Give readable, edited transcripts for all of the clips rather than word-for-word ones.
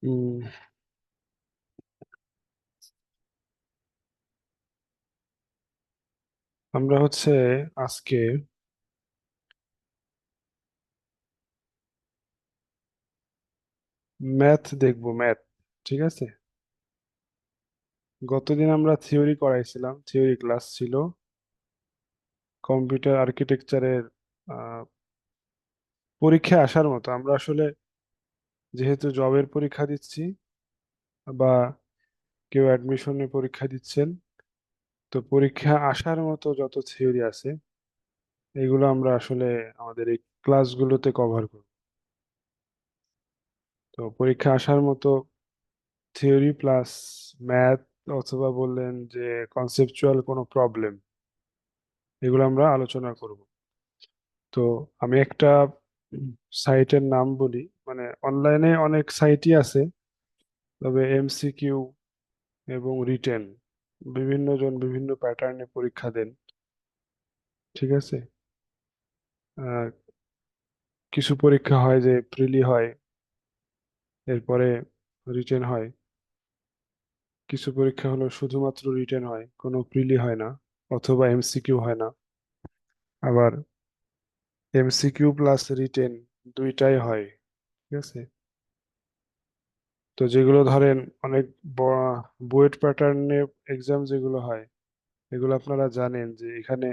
উম, আমরা আজকে ম্যাথ দেখবো, ম্যাথ। ঠিক আছে। গতদিন আমরা থিওরি করাইছিলাম, থিওরি ক্লাস ছিল কম্পিউটার আর্কিটেকচারের। পরীক্ষা আসার মতো আমরা যেহেতু জবের পরীক্ষা দিচ্ছি বা কেউ অ্যাডমিশনের পরীক্ষা দিচ্ছেন, তো পরীক্ষা আসার মতো যত থিওরি আছে এগুলো আমরা আমাদের এই ক্লাসগুলোতে কভার করব। তো পরীক্ষা আসার মতো থিওরি প্লাস ম্যাথ, অথবা বললেন যে কনসেপচুয়াল কোনো প্রবলেম, এগুলো আমরা আলোচনা করব। তো আমি একটা সাইটের নাম বলি, মানে অনলাইনে অনেক সাইটই আছে, তবে এমসিকিউ এবং রিটেন বিভিন্ন জন বিভিন্ন প্যাটার্নে পরীক্ষা দেন। ঠিক আছে। আহ, কিছু পরীক্ষা হয় যে প্রিলি হয়, এরপরে রিটেন হয়। কিছু পরীক্ষা হলো শুধুমাত্র রিটেন হয়, কোনো প্রিলি হয় না, অথবা এমসিকিউ হয় না। আবার এমসিকিউ প্লাস রিটেন দুইটাই হয়। ঠিক আছে। তো যেগুলো ধরেন অনেক বুয়েট প্যাটার্নে এক্সাম যেগুলো হয়, এগুলো আপনারা জানেন যে এখানে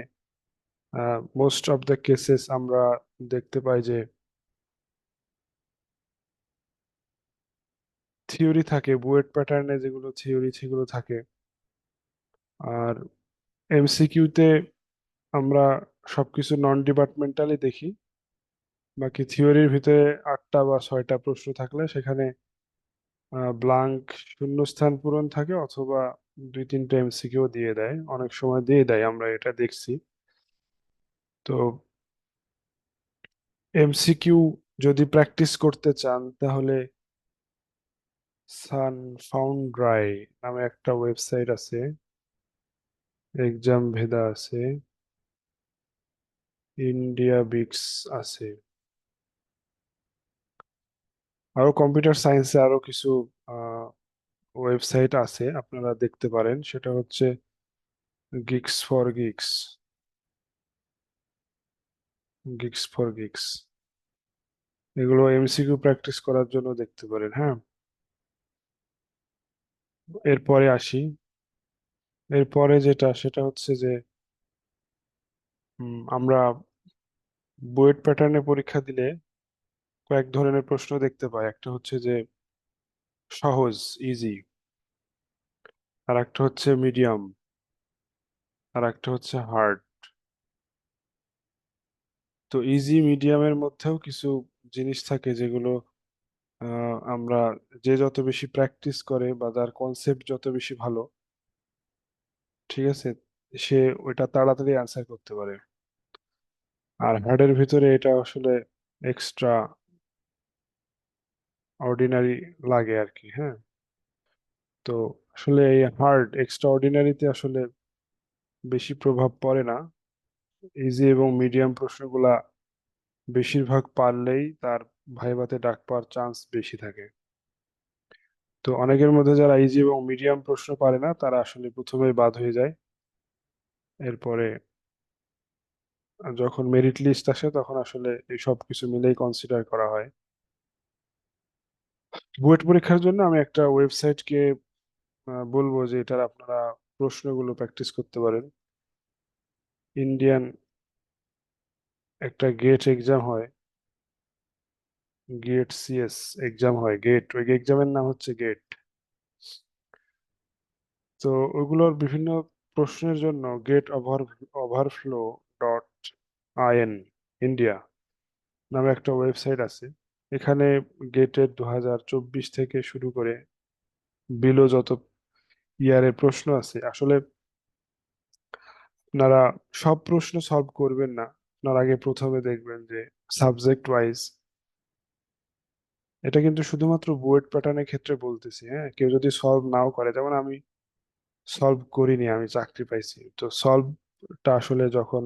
মোস্ট অফ দ্য কেসেস আমরা দেখতে পাই যে থিওরি থাকে, বুয়েট প্যাটার্নে যেগুলো থিওরি সেগুলো থাকে। আর এমসিকিউতে আমরা সবকিছু নন ডিপার্টমেন্টালি দেখি, বাকি থিওরির ভিতরে 8টা বা 6টা প্রশ্ন থাকলে সেখানে ব্লাঙ্ক শূন্যস্থান পূরণ থাকে, অথবা 2-3টা এমসিকিউ দিয়ে দেয়, অনেক সময় দিয়ে দেয়, আমরা এটা দেখছি। তো এমসিকিউ যদি প্র্যাকটিস করতে চান তাহলে সান ফাউন্ড্রাই নামে একটা ওয়েবসাইট আছে, এক্সাম ভেদা আছে, ইন্ডিয়া বিক্স আছে, আরো কম্পিউটার সায়েন্সে আরো কিছু ওয়েবসাইট আছে, আপনারা দেখতে পারেন। সেটা হচ্ছে geeks for geeks, geeks for geeks. এগুলো এমসিকিউ প্র্যাকটিস করার জন্য দেখতে পারেন। হ্যাঁ। এরপরে আসি। এরপরে যেটা সেটা হচ্ছে যে আমরা বুয়েট প্যাটার্নে পরীক্ষা দিলে কয়েক ধরনের প্রশ্ন দেখতে পাই। একটা হচ্ছে যে সহজ, ইজি। আর একটা হচ্ছে মিডিয়াম। আর একটা হচ্ছে হার্ড। তো ইজি মিডিয়ামের মধ্যেও কিছু জিনিস থাকে যেগুলো আমরা, যে যত বেশি প্র্যাকটিস করে বা যার কনসেপ্ট যত বেশি ভালো, ঠিক আছে, সে ওইটা তাড়াতাড়ি অ্যান্সার করতে পারে। আর হার্ডের ভিতরে এটা এক্সট্রা অর্ডিনারি লাগে আর কি। হ্যাঁ। তো এই হার্ড এক্সট্রা অর্ডিনারিতে বেশি প্রভাব পড়ে না। ইজি এবং মিডিয়াম প্রশ্নগুলা বেশিরভাগ পারলেই তার ভাইভাতে ডাক পাওয়ার চান্স বেশি থাকে। তো অনেকের মধ্যে যারা ইজি এবং মিডিয়াম প্রশ্ন পারে না, তারা প্রথমেই বাদ হয়ে যায়। এরপরে যখন মেরিট লিস্ট আসে তখন এই সব কিছু মিলেই কনসিডার করা হয়। বুয়েট পরীক্ষার জন্য আমি একটা ওয়েবসাইটকে বলবো যে এটার আপনারা প্রশ্নগুলো প্র্যাকটিস করতে পারেন। ইন্ডিয়ান একটা গেট এক্সাম হয়, গেট সিএস এক্সাম হয়, গেট, ওই এক্সামের নাম হচ্ছে গেট। তো ওইগুলোর বিভিন্ন প্রশ্নের জন্য GATE overflow dot in India নামে একটা ওয়েবসাইট আছে। এখানে গেটের 2024 থেকে শুরু করে বিলো যত ইয়ারের প্রশ্ন আছে, আপনারা সব প্রশ্ন সলভ করবেন না। আপনার আগে প্রথমে দেখবেন যে সাবজেক্ট ওয়াইজ, এটা কিন্তু শুধুমাত্র বুয়েট প্যাটার্নের ক্ষেত্রে বলতেছি। হ্যাঁ, কেউ যদি সলভ নাও করে, যেমন আমি সলভ করিনি, আমি চাকরি পাইছি, তো সলভটা যখন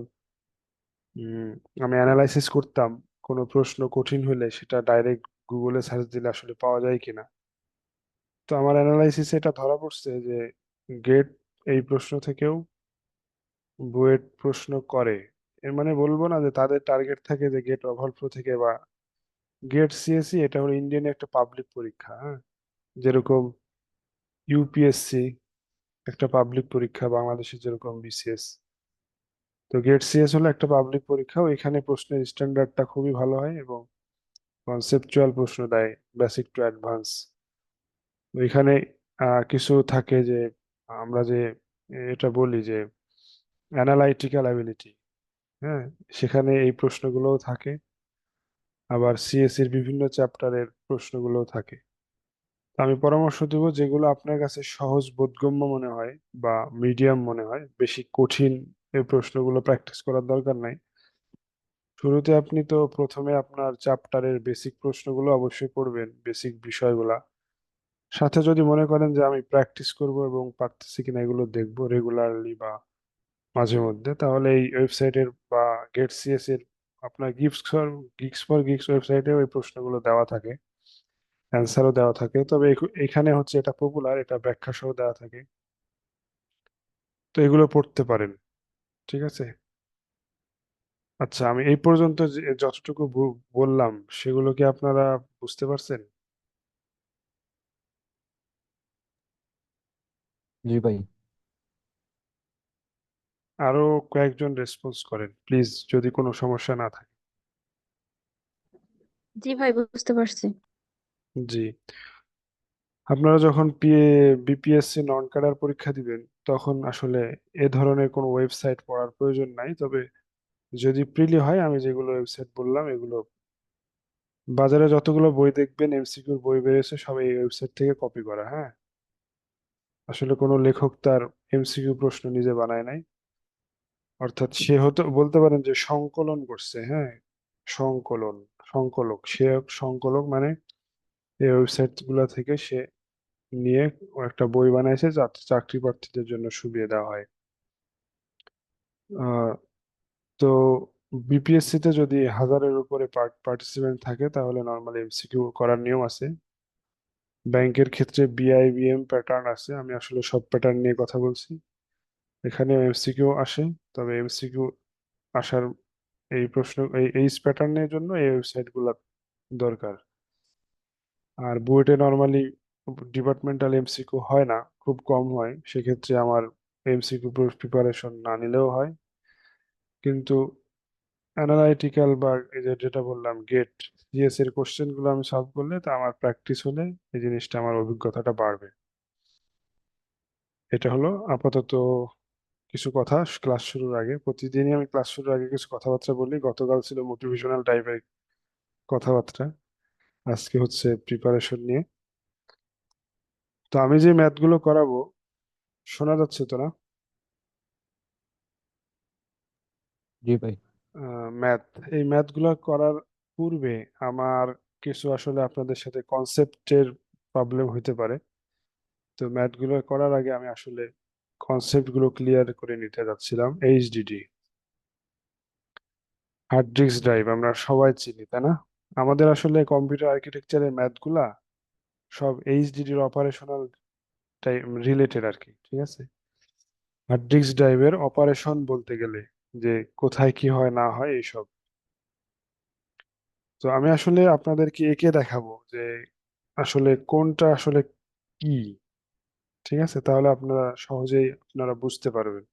উম, আমি অ্যানালাইসিস করতাম কোনো প্রশ্ন কঠিন হলে সেটা ডাইরেক্ট গুগলে সার্চ দিলে পাওয়া যায় কিনা, তো আমার অ্যানালাইসিসে এটা ধরা পড়ছে যে গেট এই প্রশ্ন থেকেও বুয়েট প্রশ্ন করে। এর মানে বলবো না যে তাদের টার্গেট থাকে যে গেট ওভারফ্লো থেকে বা গেট সিএসসি, এটা হলো ইন্ডিয়ান একটা পাবলিক পরীক্ষা, হ্যাঁ। যেরকম ইউপিএসসি একটা পাবলিক পরীক্ষা, বাংলাদেশে যেরকম বিসিএস, তো গেট সিএস হলো একটা পাবলিক পরীক্ষা। এখানে প্রশ্নের স্ট্যান্ডার্ডটা খুবই ভালো হয় এবং কনসেপচুয়াল প্রশ্ন দেয়, বেসিক টু অ্যাডভান্স। এখানে কিছু থাকে যে আমরা যে এটা বলি যে অ্যানালাইটিক্যাল অ্যাবিলিটি, হ্যাঁ, সেখানে এই প্রশ্নগুলোও থাকে। আবার সিএস এর বিভিন্ন চ্যাপ্টারের প্রশ্নগুলোও থাকে। তো আমি পরামর্শ দেবো যেগুলো আপনার কাছে সহজ বোধগম্য মনে হয় বা মিডিয়াম মনে হয়, বেশি কঠিন এই প্রশ্নগুলো প্র্যাকটিস করার দরকার নাই। শুরুতে আপনি তো প্রথমে আপনার চ্যাপ্টারের বেসিক প্রশ্নগুলো অবশ্যই পড়বেন, বেসিক বিষয়গুলা। সাথে যদি মনে করেন যে আমি প্র্যাকটিস করব এবং পারতেছি কিনা এগুলো দেখবো রেগুলারলি বা মাঝে মধ্যে, তাহলে এই ওয়েবসাইটের বা গেট সিএস এর আপনার গিক্স ফর গিক্স ওয়েবসাইটে ওই প্রশ্নগুলো দেওয়া থাকে, অ্যান্সারও দেওয়া থাকে। তবে এখানে হচ্ছে এটা পপুলার, এটা ব্যাখ্যা সহ দেওয়া থাকে। তো এগুলো পড়তে পারেন, ঠিক আছে। আচ্ছা, আমি এই পর্যন্ত যতটুকু বললাম সেগুলো কি আপনারা বুঝতে পারছেন? জি ভাই। আরো কয়েকজন রেসপন্স করেন প্লিজ, যদি কোনো সমস্যা না থাকে। জি ভাই, বুঝতে পারছি। জি। আপনারা যখন বিপিএসসি নন ক্যাডার পরীক্ষা দিবেন, তখন আসলে এ ধরনের কোনো ওয়েবসাইট পড়ার প্রয়োজন নাই। তবে যদি প্রিলি হয়, আমি যেগুলো ওয়েবসাইট বললাম এগুলো, বাজারে যতগুলো বই দেখবেন এমসিকিউর বই বেরিয়েছে সব এই ওয়েবসাইট থেকে কপি করা, হ্যাঁ। আসলে কোনো লেখক তার এমসিকিউ প্রশ্ন নিজে বানায় নাই। অর্থাৎ সে হয়তো বলতে পারেন যে সংকলন করছে, হ্যাঁ। সংকলন, সংকলক, সে সংকলক মানে এই ওয়েবসাইট গুলা থেকে সে নিয়ে ও একটা বই বানাইছে যাতে চাকরি প্রার্থীদের জন্য সুবিধা দেওয়া হয়। আহ, তো বিপিএসসি তে যদি 1000-এর উপরে পার্টিসিপেন্ট থাকে তাহলে নর্মালি এমসিকিউ করার নিয়ম আছে। ব্যাংকের ক্ষেত্রে বিআইবিএম প্যাটার্ন আছে, আমি আসলে সব প্যাটার্ন নিয়ে কথা বলছি। এখানে এমসিকিউ আসে, তবে এমসিকিউ আসার এই প্যাটার্নের জন্য এই ওয়েবসাইট গুলা দরকার। আর বুয়েটে নর্মালি ডিপার্টমেন্টাল এমসিকিউ হয় না, খুব কম হয়। সেক্ষেত্রে আমার এমসিকিউ প্রিপারেশন না নিলেও হয়। কিন্তু অ্যানালাইটিক্যাল বা এই যে যেটা বললাম গেট জিএস এর কোশ্চেন গুলো আমি সলভ করলে, তা আমার প্র্যাকটিস হলে এই জিনিসটা, আমার অভিজ্ঞতাটা বাড়বে। এটা হলো আপাতত কিছু কথা ক্লাস শুরুর আগে। প্রতিদিনই আমি ক্লাস শুরুর আগে কিছু কথাবার্তা বলি। গতকাল ছিল মোটিভেশনাল টাইপের কথাবার্তা, আজকে হচ্ছে প্রিপারেশন নিয়ে। তো আমি যে ম্যাথ গুলো করাবো, শোনা যাচ্ছে তো না? জি ভাই। ম্যাথ, এই ম্যাথ গুলো করার পূর্বে আমার কিছু আসলে আপনাদের সাথে কনসেপ্টের প্রবলেম হইতে পারে। তো ম্যাথ গুলো করার আগে আমি আসলে কনসেপ্ট গুলো ক্লিয়ার করে নিতে যাচ্ছিলাম। এইচডিডি, হার্ড ডিস্ক ড্রাইভ, আমরা সবাই চিনি তাই না? আমাদের আসলে কম্পিউটার আর্কিটেকচারের ম্যাথ গুলা সব এইচডিডির অপারেশনাল টাইপ রিলেটেড আর কি, ঠিক আছে। হার্ড ডিস্ক ড্রাইভের অপারেশন বলতে গেলে যে কোথায় কি হয় না হয় এইসব। তো আমি আসলে আপনাদেরকে এঁকে দেখাবো যে আসলে কোনটা আসলে কি, ঠিক আছে। তাহলে আপনারা সহজেই আপনারা বুঝতে পারবেন।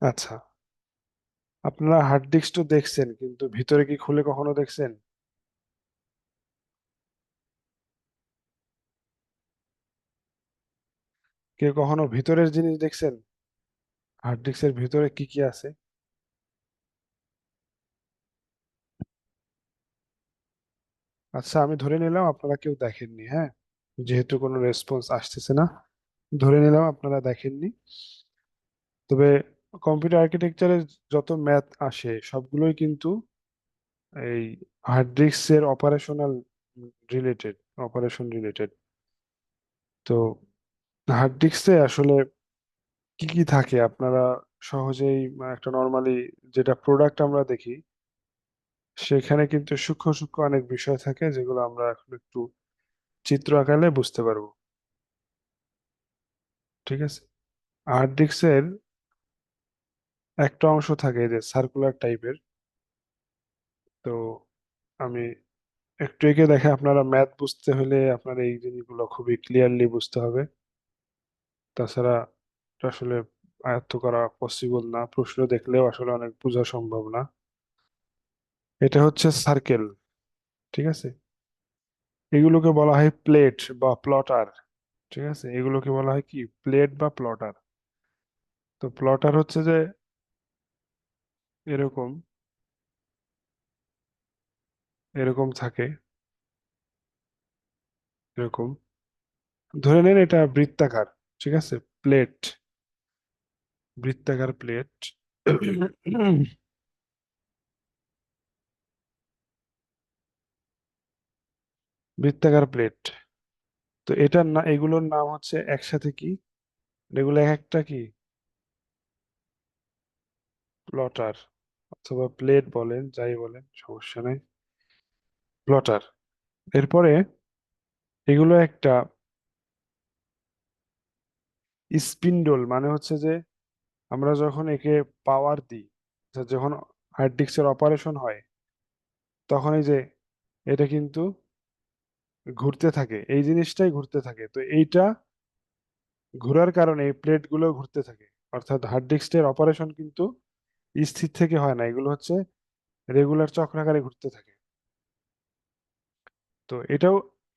আচ্ছা, আপনারা হার্ড ডিস্ক তো দেখছেন, কিন্তু ভিতরে কি খুলে কখনো দেখছেন? কেউ কখনো ভিতরের জিনিস দেখছেন? হার্ড ডিস্কের ভিতরে কি কি আছে? আচ্ছা, আমি ধরে নিলাম আপনারা কেউ দেখেননি, হ্যাঁ। যেহেতু কোনো রেসপন্স আসতেছে না, ধরে নিলাম আপনারা দেখেননি। তবে কম্পিউটার আর্কিটেকচারে যত ম্যাথ আসে সবগুলোই কিন্তু এই হার্ড ডিস্কের অপারেশন রিলেটেড। তো হার্ড ডিস্কে আসলে কি কি থাকে আপনারা সহজেই, একটা নর্মালি যেটা প্রোডাক্ট আমরা দেখি, সেখানে কিন্তু সূক্ষ্ম সূক্ষ্ম অনেক বিষয় থাকে যেগুলো আমরা এখন একটু চিত্র আকারে বুঝতে পারবো। ঠিক আছে। হার্ড ডিস্কের একটা অংশ থাকে যে সার্কুলার টাইপের। তো আমি একটু এঁকে দেখে, আপনারা ম্যাথ বুঝতে হলে আপনার এই জিনিসগুলো খুবই ক্লিয়ারলি বুঝতে হবে। তাছাড়া এটা আসলে আয়ত্ত করা পসিবল না, প্রশ্ন দেখলেও আসলে অনেক বোঝা সম্ভব না। এটা হচ্ছে সার্কেল। ঠিক আছে। এগুলোকে বলা হয় প্লেট বা প্লটার। ঠিক আছে, এগুলোকে বলা হয় কি, প্লেট বা প্লটার। তো প্লটার হচ্ছে যে এরকম এরকম থাকে, এরকম। ধরে নেন এটা বৃত্তাকার। ঠিক আছে। প্লেট, বৃত্তাকার প্লেট। বৃত্তাকার প্লেট। তো এটার না, এগুলোর নাম হচ্ছে একসাথে কি, এগুলো এক একটা কি, প্লটার অথবা প্লেট বলেন, যাই বলেন সমস্যা নাই, প্লটার। এরপরে এগুলো একটা স্পিন্ডল, মানে হচ্ছে যে আমরা যখন একে পাওয়ার দিই, যখন হার্ড ডিস্কের অপারেশন হয়, তখন এই যে এটা কিন্তু ঘুরতে থাকে, এই জিনিসটাই ঘুরতে থাকে। তো এইটা ঘোরার কারণে এই প্লেট গুলো ঘুরতে থাকে। অর্থাৎ হার্ড ডিস্কের অপারেশন কিন্তু স্থির থেকে হয় না, এগুলো হচ্ছে রেগুলার চক্রাকারে ঘুরতে থাকে। তো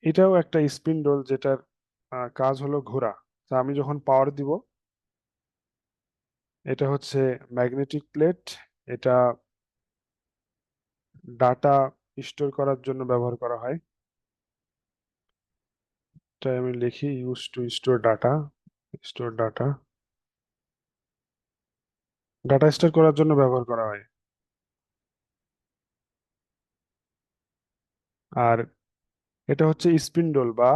এটাও একটা স্পিন্ডল, যেটার কাজ হলো ঘোরা। তা আমি যখন পাওয়ার দিব, এটা হচ্ছে ম্যাগনেটিক প্লেট। এটা ডাটা স্টোর করার জন্য ব্যবহার করা হয়। এটা আমি লিখি, use to store data, store data, data store করার জন্য ব্যবহার করা হয়। আর এটা হচ্ছে স্পিন্ডল বা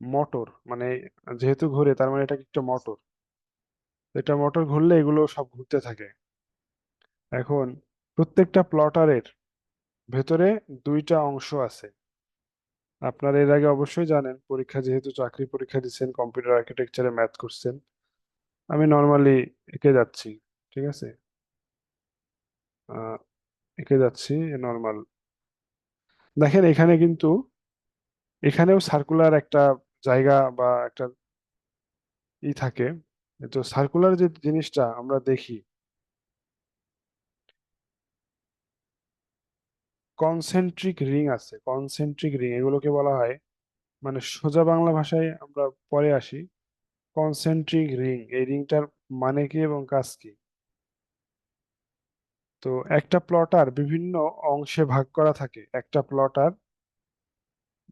মোটর, মানে যেহেতু ঘুরে তার মানে এটা একটা মোটর। এটা মোটর ঘুরলে এগুলো সব ঘুরতে থাকে। এখন প্রত্যেকটা প্লটারের ভেতরে দুইটা অংশ আছে। আপনারা এর আগে অবশ্যই জানেন, পরীক্ষা যেহেতু চাকরি পরীক্ষা দিচ্ছেন, কম্পিউটার আর্কিটেকচারে ম্যাথ করছেন। আমি নর্মালি এঁকে যাচ্ছি। ঠিক আছে। আহ, এঁকে যাচ্ছি নর্মাল। দেখেন এখানে কিন্তু, এখানেও সার্কুলার একটা জায়গা বা একটা থাকে। তো সার্কুলার যে জিনিসটা আমরা দেখি, কনসেন্ট্রিক রিং আছে, কনসেন্ট্রিক রিং এগুলোকে বলা হয়, মানে সোজা বাংলা ভাষায় আমরা পরে আসি। কনসেন্ট্রিক রিং, এই রিংটার মানে কি এবং কাজ কি? তো একটা প্লটার বিভিন্ন অংশে ভাগ করা থাকে, একটা প্লটার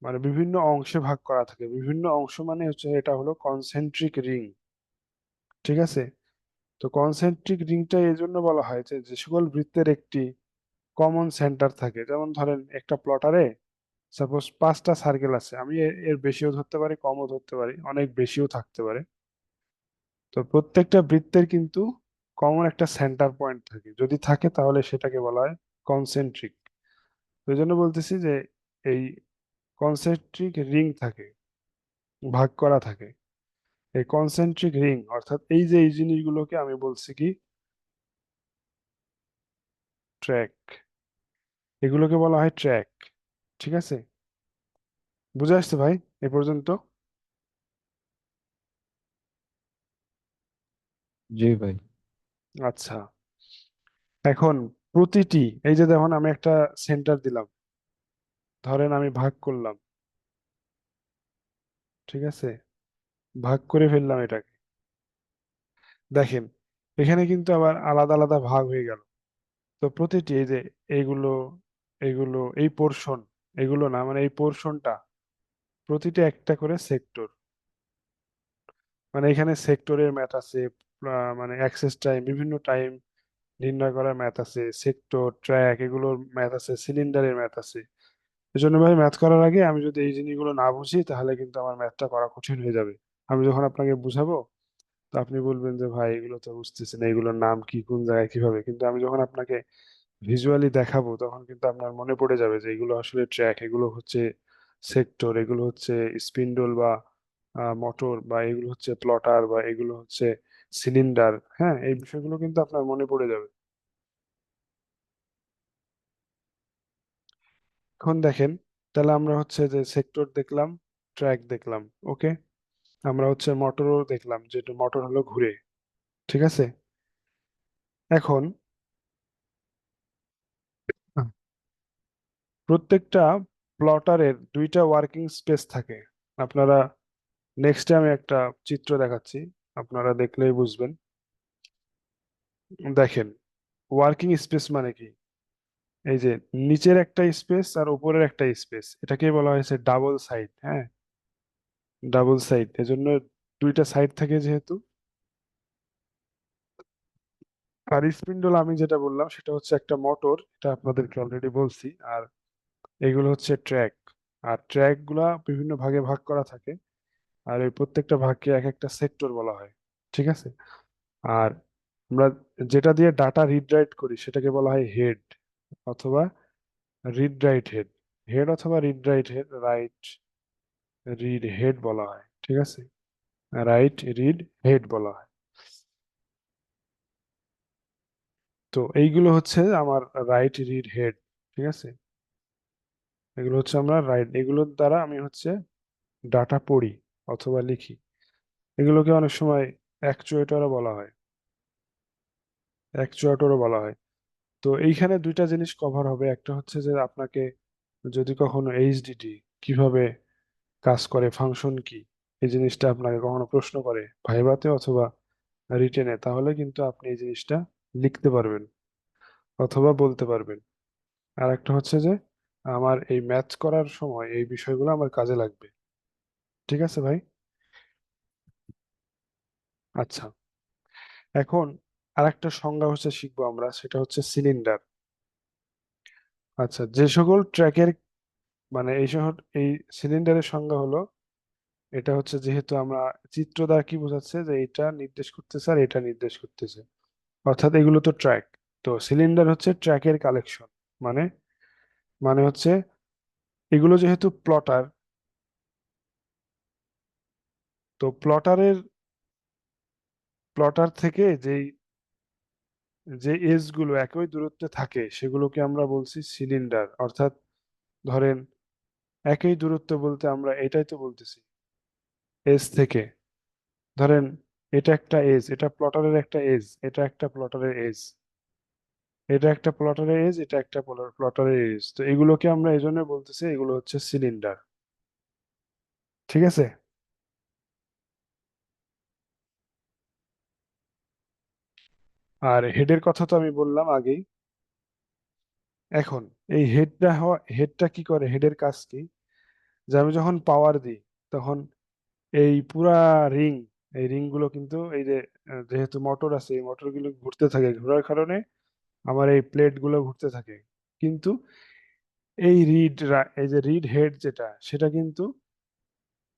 মানে বিভিন্ন অংশে ভাগ করা থাকে, বিভিন্ন অংশ মানে হচ্ছে এটা হলো কনসেন্ট্রিক রিং। ঠিক আছে। তো কনসেন্ট্রিক রিংটা এই জন্য বলা হয় যে যে সকল বৃত্তের একটি কমন সেন্টার থাকে। যেমন ধরেন একটা প্লটারে সাপোজ 5টা সার্কেল আছে, আমি এর বেশিও ধরতে পারি, কমও ধরতে পারি, অনেক বেশিও থাকতে পারে। তো প্রত্যেকটা বৃত্তের কিন্তু কমন একটা সেন্টার পয়েন্ট থাকে, যদি থাকে তাহলে সেটাকে বলা হয় কনসেন্ট্রিক। ওই জন্য বলতেছি যে এই কনসেন্ট্রিক রিং থাকে, ভাগ করা থাকে। এই কনসেন্ট্রিক রিং অর্থাৎ এই যে এই জিনিসগুলোকে আমি বলছি কি, ট্র্যাক, এগুলোকে বলা হয় ট্র্যাক। ঠিক আছে। বুঝে আসছে ভাই এ পর্যন্ত? জি ভাই। আচ্ছা। এখন প্রতিটি, এই যে দেখুন আমি একটা সেন্টার দিলাম, ধরেন আমি ভাগ করলাম। ঠিক আছে। ভাগ করে ফেললাম এটাকে। দেখেন এখানে কিন্তু আবার আলাদা আলাদা ভাগ হয়ে গেল। তো প্রতিটি এই যে এইগুলো, এগুলো এই পোর্শন, এগুলো না মানে এই পোর্শনটা, প্রতিটা একটা করে সেক্টর। মানে এখানে সেক্টরের ম্যাথ আছে, মানে অ্যাক্সেস টাইম, বিভিন্ন টাইম নির্ণয় করার ম্যাথ আছে, সেক্টর, ট্র্যাক, এগুলোর ম্যাথ আছে, সিলিন্ডারের ম্যাথ আছে। এই জন্য ভাই ম্যাথ করার আগে আমি যদি এই জিনিসগুলো না বুঝি তাহলে কিন্তু আমার ম্যাথটা করা কঠিন হয়ে যাবে। আমি যখন আপনাকে বুঝাবো, তো আপনি বলবেন যে ভাই এগুলো তো বুঝতেছি না, এগুলোর নাম কি, কোন জায়গায় কিভাবে। কিন্তু আমি যখন আপনাকে ভিজুয়ালি দেখাবো তখন কিন্তু আপনার মনে পড়ে যাবে যে এগুলো আসলে ট্র্যাক, এগুলো হচ্ছে সেক্টর, এগুলো হচ্ছে স্পিন্ডল বা মোটর, বা এগুলো হচ্ছে প্লটার, বা এগুলো হচ্ছে সিলিন্ডার। হ্যাঁ, এই বিষয়গুলো কিন্তু আপনার মনে পড়ে যাবে। এখন দেখেন, তাহলে আমরা হচ্ছে যে সেক্টর দেখলাম, ট্র্যাক দেখলাম, ওকে। আমরা হচ্ছে মোটরও দেখলাম, যেটা মোটর হলো ঘুরে, ঠিক আছে। এখন প্রত্যেকটা প্লটারের দুইটা ওয়ার্কিং স্পেস থাকে। আপনারা নেক্সটে আমি একটা চিত্র দেখাচ্ছি, আপনারা দেখলেই বুঝবেন। দেখেন, ওয়ার্কিং স্পেস মানে কি? এই যে নিচের একটা স্পেস আর উপরের একটা স্পেস, এটাকে বলা হয়েছে ডাবল সাইড। হ্যাঁ, ডাবল সাইড, এজন্য দুইটা সাইড থাকে যেহেতু। আর স্পিন্ডল আমি যেটা বললাম সেটা হচ্ছে একটা মোটর, এটা আপনাদেরকে অলরেডি বলছি। আর এগুলো হচ্ছে ট্র্যাক। আর ট্র্যাক গুলা বিভিন্ন ভাগে ভাগ করা থাকে, আর এই প্রত্যেকটা ভাগকে এক একটা সেক্টর বলা হয়, ঠিক আছে। আর আমরা যেটা দিয়ে ডাটা রিড রাইট করি সেটাকে বলা হয় হেড, অথবা রিড রাইট হেড। হেড অথবা read write head, right read head বলা হয়, ঠিক আছে। রাইট রিড হেড বলা হয়। তো এইগুলো হচ্ছে আমার রাইট রিড হেড, ঠিক আছে। এগুলো হচ্ছে আমরা রাইট, এগুলোর দ্বারা আমি হচ্ছে ডাটা পড়ি অথবা লিখি। এগুলোকে অনেক সময় অ্যাকচুয়েটরও বলা হয়, অ্যাকচুয়েটরও বলা হয়। তো এইখানে দুইটা জিনিস কভার হবে। একটা হচ্ছে যে আপনাকে যদি কখনো এইচডিডি কিভাবে কাজ করে, ফাংশন কি, এই জিনিসটা আপনাকে কখনো প্রশ্ন করে ভাইভাতে অথবা রিটেনে, তাহলে কিন্তু আপনি এই জিনিসটা লিখতে পারবেন অথবা বলতে পারবেন। আর একটা হচ্ছে যে আমার এই ম্যাথ করার সময় এই বিষয়গুলো আমার কাজে লাগবে, ঠিক আছে ভাই। আচ্ছা, এখন আরেকটা সংজ্ঞা হচ্ছে শিখবো আমরা, সেটা হচ্ছে সিলিন্ডার। আচ্ছা, যে সকল ট্র্যাকের মানে এই সিলিন্ডারের সংজ্ঞা হলো, এটা হচ্ছে যেহেতু আমরা চিত্র দ্বারা কি বোঝাচ্ছে যে এটা নির্দেশ করতেছে আর এটা নির্দেশ করতেছে, অর্থাৎ এগুলো তো ট্র্যাক। তো সিলিন্ডার হচ্ছে ট্র্যাকের কালেকশন। মানে মানে হচ্ছে এগুলো যেহেতু প্লটার, তো প্লটার থেকে যে এজ গুলো একই দূরত্বে থাকে সেগুলোকে আমরা বলছি সিলিন্ডার। অর্থাৎ ধরেন একই দূরত্ব বলতে আমরা এটাই তো বলতেছি, এজ থেকে। ধরেন এটা একটা এজ, এটা প্লটারের একটা এজ, এটা একটা প্লটারের এজ, এটা একটা প্লটারের এজ, এটা একটা প্লটারের এজ। তো এগুলোকে আমরা এই জন্য বলতেছি এগুলো হচ্ছে সিলিন্ডার, ঠিক আছে। আর হেডের কথা তো আমি বললাম আগেই। এখন এই হেডটা কি করে, হেডের কাজ কি? যে আমি যখন পাওয়ার দিই তখন এই পুরা রিং, এই রিং গুলো কিন্তু এই যে যেহেতু মোটর আছে, এই মোটর গুলো ঘুরতে থাকে, ঘোরার কারণে আমার এই প্লেট গুলো ঘুরতে থাকে। কিন্তু এই যে রিড হেড যেটা, সেটা কিন্তু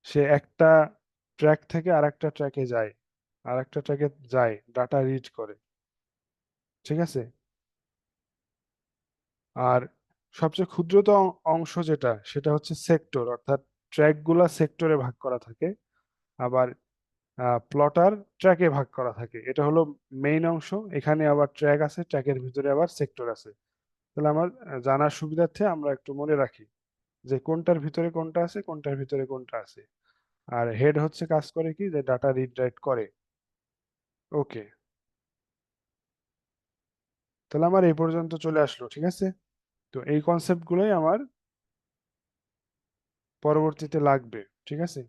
সে একটা ট্র্যাক থেকে আরেকটা ট্র্যাকে যায়, আরেকটা ট্র্যাকে যায়, ডাটা রিড করে, ঠিক আছে। আর সবচেয়ে ক্ষুদ্রতম অংশ যেটা, সেটা হচ্ছে সেক্টর, অর্থাৎ ট্র্যাক গুলা সেক্টরে ভাগ করা থাকে। আবার প্লটার ট্র্যাকে ভাগ করা থাকে, এটা হলো মেইন অংশ। এখানে আবার ট্র্যাক আছে, ট্র্যাকের ভিতরে আবার সেক্টর আছে। তাহলে আমার জানার সুবিধার্থে আমরা একটু মনে রাখি যে কোনটার ভিতরে কোনটা আছে, কোনটার ভিতরে কোনটা আছে। আর হেড হচ্ছে কাজ করে কি, যে ডাটা রিড রাইট করে। ওকে, তাহলে আমার এই পর্যন্ত চলে আসলো, ঠিক আছে। তো এই কনসেপ্ট গুলোই আমার পরবর্তীতে লাগবে, ঠিক আছে।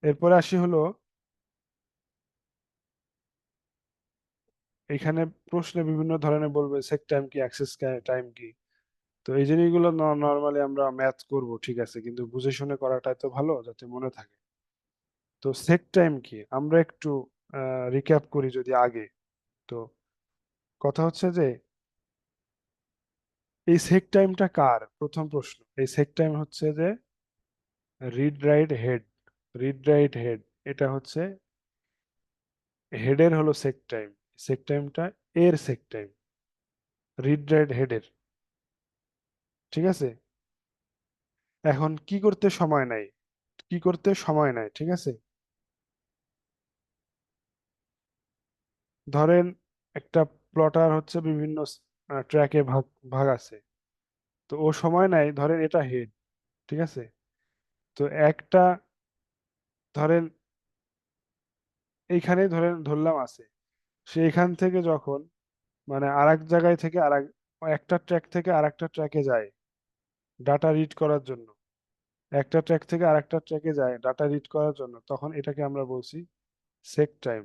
এরপরে আসি হলো, এখানে প্রশ্নে বিভিন্ন ধরনের বলবে সেক টাইম কি, অ্যাক্সেস টাইম কি। তো এই জিনিসগুলো নর্মালি আমরা ম্যাথ করব, ঠিক আছে, কিন্তু বুঝে শুনে করাটাই তো ভালো, যাতে মনে থাকে। তো সেক টাইম কি আমরা একটু রিক্যাপ করি যদি আগে। তো কথা হচ্ছে যে এই সেক টাইমটা কার, প্রথম প্রশ্ন। এই সেক টাইম হচ্ছে যে read write head, read write head, এটা হচ্ছে হেডের হলো সেক টাইম। সেক টাইমটা এর সেক টাইম, রিড রাইট হেডের। ঠিক আছে, এখন কি করতে সময় নাই, কি করতে সময় নাই, ঠিক আছে। ধরেন একটা প্লটার হচ্ছে বিভিন্ন ট্র্যাকে ভাগ ভাগ আছে, তো ও সময় নাই, ধরেন এটা হেড, ঠিক আছে। তো একটা, ধরেন এইখানে ধরেন ধরলাম আছে, সে এখান থেকে যখন মানে আরেক জায়গায় থেকে আরেক, একটা ট্র্যাক থেকে আরেকটা ট্র্যাকে যায় ডাটা রিড করার জন্য, একটা ট্র্যাক থেকে আরেকটা ট্র্যাকে যায় ডাটা রিড করার জন্য, তখন এটাকে আমরা বলছি সেক টাইম।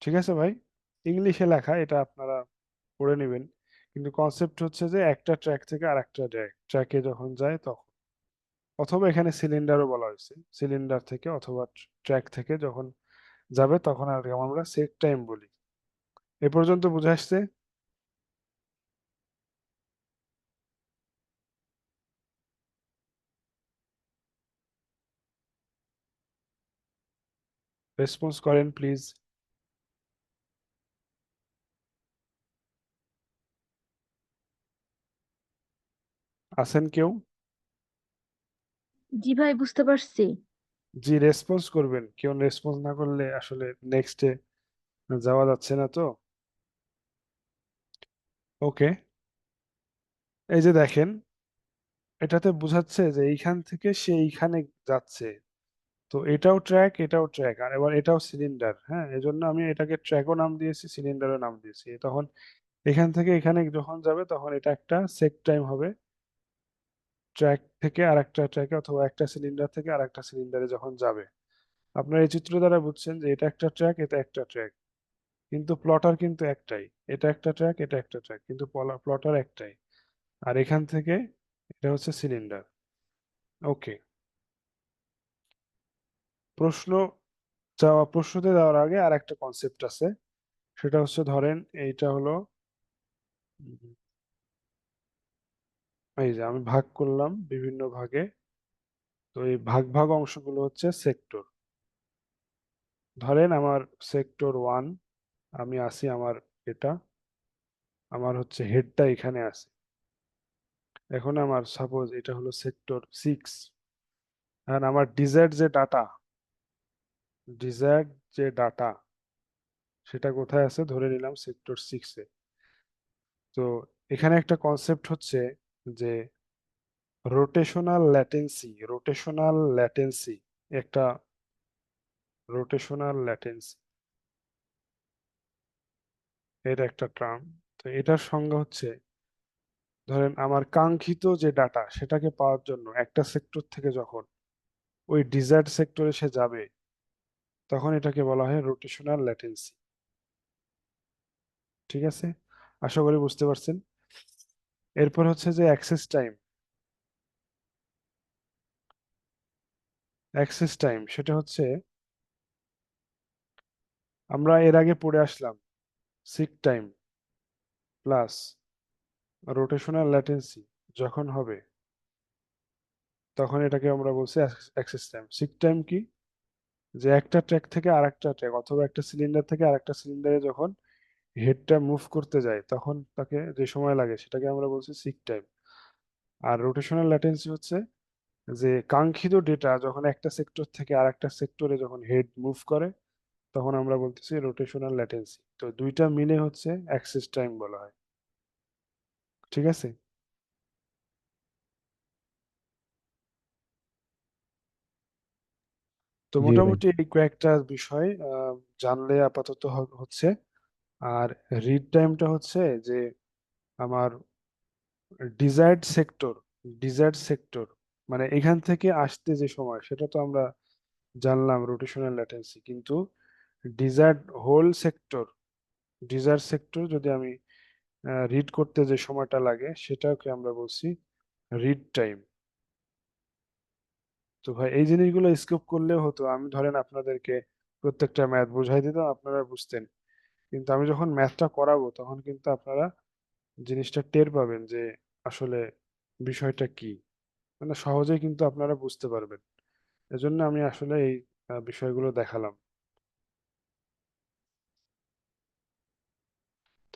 ঠিক আছে ভাই, ইংলিশে লেখা, এটা আপনারা পড়ে নেবেন। কিন্তু কনসেপ্ট হচ্ছে যে একটা ট্র্যাক থেকে আরেকটা ট্র্যাকে যখন যায় তখন, অথবা এখানে সিলিন্ডারও বলা হয়েছে, সিলিন্ডার থেকে অথবা ট্র্যাক থেকে যখন যাবে তখন আর আমরা সেট টাইম বলি। এ পর্যন্ত বুঝে আসছে? রেসপন্স করেন প্লিজ। আছেন কেউ? জি ভাই, বুঝতে পারছি। জি, রেসপন্স করবেন, কেউ রেসপন্স না করলে আসলে নেক্সটে যাওয়া যাচ্ছে না তো। ওকে, এই যে দেখেন, এটাতে বোঝাচ্ছে যে এইখান থেকে সে এইখানে যাচ্ছে, তো এটাও ট্র্যাক এটাও ট্র্যাক, আর এবার এটাও সিলিন্ডার, হ্যাঁ, এজন্য আমি এটাকে ট্র্যাকও নাম দিয়েছি সিলিন্ডারও নাম দিয়েছি। তখন এখান থেকে এখানে যখন যাবে তখন এটা একটা সেক টাইম হবে, ট্র্যাক থেকে আরেকটা ট্র্যাকে অথবা একটা সিলিন্ডার থেকে আরেকটা সিলিন্ডারে যখন যাবে। আপনার এই চিত্র দ্বারা বুঝছেন যে এটা একটা ট্র্যাক এটা একটা ট্র্যাক, কিন্তু প্লটার কিন্তু একটাই। এটা একটা ট্র্যাক এটা একটা ট্র্যাক, কিন্তু প্লটার একটাই। আর এখান থেকে এটা হচ্ছে সিলিন্ডার। ওকে, প্রশ্ন প্রশ্নতে যাওয়ার আগে আর একটা কনসেপ্ট আছে, সেটা হচ্ছে ধরেন এইটা হলো, উম, এই যে আমি ভাগ করলাম বিভিন্ন ভাগে, তো এই ভাগ ভাগ অংশগুলো হচ্ছে সেক্টর। ধরেন আমার সেক্টর ওয়ান, আমি আসি আমার, এটা আমার হচ্ছে হেডটা এখানে আছে। এখন আমার সাপোজ এটা হলো সেক্টর সিক্স, আর আমার ডিজায়ার্ড যে ডাটা সেটা কোথায় আছে, ধরে নিলাম সেক্টর সিক্সে। তো এখানে একটা কনসেপ্ট হচ্ছে যে রোটেশনাল ল্যাটেন্সি, একটা রোটেশনাল ল্যাটেন্সি, এর একটা টার্ম। তো এটার সংজ্ঞা হচ্ছে, ধরেন আমার কাঙ্ক্ষিত যে ডাটা সেটাকে পাওয়ার জন্য একটা সেক্টর থেকে যখন ওই ডিজায়ার্ড সেক্টরে সে যাবে, তখন এটাকে বলা হয় রোটেশনাল ল্যাটেন্সি। ঠিক আছে, আশা করি বুঝতে পারছেন। এরপর হচ্ছে যে অ্যাক্সেস টাইম, সেটা হচ্ছে আমরা এর আগে পড়ে আসলাম seek time plus rotational latency যখন হবে, তখন এটাকে আমরা বলছি অ্যাক্সেস টাইম। সিক টাইম কি, যে একটা ট্র্যাক থেকে আরেকটা ট্র্যাক অথবা একটা সিলিন্ডার থেকে আরেকটা সিলিন্ডারে যখন হেডটা মুভ করতে যায় তখন তাকে যে সময় লাগে সেটাকে আমরা বলছি সিক টাইম। আর রোটেশনাল ল্যাটেন্সি হচ্ছে যে কাঙ্ক্ষিত ডেটা যখন একটা সেক্টর থেকে আরেকটা সেক্টরে যখন হেড মুভ করে তখন আমরা বলতেছি রোটেশনাল ল্যাটেন্সি। তো দুইটা মিলে হচ্ছে অ্যাক্সেস টাইম বলা হয়। ঠিক আছে, তো জি ভাই। মোটামুটি এই কয়েকটা বিষয় জানলে আপাতত হচ্ছে। আর রিড টাইমটা হচ্ছে যে আমার ডিজায়ার্ড সেক্টর, ডিজায়ার্ড সেক্টর, মানে এখান থেকে আসতে যে সময় সেটা তো আমরা জানলাম রোটেশনাল ল্যাটেন্সি, কিন্তু desired whole sector, desire sector যদি আমি রিড করতে যে সময়টা লাগে সেটাকে আমরা বলছি রিড টাইম। তো ভাই এই জিনিসগুলো স্কিপ করলেও হতো, আমি ধরেন আপনাদেরকে প্রত্যেকটা ম্যাথ বুঝাই দিতাম আপনারা বুঝতেন, কিন্তু আমি যখন ম্যাথটা করাবো তখন কিন্তু আপনারা জিনিসটা টের পাবেন যে আসলে বিষয়টা কি, মানে সহজেই কিন্তু আপনারা বুঝতে পারবেন। এজন্য আমি আসলে এই বিষয়গুলো দেখালাম।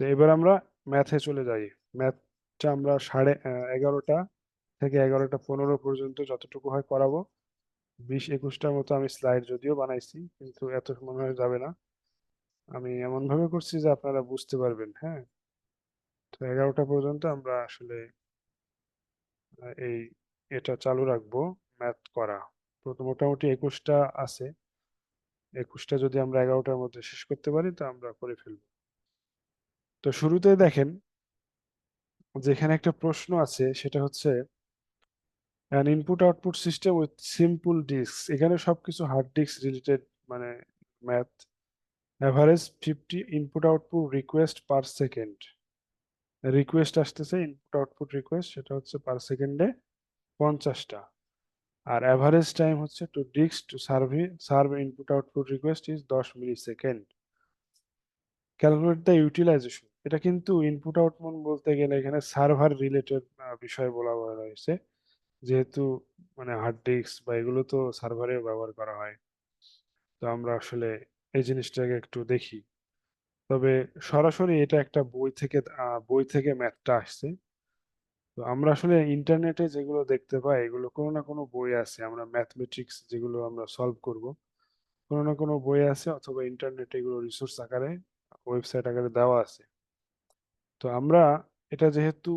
তো এবার আমরা ম্যাথে চলে যাই। ম্যাথটা আমরা 11:30 থেকে 11:15 পর্যন্ত যতটুকু হয় করাবো। 20-21টার মতো আমি স্লাইড যদিও বানাইছি, কিন্তু এত মনে হয় যাবে না। আমি এমন ভাবে করছি যে আপনারা বুঝতে পারবেন। হ্যাঁ, তো 11টা পর্যন্ত আমরা আসলে এই এটা চালু রাখবো, ম্যাথ করা। তো মোটামুটি 21টা আছে। 21টা যদি আমরা 11টার মধ্যে শেষ করতে পারি তো আমরা করে ফেলবো। তো শুরুতে দেখেন, যেখানে একটা প্রশ্ন আছে সেটা হচ্ছে an input output system with simple disks, এখানে সবকিছু হার্ড ডিস্ক রিলেটেড, মানে math. Average 50 input output request per second, request আসতেছে ইনপুট আউটপুট রিকোয়েস্ট, সেটা হচ্ছে পার সেকেন্ডে 50টা। আর অ্যাভারেজ টাইম হচ্ছে to disk to serve input output request is 10 millisecond. Calculate the utilization, এটা কিন্তু ইনপুট আউটপুট বলতে গেলে এখানে সার্ভার রিলেটেড বিষয় বলা হয়েছে, যেহেতু মানে হার্ড ডিস্ক বা এগুলো তো সার্ভারে ব্যবহার করা হয়। তো আমরা আসলে এই জিনিসটাকে একটু দেখি। তবে সরাসরি এটা একটা বই থেকে ম্যাথটা আসছে। তো আমরা আসলে ইন্টারনেটে যেগুলো দেখতে পাই এগুলো কোনো না কোনো বই আছে, আমরা ম্যাথমেটিক্স যেগুলো আমরা সলভ করব কোনো না কোনো বই আছে, অথবা ইন্টারনেটে এগুলো রিসোর্স আকারে, ওয়েবসাইট আকারে দেওয়া আছে। তো আমরা এটা যেহেতু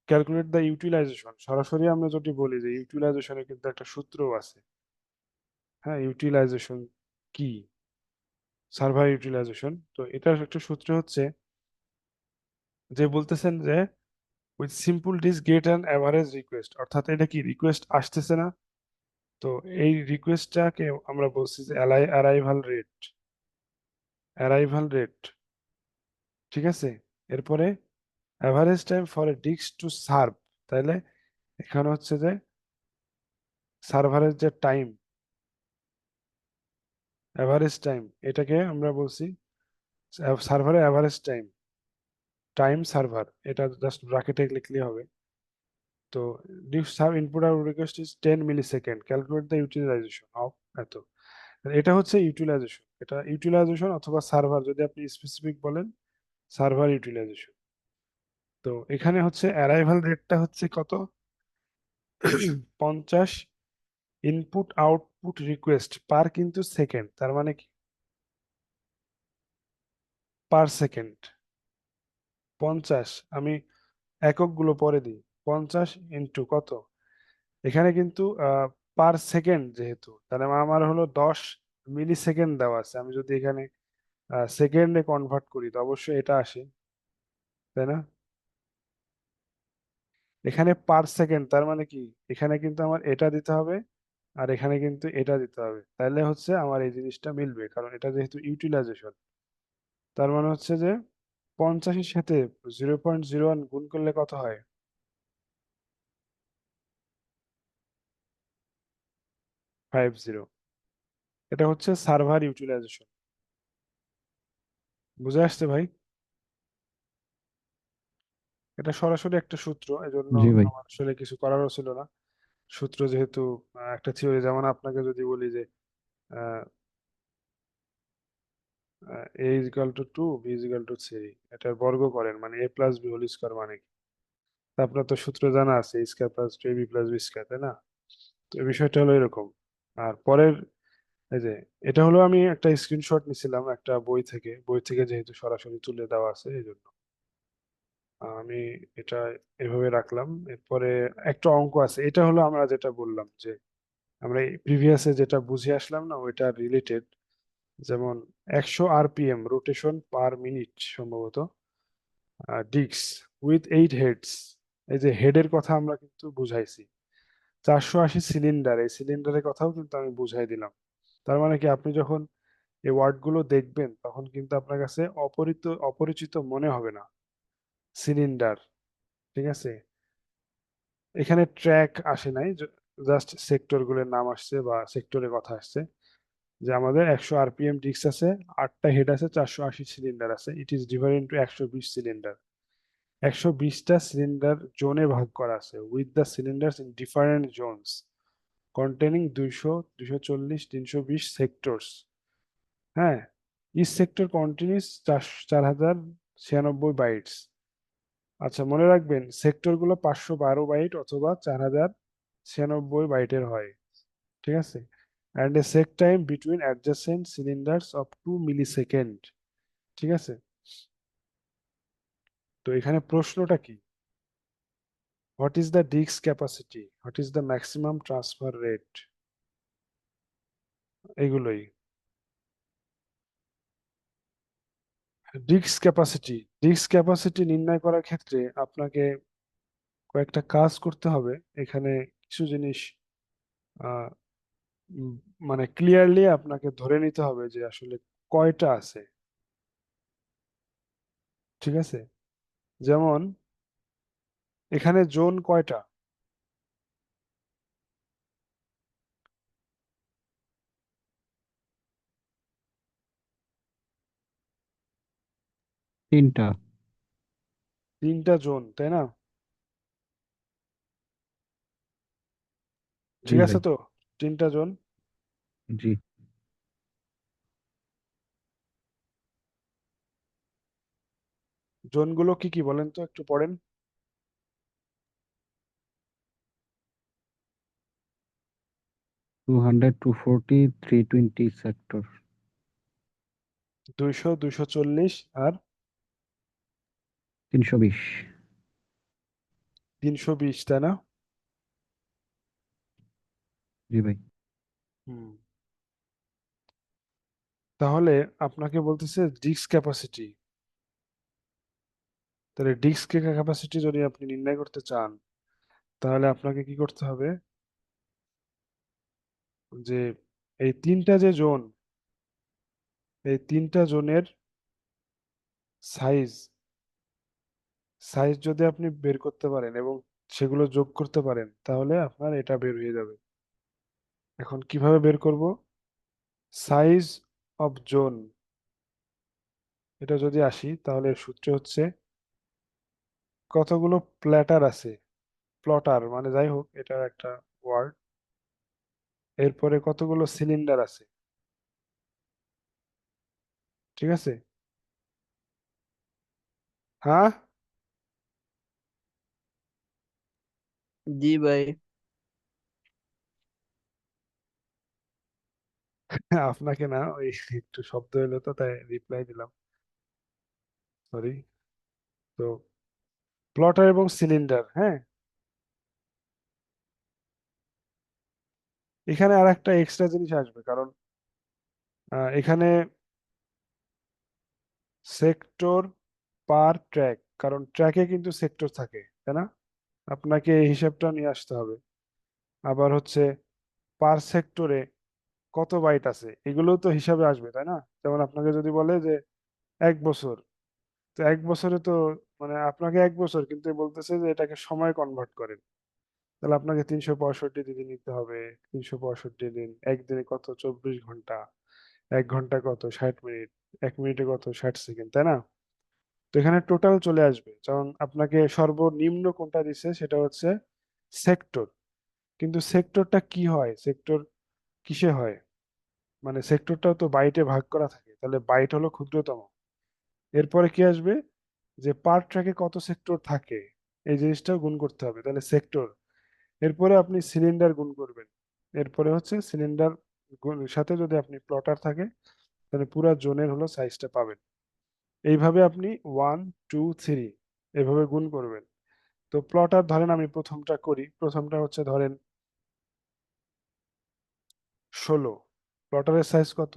ক্যালকুলেট দ্য ইউটিলাইজেশন, সরাসরি আমরা যদি বলি যে ইউটিলাইজেশনের কিন্তু একটা সূত্রও আছে। হ্যাঁ, ইউটিলাইজেশন কি, সার্ভার ইউটিলাইজেশন, তো এটার একটা সূত্র হচ্ছে যে বলতেছেন যে with simple disk get an average request, অর্থাৎ এটা কি রিকোয়েস্ট আসতেছে না। তো এই রিকোয়েস্টটাকে আমরা বলছি যে অ্যারাইভাল রেট, ঠিক আছে। এরপরে average time for a disk to serve, তাহলে এখানে হচ্ছে যে সার্ভারের যে টাইম, অ্যাভারেজ টাইম, এটাকে আমরা বলছি সার্ভারের অ্যাভারেজ টাইম, টাইম সার্ভার, এটা জাস্ট ব্র্যাকেটে লিখলে হবে। তো ডিস্ক সার্ভ ইনপুট আর request is 10 millisecond, calculate the utilization of এত। এটা হচ্ছে ইউটিলাইজেশন, এটা ইউটিলাইজেশন অথবা সার্ভার, যদি আপনি স্পেসিফিক বলেন সার্ভার ইউটিলাইজেশন। তো এখানে হচ্ছে অ্যারাইভাল রেটটা হচ্ছে কত, 50 ইনপুট আউটপুট রিকোয়েস্ট পার কিন্তু সেকেন্ড, তার মানে কি পার সেকেন্ড 50, আমি একক গুলো পরে দিই। 50 ইন্টু কত, এখানে কিন্তু পার সেকেন্ড যেহেতু, তাহলে আমার হলো 10 মিলি সেকেন্ড দেওয়া আছে। আমি যদি এখানে সেকেন্ডে কনভার্ট করি তো অবশ্যই এটা আসে, তাই না। এখানে পার সেকেন্ড তার মানে কি, এখানে কিন্তু আমার এটা দিতে হবে আর এখানে কিন্তু এটা দিতে হবে, তাহলে হচ্ছে আমার এই জিনিসটা মিলবে, কারণ এটা যেহেতু ইউটিলাইজেশন। তার মানে হচ্ছে যে 50-এর সাথে 0.01 গুণ করলে কত হয়, 50। এটা হচ্ছে সার্ভার ইউটিলাইজেশন। বুঝে আসছে ভাই? এটা সরাসরি একটা সূত্র, এজন্য জি ভাই। আমার আসলে কিছু করারও ছিল না। সূত্র যেহেতু একটা থিওরি, যেমন আপনাকে যদি বলি যে A is equal to 2, B is equal to 3, এটার বর্গ করেন মানে A plus B whole square মানে কি, তা আপনার তো সূত্র জানা আছে, A square plus 2ab plus B square, তাই না। তো এই বিষয়টা হলো এরকম। আর পরের, এই যে এটা হলো আমি একটা স্ক্রিনশট নিছিলাম একটা বই থেকে যেহেতু সরাসরি তুলে দেওয়া আছে এই জন্য আমি এটা এভাবে রাখলাম। এরপরে একটা অঙ্ক আছে, এটা হলো আমরা যেটা বললাম যে আমরা প্রিভিয়াসে যেটা বুঝে আসলাম না ওইটা রিলেটেড। যেমন 100 RPM রোটেশন পার মিনিট সম্ভবত, ডিস্ক উইথ 8 হেডস, এই যে হেডের কথা আমরা কিন্তু বুঝাইছি। 480 সিলিন্ডার, এই সিলিন্ডারের কথাও কিন্তু আমি বুঝাই দিলাম। তার মানে কি, আপনি যখন এই ওয়ার্ড গুলো দেখবেন তখন কিন্তু আপনার কাছে অপরিচিত মনে হবে না। সিলিন্ডার, ঠিক আছে। এখানে ট্র্যাক আসে নাই, জাস্ট সেক্টর গুলোর নাম আসছে বা সেক্টরের কথা আসছে। যে আমাদের 100 RPM ডিস্ক আছে, 8টা হেড আছে, 480 সিলিন্ডার আছে, it is divide into 120 cylinder. 120টা সিলিন্ডার জোনে ভাগ করা আছে, with the cylinders in different zones containing 200, 240, 320 sectors. হ্যাঁ, ইচ সেক্টর কন্টিনিউস 4000 96 বাইটস। আচ্ছা, মনে রাখবেন সেক্টর গুলো 512 বাইট অথবা 4096 বাইটের হয়। ঠিক আছে। And a seek time between adjacent cylinders of 2 millisecond. ঠিক আছে। তো এখানে প্রশ্নটা কি? What is the disk capacity, what is the maximum transfer rate, এগুলোই। ডিস্ক ক্যাপাসিটি নির্ণয় করার ক্ষেত্রে আপনাকে কয়েকটা কাজ করতে হবে। এখানে কিছু জিনিস আহ, উম, মানে ক্লিয়ারলি আপনাকে ধরে নিতে হবে যে আসলে কয়টা আছে। ঠিক আছে। যেমন এখানে জোন কয়টা? 3টা। 3টা জোন, তাই না? জি ঠিক আছে ভাই। তো, 3টা জোন। জি। জোনগুলো কি কি বলেন তো, একটু পড়েন। 200, 240, 320 সেক্টর। 200, 240 আর 320। 320, তাই না? জি ভাই। হুম। তাহলে আপনাকে বলতেছে ডিস্ক ক্যাপাসিটি। তাহলে ডিস্ক ক্যাপাসিটি যদি আপনি নির্ণয় করতে চান, তাহলে আপনাকে কি করতে হবে? যে এই 3টা যে জোন, এই 3টা জোনের সাইজ সাইজ যদি আপনি বের করতে পারেন এবং সেগুলো যোগ করতে পারেন, তাহলে আপনার এটা বের হয়ে যাবে। এখন কিভাবে বের করব? সাইজ অফ জোন, এটা যদি আসি তাহলে এর সূত্র হচ্ছে কতগুলো প্ল্যাটার আছে, প্লটার মানে যাই হোক এটা একটা ওয়ার্ড। এরপরে কতগুলো সিলিন্ডার আছে। ঠিক আছে। হ্যাঁ। জি ভাই। আপনাকে না, ওই একটু শব্দ এলো তো তাই রিপ্লাই দিলাম, সরি। তো প্লটার এবং সিলিন্ডার, হ্যাঁ। এখানে আর একটা এক্সট্রা জিনিস আসবে, কারণ এখানে সেক্টর পার ট্র্যাক, কারণ ট্র্যাকে কিন্তু সেক্টর থাকে, তাই না? আপনাকে এই হিসাবটা নিয়ে আসতে হবে। আবার হচ্ছে পার সেক্টরে কত বাইট আছে, এগুলোও তো হিসাবে আসবে, তাই না? যেমন আপনাকে যদি বলে যে 1 বছর, তো 1 বছরে তো মানে আপনাকে 1 বছর, কিন্তু এ বলতেছে যে এটাকে সময় কনভার্ট করেন। তাহলে আপনাকে 365 দিন নিতে হবে। 365 দিন, একদিনে কত? 24 ঘন্টা। 1 ঘন্টা কত? 60 মিনিট। 1 মিনিটে কত? 60 সেকেন্ড, তাই না? তো এখানে টোটাল চলে আসবে, যেমন আপনাকে সর্বনিম্ন কোনটা দিচ্ছে সেটা হচ্ছে সেক্টর। কিন্তু সেক্টরটা কি হয়, সেক্টর কিসে হয়? মানে সেক্টরটাও তো বাইটে ভাগ করা থাকে, তাহলে বাইট হলো ক্ষুদ্রতম। এরপরে কি আসবে? যে পার ট্র্যাকে কত সেক্টর থাকে, এই জিনিসটাও গুণ করতে হবে, তাহলে সেক্টর। এরপরে আপনি সিলিন্ডার গুণ করবেন। এরপরে হচ্ছে সিলিন্ডার সাথে যদি আপনি প্লটার থাকে, তাহলে পুরা জোনের হলো সাইজটা পাবেন। এইভাবে আপনি 1, 2, 3 এভাবে গুণ করবেন। তো প্লটার ধরেন, আমি প্রথমটা করি, প্রথমটা হচ্ছে ধরেন 16। প্লটারের সাইজ কত?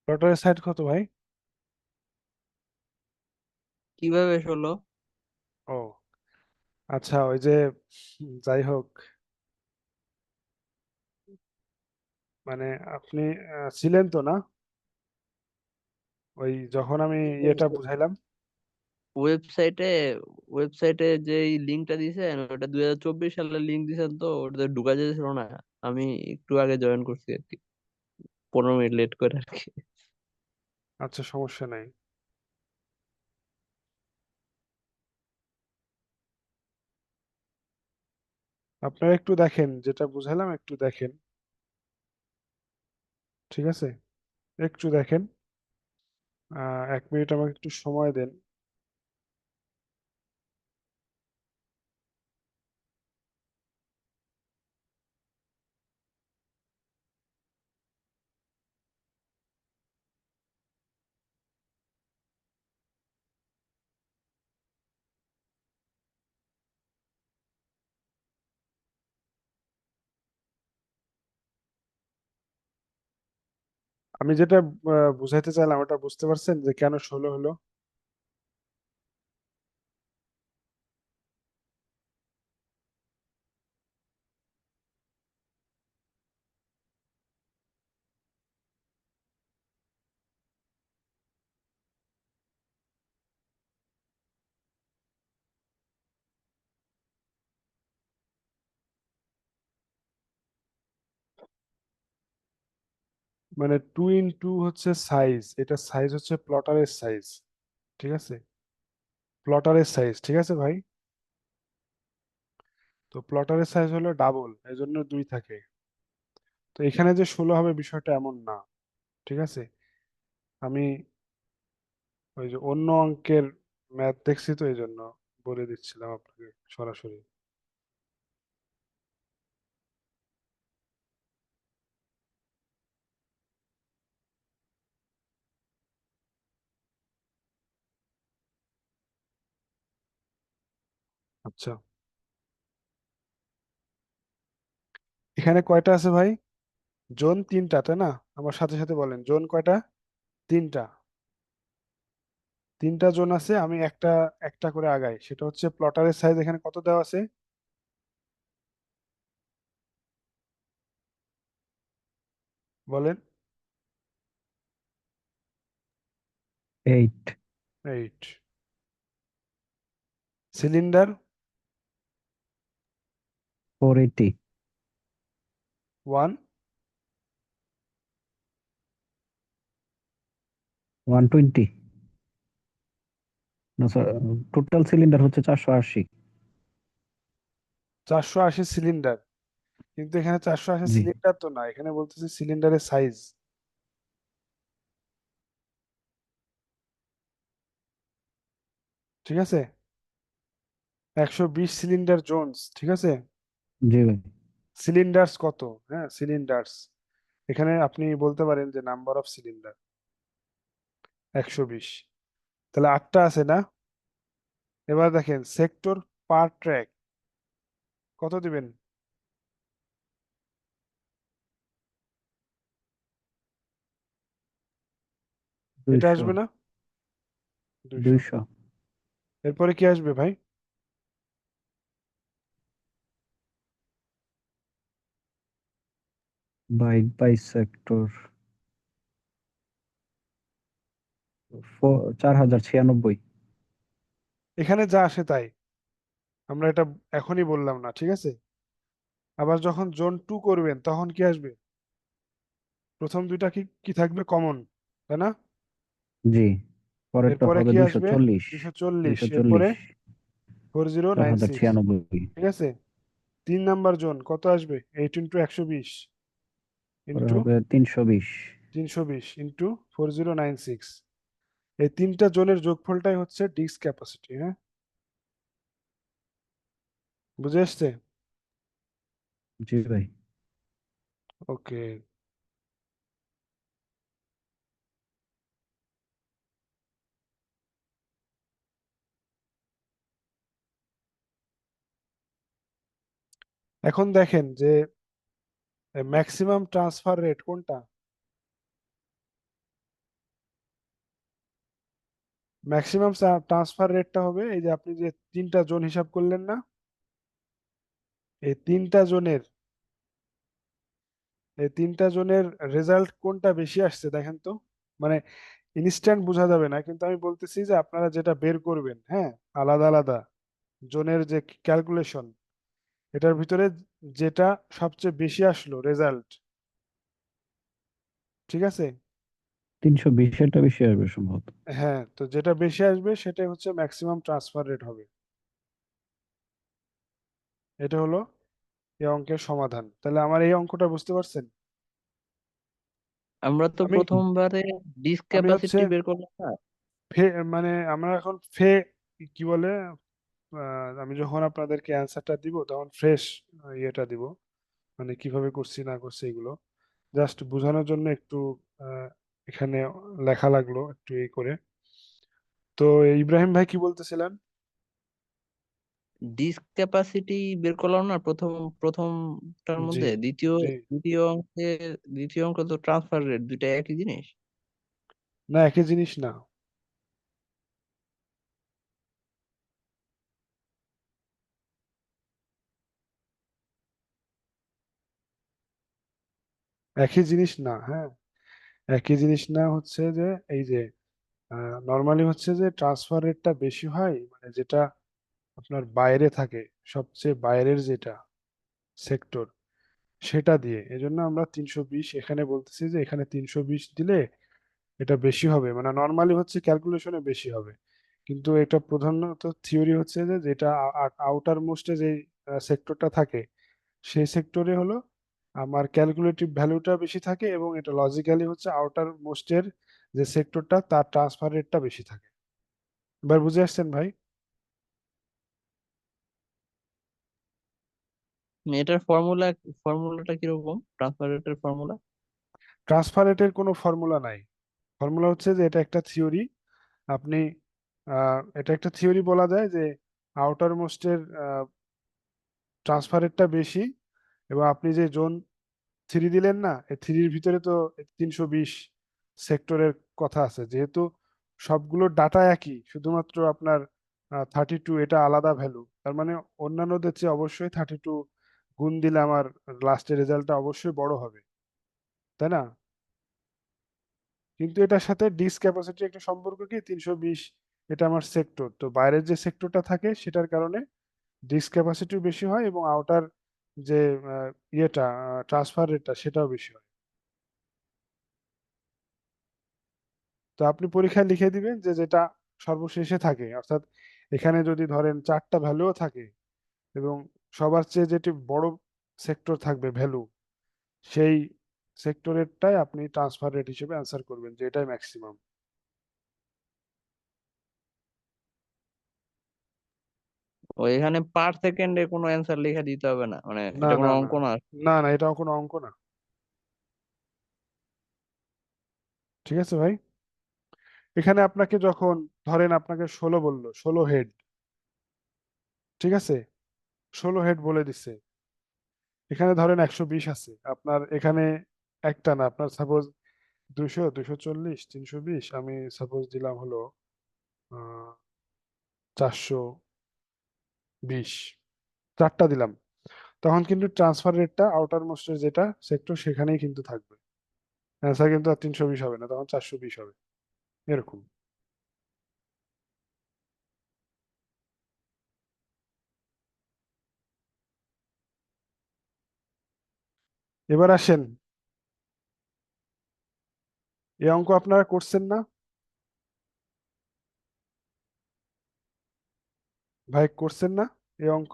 প্লটারের সাইজ কত ভাই? কিভাবে হলো? ও আচ্ছা, ওই যে যাই হোক, মানে আপনি ছিলেন তো না ওই যখন আমি ইয়েটা বুঝাইলাম? ওয়েবসাইটে ওয়েবসাইটে যে লিঙ্কটা দিয়েছেন ওটা 2024 সালের লিঙ্ক দিয়েছেন, তো ওটাতে ঢুকা যেতেছিল না। আমি একটু আগে জয়েন করছি আর কি। 15 মিনিট লেট করে আর কি। আচ্ছা, সমস্যা নাই। আপনারা একটু দেখেন, যেটা বুঝালাম একটু দেখেন, ঠিক আছে? একটু দেখেন। 1 মিনিট আমাকে একটু সময় দেন। আমি যেটা বুঝাইতে চাইলাম ওটা বুঝতে পারছেন যে কেন 16 হলো? মানে 2 ইনটু হচ্ছে সাইজ, এটা সাইজ হচ্ছে প্লটারের সাইজ, ঠিক আছে? প্লটারের সাইজ, ঠিক আছে ভাই? তো প্লটারের সাইজ হলো ডাবল, এই জন্য 2 থাকে। তো এখানে যে 16 হবে বিষয়টা এমন না, ঠিক আছে? আমি ওই যে অন্য অঙ্কের ম্যাথ দেখছি, তো এই জন্য বলে দিচ্ছিলাম আপনাকে সরাসরি। আচ্ছা, এখানে কয়টা আছে ভাই? জোন 3টা, তাই না? আমার সাথে সাথে বলেন, জোন কয়টা? 3টা। 3টা জোন আছে, আমি একটা একটা করে আগাই। সেটা হচ্ছে প্লটারের সাইজ এখানে কত দেওয়া আছে? বলেন। 8, 8। সিলিন্ডার? 480, 1। 120, না স্যার, টোটাল সিলিন্ডার হচ্ছে 480। 480 সিলিন্ডার? কিন্তু এখানে 480 জি সিলিন্ডার তো না, এখানে বলতেছি সিলিন্ডারের সাইজ, ঠিক আছে? 120 সিলিন্ডার জোনস, ঠিক আছে? জি ভাই। সিলিন্ডার্স কত? হ্যাঁ, সিলিন্ডার্স। এখানে আপনি বলতে পারেন যে নাম্বার অফ সিলিন্ডার 120। তাহলে 8টা আছে না? এবার দেখেন সেক্টর পার ট্র্যাক কত দিবেন? এটা 200, আসবে না? 200। 200 এরপরে কি আসবে ভাই? Byte by sector 4096। এখানে যা আসে তাই, আমরা এটা এখনই বললাম না, ঠিক আছে? আবার যখন জোন 2 করবেন তখন কি আসবে? প্রথম দুইটা কি কি থাকবে? কমন, তাই না? জি, পরেরটা এরপরে হবে কি দুইশো আসবে? চল্লিশ 240। দুইশো এরপরে চল্লিশ 4096, 4096। ঠিক আছে? 3 নাম্বার জোন কত আসবে? 8 ইন্টু 120 পরে ইন্টু হবে 320। 320 ইন্টু 4096। এই 3টা জোনের যোগফলটাই হচ্ছে ডিস্ক ক্যাপাসিটি, হ্যাঁ? বুঝে আসছে? জি ভাই। ওকে। এখন দেখেন যে ম্যাক্সিমাম ট্রান্সফার রেট কোনটা? ম্যাক্সিমাম ট্রান্সফার রেটটা হবে এই যে আপনি যে 3টা জোন হিসাব করলেন না, এই 3টা জোনের রেজাল্ট কোনটা বেশি আসছে দেখেন তো। মানে ইনস্ট্যান্ট বোঝা যাবে না, কিন্তু আমি বলতেছি যে আপনারা যেটা বের করবেন, হ্যাঁ, আলাদা আলাদা জোনের যে ক্যালকুলেশন, এটার ভিতরে যেটা সবচেয়ে বেশি আসলো রেজাল্ট, ঠিক আছে? 320-এরটা বেশি আসবে সম্ভবত। হ্যাঁ, তো যেটা বেশি আসবে সেটাই হচ্ছে ম্যাক্সিমাম ট্রান্সফার রেট হবে। এটা হলো এই অঙ্কের সমাধান। তাহলে আমার এই অঙ্কটা বুঝতে পারছেন? আমরা তো আমি প্রথমবারে ডিস্ক আমি হচ্ছে ক্যাপাসিটি বের করলাম না। ফে মানে আমরা এখন কি বলে, আমি যখন আপনাদেরকে অ্যান্সারটা দিব তখন ফ্রেশ ইয়েটা দিব, মানে কিভাবে করছি না করছি এগুলো জাস্ট বোঝানোর জন্য একটু আহ, এখানে লেখা লাগলো একটু এই করে। তো ইব্রাহিম ভাই কি বলতেছিলেন? ডিস্ক ক্যাপাসিটি বের করলাম না প্রথমটার জি মধ্যে। দ্বিতীয় জি। দ্বিতীয় অঙ্কে দ্বিতীয় অঙ্ক তো ট্রান্সফার রেট, দুইটা একই জিনিস। না, একই জিনিস না। একই জিনিস না, হ্যাঁ। একই জিনিস না হচ্ছে যে এই যে নর্মালি হচ্ছে যে ট্রান্সফার রেটটা বেশি হয় মানে যেটা আপনার বাইরে থাকে, সবচেয়ে বাইরের যেটা সেক্টর সেটা দিয়ে। এজন্য আমরা 320 এখানে বলতেছি যে এখানে 320 দিলে এটা বেশি হবে, মানে নর্মালি হচ্ছে ক্যালকুলেশনে বেশি হবে। কিন্তু এটা প্রধানত থিওরি হচ্ছে যে যেটা আউটার মোস্টে যে সেক্টরটা থাকে সেই সেক্টরে হলো আমার ক্যালকুলেটিভ ভ্যালুটা বেশি থাকে, এবং এটা লজিক্যালি হচ্ছে আউটার মোস্টের যে সেক্টরটা তার ট্রান্সফার রেটটা বেশি থাকে। এবার বুঝে আসছেন ভাই? এটার ফর্মুলাটা কিরকম, ট্রান্সফার রেটের ফর্মুলা? ট্রান্সফার রেটের কোনো ফর্মুলা নাই। ফর্মুলা হচ্ছে যে এটা একটা থিওরি। আপনি এটা একটা থিওরি বলা যায় যে আউটার মোস্টের ট্রান্সফার রেটটা বেশি, এবং আপনি যে জোন থ্রি দিলেন না, এই থ্রির ভিতরে তো 320 সেক্টরের কথা আছে। যেহেতু সবগুলোর ডাটা একই, শুধুমাত্র আপনার 32 এটা আলাদা ভ্যালু, তার মানে অন্যান্যদের চেয়ে অবশ্যই 32 গুণ দিলে আমার লাস্টের রেজাল্টটা অবশ্যই বড় হবে, তাই না? কিন্তু এটার সাথে ডিস্ক ক্যাপাসিটির একটা সম্পর্ক কি, 320 এটা আমার সেক্টর, তো বাইরের যে সেক্টরটা থাকে সেটার কারণে ডিস্ক ক্যাপাসিটিও বেশি হয়, এবং আউটার যে ইয়েটা ট্রান্সফার রেটটা সেটাও বেশি হয়। তো আপনি পরীক্ষায় লিখে দিবেন যে যেটা সর্বশেষে থাকে, অর্থাৎ এখানে যদি ধরেন 4টা ভ্যালুও থাকে এবং সবার চেয়ে যেটি বড় সেক্টর থাকবে ভ্যালু, সেই সেক্টরেরটাই আপনি ট্রান্সফার রেট হিসেবে অ্যান্সার করবেন যে এটাই ম্যাক্সিমাম। ও, এখানে পার সেকেন্ডে কোনো অ্যান্সার লেখা দিতে হবে না, মানে না এটা না কোনো না অঙ্ক না? না না, এটাও কোনো অঙ্ক না। ঠিক আছে ভাই? এখানে আপনাকে যখন ধরেন আপনাকে 16 বললো, 16 হেড, ঠিক আছে, 16 হেড বলে দিচ্ছে, এখানে ধরেন 120 আছে আপনার এখানে, একটা না, আপনার সাপোজ 200, 240, 320, আমি সাপোজ দিলাম হলো 420, 4টা দিলাম, তখন কিন্তু ট্রান্সফার রেটটা আউটার মোস্টের যেটা সেক্টর সেখানেই কিন্তু থাকবে। অ্যান্সার কিন্তু আর 320 হবে না, তখন 420 হবে, এরকম। এবার আসেন, এই অঙ্ক আপনারা করছেন না ভাই? করছেন না এই অঙ্ক?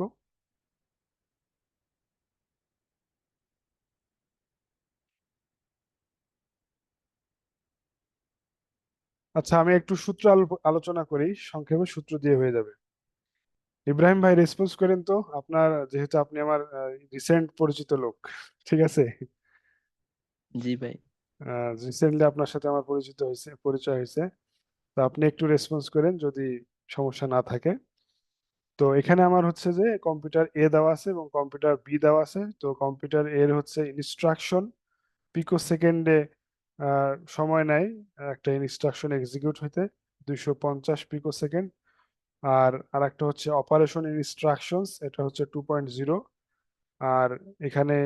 আচ্ছা, আমি একটু সূত্র আলোচনা করি, সংক্ষেপে সূত্র দিয়ে হয়ে যাবে। ইব্রাহিম ভাই রেসপন্স করেন তো, আপনার যেহেতু আপনি আমার রিসেন্ট পরিচিত লোক, ঠিক আছে, জি ভাই। রিসেন্টলি আপনার সাথে আমার পরিচয় হয়েছে, তো আপনি একটু রেসপন্স করেন যদি সমস্যা না থাকে। তো এখানে আমার হচ্ছে যে কম্পিউটার এ দেওয়া আছে এবং কম্পিউটার বি দেওয়া আছে। তো কম্পিউটার এর হচ্ছে ইনস্ট্রাকশন পিকো সেকেন্ডে সময় নেয় একটা ইনস্ট্রাকশন এক্সিকিউট হইতে, 250 পিকো সেকেন্ড। আর আরেকটা হচ্ছে অপারেশন ইনস্ট্রাকশনস, এটা হচ্ছে 2.0। আর এখানে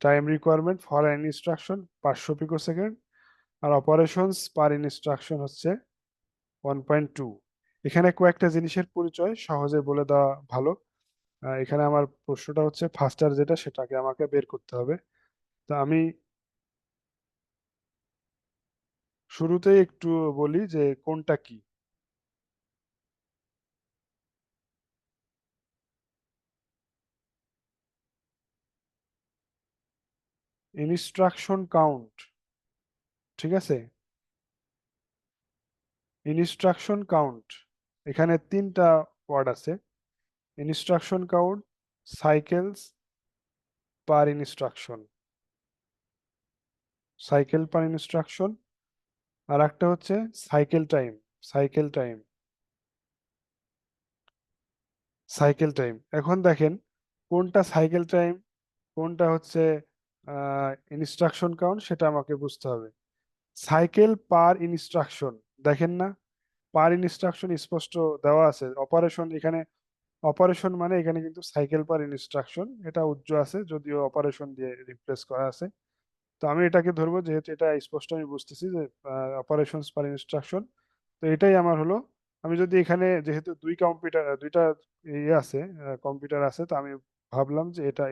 time requirement for instruction 500 picosecond. আর অপারেশনস পার ইনস্ট্রাকশন হচ্ছে 1.2। এখানে কয়েকটা জিনিসের পরিচয় সহজে বলে দেওয়া ভালো। এখানে আমার প্রশ্নটা হচ্ছে ফাস্টার যেটা সেটাকে আমাকে বের করতে হবে। তো আমি শুরুতেই একটু বলি যে কোনটা কি। ইনস্ট্রাকশন কাউন্ট, ঠিক আছে। ইনস্ট্রাকশন কাউন্ট, এখানে তিনটা ওয়ার্ড আছে। Instruction count, cycles per instruction, cycle per instruction, আর একটা হচ্ছে cycle time. Cycle time, cycle time. এখন দেখেন কোনটা সাইকেল টাইম, কোনটা হচ্ছে ইনস্ট্রাকশন কাউন্ট, সেটা আমাকে বুঝতে হবে। সাইকেল পার ইনস্ট্রাকশন, দেখেন না, পার ইনস্ট্রাকশন স্পষ্ট দেওয়া আছে। অপারেশন এখানে, অপারেশন মানে এখানে কিন্তু সাইকেল পার ইনস্ট্রাকশন এটা উজ্জ্ব আছে, যদিও অপারেশন দিয়ে রিপ্লেস করা আছে। তো আমি এটাকে ধরবো, যেহেতু এটা স্পষ্ট আমি বুঝতেছি যে অপারেশনস পার ইনস্ট্রাকশন, তো এটাই আমার হলো। আমি যদি এখানে যেহেতু দুইটা ইয়ে আছে, কম্পিউটার আছে, তো আমি ভাবলাম যে এটা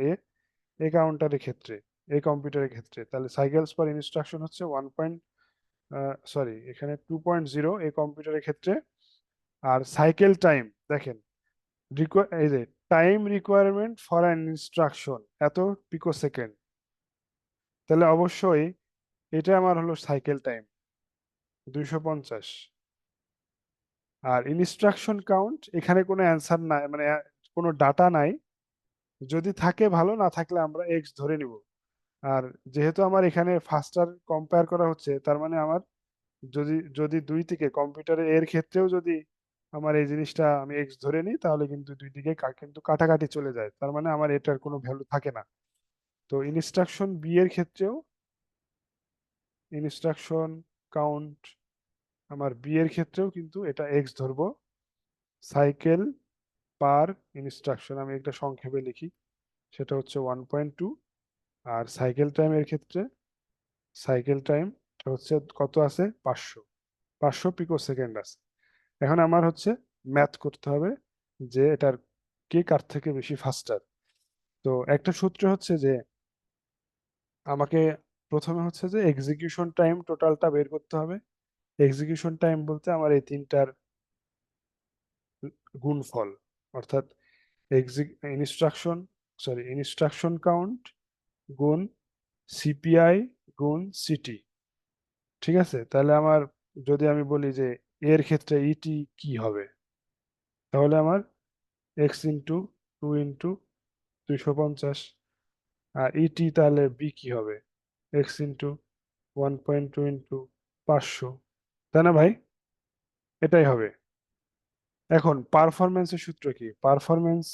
এ কাউন্টারের ক্ষেত্রে, এ কম্পিউটারের ক্ষেত্রে তাহলে সাইকেলস পার ইনস্ট্রাকশন হচ্ছে 1 সরি এখানে 2.0 এই কম্পিউটারের ক্ষেত্রে। আর সাইকেল টাইম দেখেন, এই যে time requirement for an instruction এত পিকোসেকেন্ড, তাহলে অবশ্যই এটা আমার হলো সাইকেল টাইম 250। আর ইনস্ট্রাকশন কাউন্ট, এখানে কোনো অ্যান্সার নাই, মানে কোনো ডাটা নাই, যদি থাকে ভালো, না থাকলে আমরা এক্স ধরে নিব। আর যেহেতু আমার এখানে ফাস্টার কম্পেয়ার করা হচ্ছে, তার মানে আমার যদি যদি দুই থেকে কম্পিউটারে এর ক্ষেত্রেও যদি আমার এই জিনিসটা আমি এক্স ধরে নিই, তাহলে কিন্তু দুই দিকে কিন্তু কাটাকাটি চলে যায়, তার মানে আমার এটার কোনো ভ্যালু থাকে না। তো ইনস্ট্রাকশন বি এর ক্ষেত্রেও ইনস্ট্রাকশন কাউন্ট আমার বি এর ক্ষেত্রেও কিন্তু এটা এক্স ধরবো। সাইকেল পার ইনস্ট্রাকশন আমি একটা সংক্ষেপে লিখি, সেটা হচ্ছে 1.2। আর সাইকেল টাইম এর ক্ষেত্রে সাইকেল টাইম হচ্ছে কত আছে, 500, 500 পিকো সেকেন্ড আছে। এখন আমার হচ্ছে ম্যাথ করতে হবে যে এটার কে কার থেকে বেশি ফাস্টার। তো একটা সূত্র হচ্ছে যে আমাকে প্রথমে হচ্ছে যে এক্সিকিউশন টাইম টোটালটা বের করতে হবে। এক্সিকিউশন টাইম বলতে আমার এই তিনটার গুণফল, অর্থাৎ ইনস্ট্রাকশন, সরি ইনস্ট্রাকশন কাউন্ট গুণ সিপিআই গুণ সিটি, ঠিক আছে। তাহলে আমার যদি আমি বলি যে এর ক্ষেত্রে ইটি কি হবে, তাহলে আমার এক্স ইন্টু 2 ইন্টু 250। আর ইটি তাহলে বি কি হবে, এক্স ইন্টু 1.2 ইন্টু 500, তাই না ভাই? এটাই হবে। এখন পারফরমেন্সের সূত্র কি, পারফরমেন্স,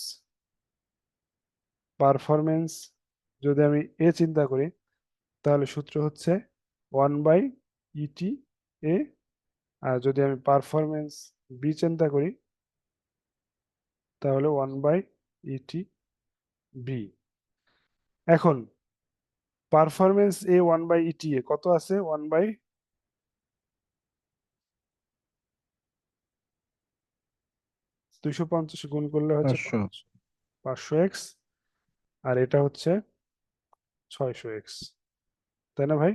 পারফরমেন্স যদি আমি এ চিন্তা করি, তাহলে সূত্র হচ্ছে 1/ইটি এ। আর যদি আমি পারফরমেন্স বি চিন্তা করি, তাহলে 1/ইটি বি। এখন পারফরমেন্স এ 1/ইটি এ কত আছে, 1/250 গুণ করলে হচ্ছে 500। 500, 500x। আর এটা হচ্ছে 600x, তাই না ভাই?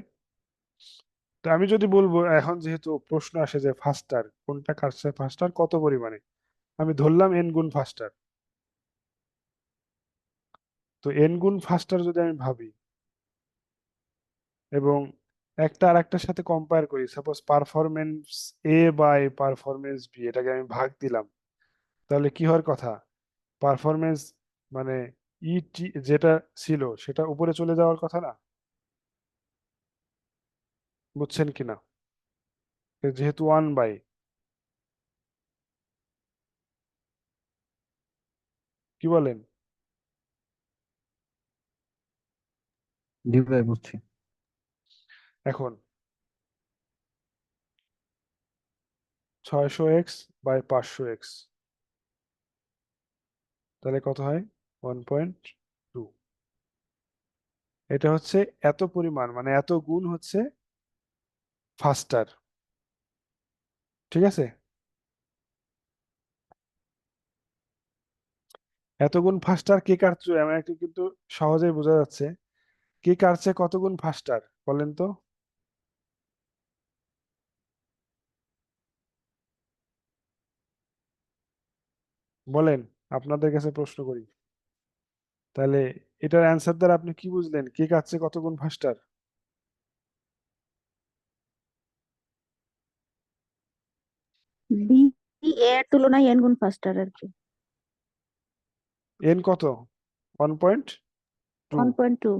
তো আমি যদি বলবো, এখন যেহেতু প্রশ্ন আসে যে ফাস্টার কোনটা, কার ফাস্টার কত পরিমাণে, আমি ধরলাম এন গুণ ফাস্টার। তো এন গুণ ফাস্টার যদি আমি ভাবি এবং একটা আর একটার সাথে কম্পেয়ার করি, suppose performance A by performance B, এটাকে আমি ভাগ দিলাম, তাহলে কি হওয়ার কথা, পারফরমেন্স মানে ইটি যেটা ছিল সেটা উপরে চলে যাওয়ার কথা না, বুঝছেন কিনা? যেহেতু 1/, কি বলেন? জি ভাই, বুঝছি। এখন 600x/500x, তাহলে কত হয়, 1.2। এটা হচ্ছে এত পরিমাণ, মানে এত গুণ হচ্ছে ফাস্টার, ঠিক আছে। এত গুণ ফাস্টার কে কার চেয়ে, আমার একটু কিন্তু সহজেই বোঝা যাচ্ছে কে কার চেয়ে কত গুণ ফাস্টার, বলেন তো। বলেন, আপনাদের কাছে প্রশ্ন করি। তাহলে এটার অ্যান্সার দ্বারা আপনি কি বুঝলেন, কে কার চেয়ে কত গুণ ফাস্টার? বি এর তুলনায় এন গুণ ফাস্টার আর কি। এন কত? 1.2। 1.2।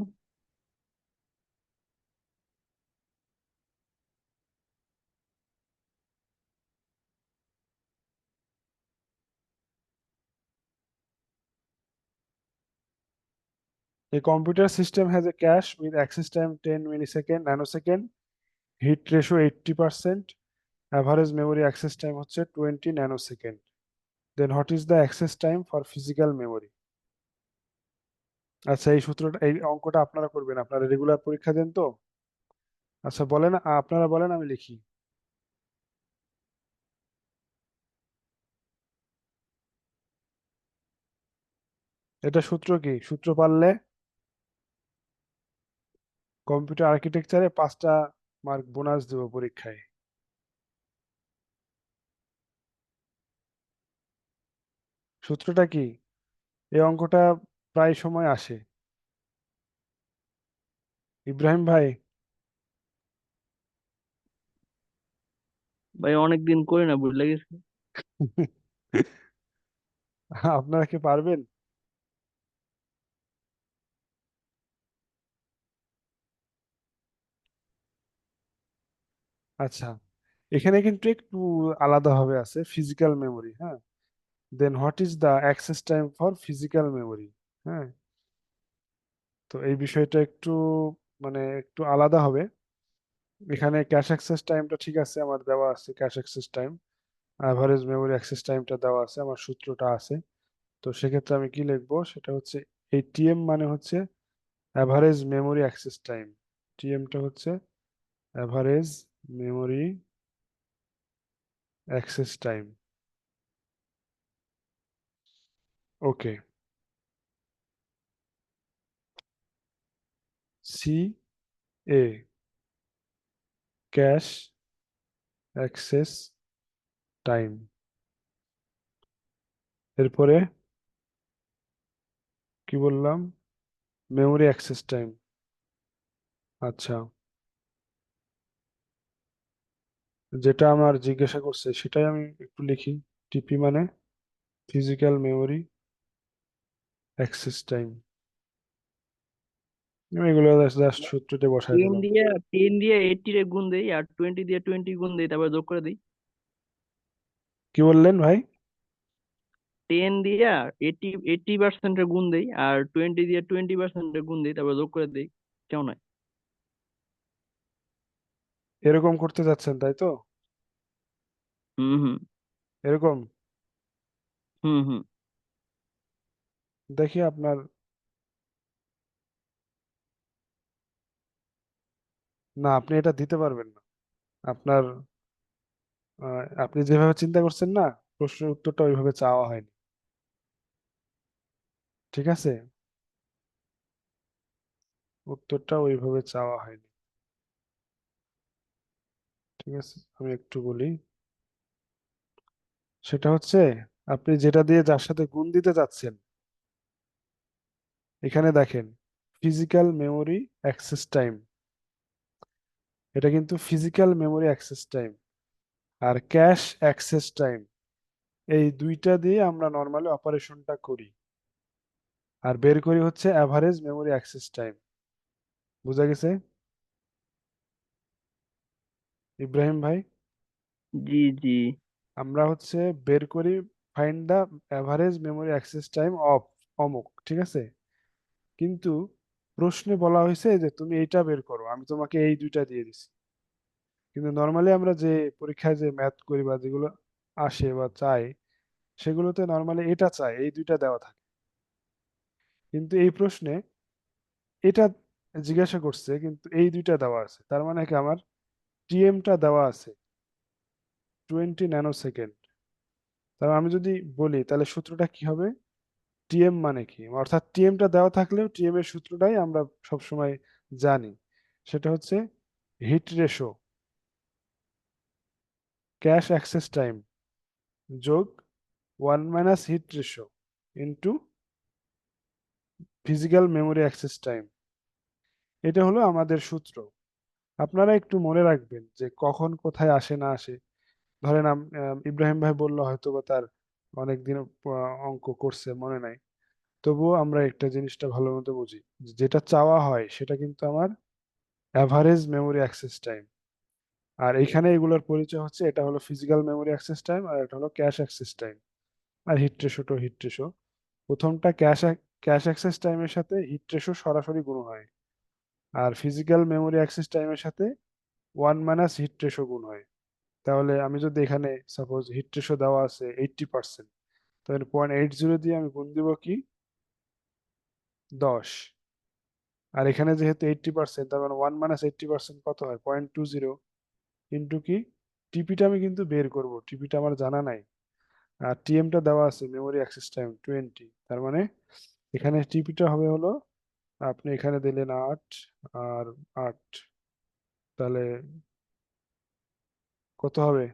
A computer system has a cache with access time 10 millisecond nanosecond, hit ratio 80%, average memory access time হচ্ছে 20 nanosecond. Then what is the access time for physical memory? আচ্ছা, এই সূত্রটা, এই অঙ্কটা আপনারা করবেন, আপনারা রেগুলার পরীক্ষা দেন তো? আচ্ছা বলেন, আপনারা বলেন, আমি লিখি। এটা সূত্র কি? সূত্র পারলে কম্পিউটার আর্কিটেকচারে 5টা মার্ক বোনাস দেবো পরীক্ষায়। সূত্রটা কি? এই অঙ্কটা প্রায় সময় আসে। ইব্রাহিম ভাই, ভাই অনেকদিন করি না, বুঝলে গেছে। আপনারা কি পারবেন? আচ্ছা, এখানে কিন্তু একটু আলাদাভাবে আছে ফিজিক্যাল মেমোরি, হ্যাঁ। Then what is the access time for physical memory? হ্যাঁ, তো এই বিষয়টা একটু মানে একটু আলাদা হবে। এখানে ক্যাশ অ্যাক্সেস টাইমটা ঠিক আছে, আমার দেওয়া আছে cash access time, average memory access টাইমটা দেওয়া আছে, আমার সূত্রটা আছে। তো সেক্ষেত্রে আমি কি লিখবো, সেটা হচ্ছে এই টিএম মানে হচ্ছে অ্যাভারেজ মেমোরি অ্যাক্সেস টাইম। টিএমটা হচ্ছে অ্যাভারেজ মেমোরি অ্যাক্সেস টাইম। ওকে। সি এ, ক্যাশ অ্যাক্সেস টাইম। এরপরে কি বললাম? Memory access time. আচ্ছা, যেটা আমার জিজ্ঞাসা করছে সেটাই আমি একটু লিখি। টিপি মানে ফিজিক্যাল মেমোরি অ্যাক্সেস টাইম। এগুলো জাস্ট সূত্রতে বসাই টেন দিলাম। দিয়ে 80 রে গুণ দেই, আর 20 দিয়ে 20 গুণ দেই, তারপর যোগ করে দিই। কি বললেন ভাই? 10 দিয়ে 80% রে গুণ দেই, আর 20 দিয়ে 20% রে গুণ দেই, তারপর যোগ করে দিই। কেমন হয়? এরকম করতে যাচ্ছেন তাই তো? হুম হুম। এরকম? হুম হুম। দেখি আপনার, না আপনি এটা দিতে পারবেন না। আপনার আপনি যেভাবে চিন্তা করছেন না, প্রশ্নের উত্তরটা ওইভাবে চাওয়া হয়নি। ঠিক আছে, উত্তরটা ওইভাবে চাওয়া হয়নি। ঠিক আছে, আমি একটু বলি। সেটা হচ্ছে, আপনি যেটা দিয়ে যার সাথে গুণ দিতে যাচ্ছেন, এখানে দেখেন ফিজিক্যাল মেমোরি অ্যাক্সেস টাইম, এটা কিন্তু ফিজিক্যাল মেমোরি অ্যাক্সেস টাইম আর ক্যাশ অ্যাক্সেস টাইম, এই দুইটা দিয়ে আমরা নর্মালি অপারেশনটা করি, আর বের করি হচ্ছে অ্যাভারেজ মেমোরি অ্যাক্সেস টাইম। বুঝা গেছে ইব্রাহিম ভাই? জি জি। আমরা হচ্ছে বের করি, find the average memory access time of অমুক, ঠিক আছে। কিন্তু প্রশ্নে বলা হয়েছে যে তুমি এইটা বের করো, আমি তোমাকে এই দুইটা দিয়ে দিছি। কিন্তু নর্মালি আমরা যে পরীক্ষায় যে ম্যাথ করি বা যেগুলো আসে বা চাই, সেগুলোতে নর্মালি এটা চাই, এই দুইটা দেওয়া থাকে। কিন্তু এই প্রশ্নে এটা জিজ্ঞাসা করছে কিন্তু এই দুইটা দেওয়া আছে, তার মানে কি আমার টিএমটা দেওয়া আছে 20 ন্যানো সেকেন্ড। তার আমি যদি বলি তাহলে সূত্রটা কি হবে? টিএম মানে কি, অর্থাৎ টিএমটা দেওয়া থাকলেও টিএম এর সূত্রটাই আমরা সবসময় জানি। সেটা হচ্ছে hit ratio, cache access time যোগ one minus hit ratio into physical memory access time. এটা হলো আমাদের সূত্র। আপনারা একটু মনে রাখবেন যে কখন কোথায় আসে না আসে। ধরেন ইব্রাহিম ভাই বললো হয়তো বা তার অনেকদিন অঙ্ক করছে মনে নাই, তবুও আমরা একটা জিনিসটা ভালো মতো বুঝি, যেটা চাওয়া হয় সেটা কিন্তু আমার অ্যাভারেজ মেমোরি অ্যাক্সেস টাইম। আর এখানে এগুলোর পরিচয় হচ্ছে, এটা হলো ফিজিক্যাল মেমোরি অ্যাক্সেস টাইম আর এটা হলো ক্যাশ অ্যাক্সেস টাইম। আর হিট রেশো তো হিট রেশো, প্রথমটা ক্যাশ অ্যাক্সেস টাইমের সাথে হিট রেশো সরাসরি গুণ হয়, আর ফিজিক্যাল মেমোরি অ্যাক্সেস টাইমের সাথে ওয়ান মাইনাস হিট রেশো গুণ হয়। তাহলে আমি যদি এখানে সাপোজ হিট রেশো দেওয়া আছে 80%, তাহলে 0.80 দিয়ে আমি গুণ দিব কি 10। আর এখানে যেহেতু 80%, তার মানে 1 - 80% কত হয় 0.20 ইন্টু কি টিপিটা আমি কিন্তু বের করব, টিপিটা আমার জানা নাই। আর টিএমটা দেওয়া আছে মেমোরি অ্যাক্সেস টাইম 20, তার মানে এখানে টিপিটা হবে হলো, আপনি এখানে দিলেন 8 আর 8, তাহলে কত হবে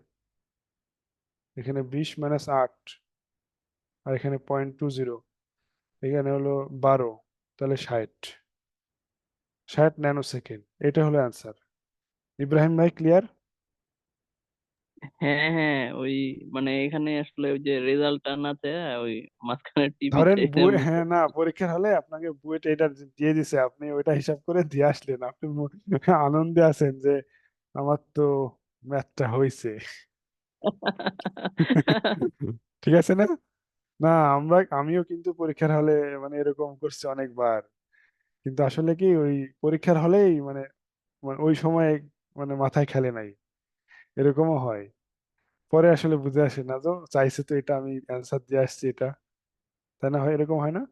এখানে 20 - 8, আর এখানে 0.20, এখানে হলো 12, তাহলে 60 ন্যানো সেকেন্ড। এটা হলো অ্যান্সার। ইব্রাহিম ভাই ক্লিয়ার? হ্যাঁ হ্যাঁ, ওই মানে এখানে আসলে ওই যে রেজাল্টটা না চায় ওই মাঝখানে টিভি ধরেন চাইছে বই, বুঝতে হ্যাঁ না, পরীক্ষার হলে আপনাকে বুয়েট এটা দিয়ে দিছে, আপনি ওইটা হিসাব করে দিয়ে আসলেন, আপনি আনন্দে আছেন যে আমার তো ম্যাথটা হয়েছে। ঠিক আছে না? না, আমিও কিন্তু পরীক্ষার হলে মানে এরকম করছি অনেকবার, কিন্তু আসলে কি ওই পরীক্ষার হলেই মানে মানে ওই সময় মানে মাথায় খেলে নাই, এরকমও হয়। পরে আসলে বুঝে আসে না, তো চাইছে তো এটা, আমি অ্যান্সার দিয়ে আসছি এটা, তাই না? হয় এরকম হয় না?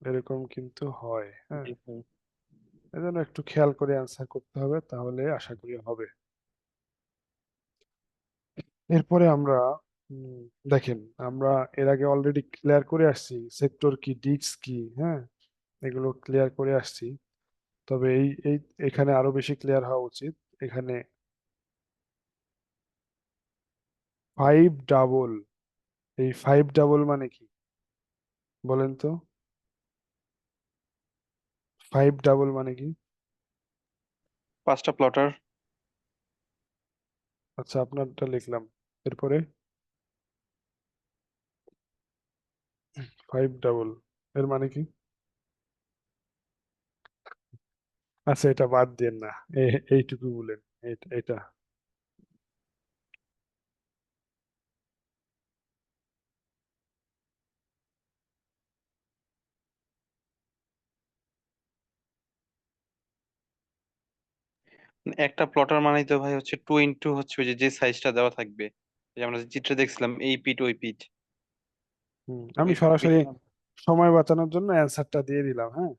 এরকম কিন্তু হয়, হ্যাঁ। জি ভাই। এজন্য একটু খেয়াল করে অ্যান্সার করতে হবে, তাহলে আশা করি হবে। এরপরে আমরা উম, দেখেন, আমরা এর আগে অলরেডি ক্লিয়ার করে আসছি সেক্টর কি, ডিস্ক কি, হ্যাঁ, এগুলো ক্লিয়ার করে আসছি। তবে এই এই এখানে আরো বেশি ক্লিয়ার হওয়া উচিত। এখানে 5 ডাবল, এই 5 ডাবল মানে কি বলেন তো? 5 ডাবল মানে কি? 5টা প্লটার। আচ্ছা, আপনারটা লিখলাম। এরপরে 5 ডাবল এর মানে কি? আচ্ছা, এটা বাদ দিন না, এইটুকু বলেন। এটা একটা প্লটার মানেই তো ভাই হচ্ছে 2 ইন্টু হচ্ছে ওই যে যে সাইজটা দেওয়া থাকবে, এই যে আমরা যে চিত্রে দেখছিলাম এই পিঠ ওই পিঠ, আমি ওইটুকু সরাসরি মিনিমাম। সময় বাঁচানোর জন্য অ্যান্সারটা দিয়ে দিলাম, হ্যাঁ।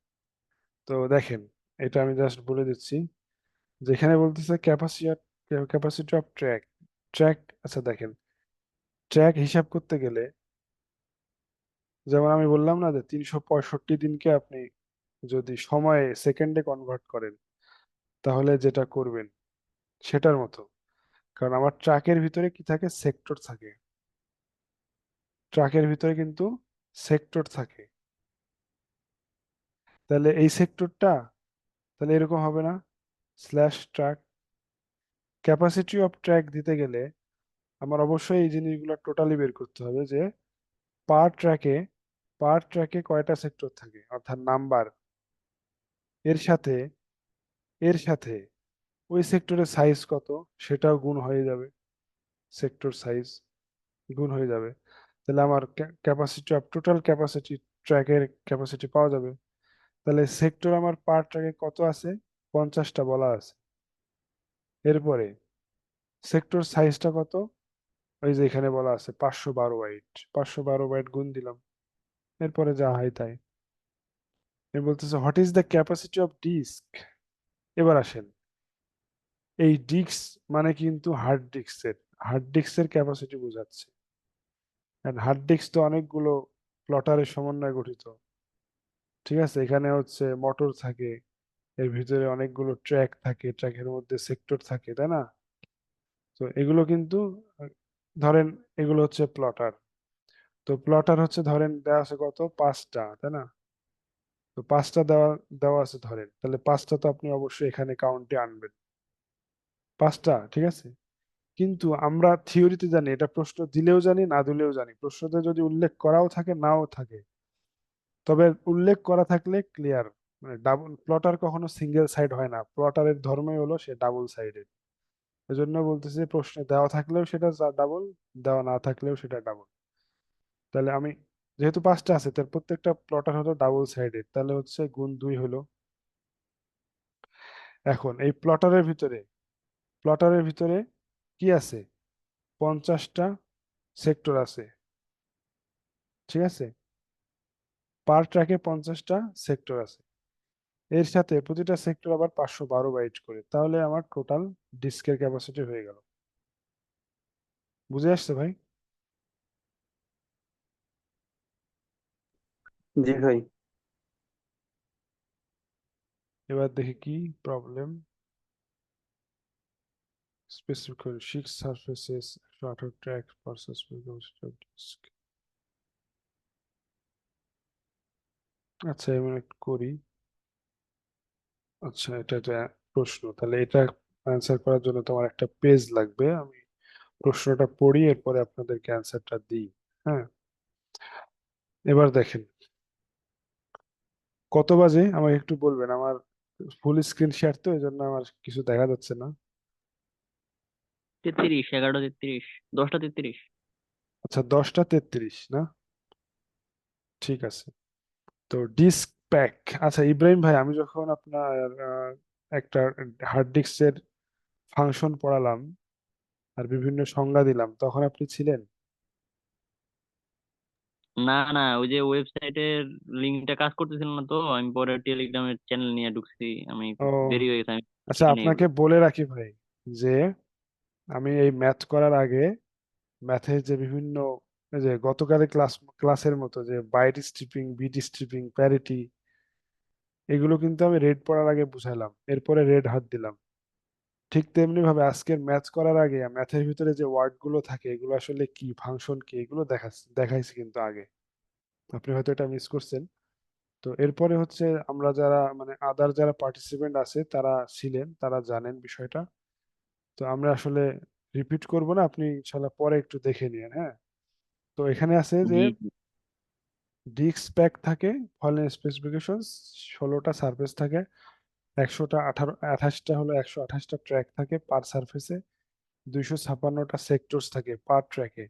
তো দেখেন, এটা আমি জাস্ট বলে দিচ্ছি, যেখানে বলতেছে ক্যাপাসিটি অফ ট্র্যাক, ট্র্যাক, আচ্ছা দেখেন, ট্র্যাক হিসাব করতে গেলে যেমন আমি বললাম না যে 365 দিনকে আপনি যদি সময়ে সেকেন্ডে কনভার্ট করেন, তাহলে যেটা করবেন সেটার মতো। কারণ আমার ট্রাকের ভিতরে কি থাকে, সেক্টর থাকে, ট্রাকের ভিতরে কিন্তু সেক্টর থাকে। তাহলে এই সেক্টরটা তাহলে এরকম হবে না, slash truck. Capacity of track দিতে গেলে আমার অবশ্যই এই জিনিসগুলো টোটালি বের করতে হবে, যে পার ট্র্যাকে পার ট্র্যাকে কয়টা সেক্টর থাকে, অর্থাৎ নাম্বার, এর সাথে এর সাথে ওই সেক্টরের সাইজ কত সেটাও গুণ হয়ে যাবে, সেক্টর সাইজ গুণ হয়ে যাবে। তাহলে আমার ক্যাপাসিটি অফ টোটাল ক্যাপাসিটি, ট্র্যাকের ক্যাপাসিটি পাওয়া যাবে। তাহলে সেক্টর আমার পার ট্র্যাকে কত আছে, 50টা বলা আছে। এরপরে সেক্টর সাইজটা কত, ওই যে এখানে বলা আছে 512 বাইট, 512 বাইট গুণ দিলাম। এরপরে যা হয় তাই। এ বলতেছে what is the capacity of disk. এবার আসেন, এই ডিস্ক মানে কিন্তু হার্ড ডিস্কের ক্যাপাসিটি বোঝাচ্ছে। হার্ড ডিস্ক তো অনেকগুলো প্লটারের সমন্বয়ে গঠিত, ঠিক আছে? এখানে হচ্ছে মোটর থাকে, এর ভিতরে অনেকগুলো ট্র্যাক থাকে, ট্র্যাকের মধ্যে সেক্টর থাকে, তাই না? তো এগুলো কিন্তু আহ, ধরেন এগুলো হচ্ছে প্লটার। তো প্লটার হচ্ছে ধরেন দেওয়া আছে কত, 5টা, তাই না? তো 5টা দেওয়া দেওয়া আছে ধরেন, তাহলে 5টা তো আপনি অবশ্যই এখানে কাউন্টে আনবেন, 5টা, ঠিক আছে। কিন্তু আমরা থিওরিতে জানি, এটা প্রশ্ন দিলেও জানি না দিলেও জানি, প্রশ্নতে যদি উল্লেখ করাও থাকে নাও থাকে, তবে উল্লেখ করা থাকলে ক্লিয়ার, মানে ডাবল প্লটার কখনো সিঙ্গেল সাইড হয় না, প্লটারের ধর্মই হলো সে ডাবল সাইডেড। এজন্য বলতেছি প্রশ্নে দেওয়া থাকলেও সেটা ডাবল, দেওয়া না থাকলেও সেটা ডাবল। তাহলে আমি, যেহেতু 5টা আছে তার প্রত্যেকটা প্লটার হলো ডাবল সাইডেড, তাহলে হচ্ছে গুণ 2 হলো। এখন এই প্লটারের ভিতরে কি আছে, 50টা সেক্টর আছে, ঠিক আছে, পার ট্র্যাকে 50টা সেক্টর আছে, এর সাথে প্রতিটা সেক্টর আবার 512 বাইট করে, তাহলে আমার টোটাল ডিস্কের ক্যাপাসিটি হয়ে গেল। বুঝে আসছে ভাই? জি ভাই। এবার দেখি কি প্রবলেম। স্পেসিফিক 6 সারফেসেস, 118 ট্র্যাক পার ডিস্ক। আচ্ছা এবার একটু করি। আচ্ছা এটা একটা প্রশ্ন, তাহলে এটা অ্যান্সার করার জন্য তোমার একটা পেজ লাগবে, আমি প্রশ্নটা পড়ি এরপরে আপনাদেরকে অ্যান্সারটা দিই। হ্যাঁ, এবার দেখেন কত বাজে আমাকে একটু বলবেন, আমার ফুল স্ক্রিন শেয়ার তো এই জন্য আমার কিছু দেখা যাচ্ছে না। 33, 11:33, 10:33। আচ্ছা 10টা 33 না, ঠিক আছে। তো ডিস্ক প্যাক, আচ্ছা ইব্রাহিম ভাই, আমি যখন আপনার একটা হার্ড ডিস্কের ফাংশন পড়ালাম আর বিভিন্ন সংজ্ঞা দিলাম তখন আপনি ছিলেন? না না, ওই যে ওয়েবসাইটের লিঙ্কটা কাজ করতেছিল না, তো আমি পরে টেলিগ্রামের চ্যানেল নিয়ে ঢুকছি। আমি ও দেরি হয়ে গেছে, আমি আচ্ছা, শিখি নাই আপনাকে এগুলো। বলে রাখি ভাই যে আমি এই ম্যাথ করার আগে ম্যাথের যে বিভিন্ন, এই যে গতকালের ক্লাসের মতো যে byte stripping, bit stripping, parity, এগুলো কিন্তু আমি রেড পড়ার আগে বুঝাইলাম, এরপরে রেড হাত দিলাম। ঠিক তেমনি ভাবে আজকের ম্যাথ করার আগে ম্যাথের ভিতরে যে ওয়ার্ড গুলো থাকে এগুলো আসলে কি, ফাংশন কি, এগুলো দেখাইছি কিন্তু আগে, আপনি হয়তো এটা মিস করছেন। তো এরপরে হচ্ছে আমরা যারা মানে আদার যারা পার্টিসিপেন্ট আছে তারা ছিলেন, তারা জানেন বিষয়টা। তো আমরা আসলে রিপিট করব না, আপনি ইনশাল্লাহ পরে একটু দেখে নিন। হ্যাঁ, তো এখানে আছে যে জি জি। ডিস্ক প্যাক থাকে, ফলেন স্পেসিফিকেশন, 16টা সারফেস থাকে, 28টা হলো 128টা ট্র্যাক থাকে পার সারফেসে, 256টা সেক্টরস থাকে পার ট্র্যাকে,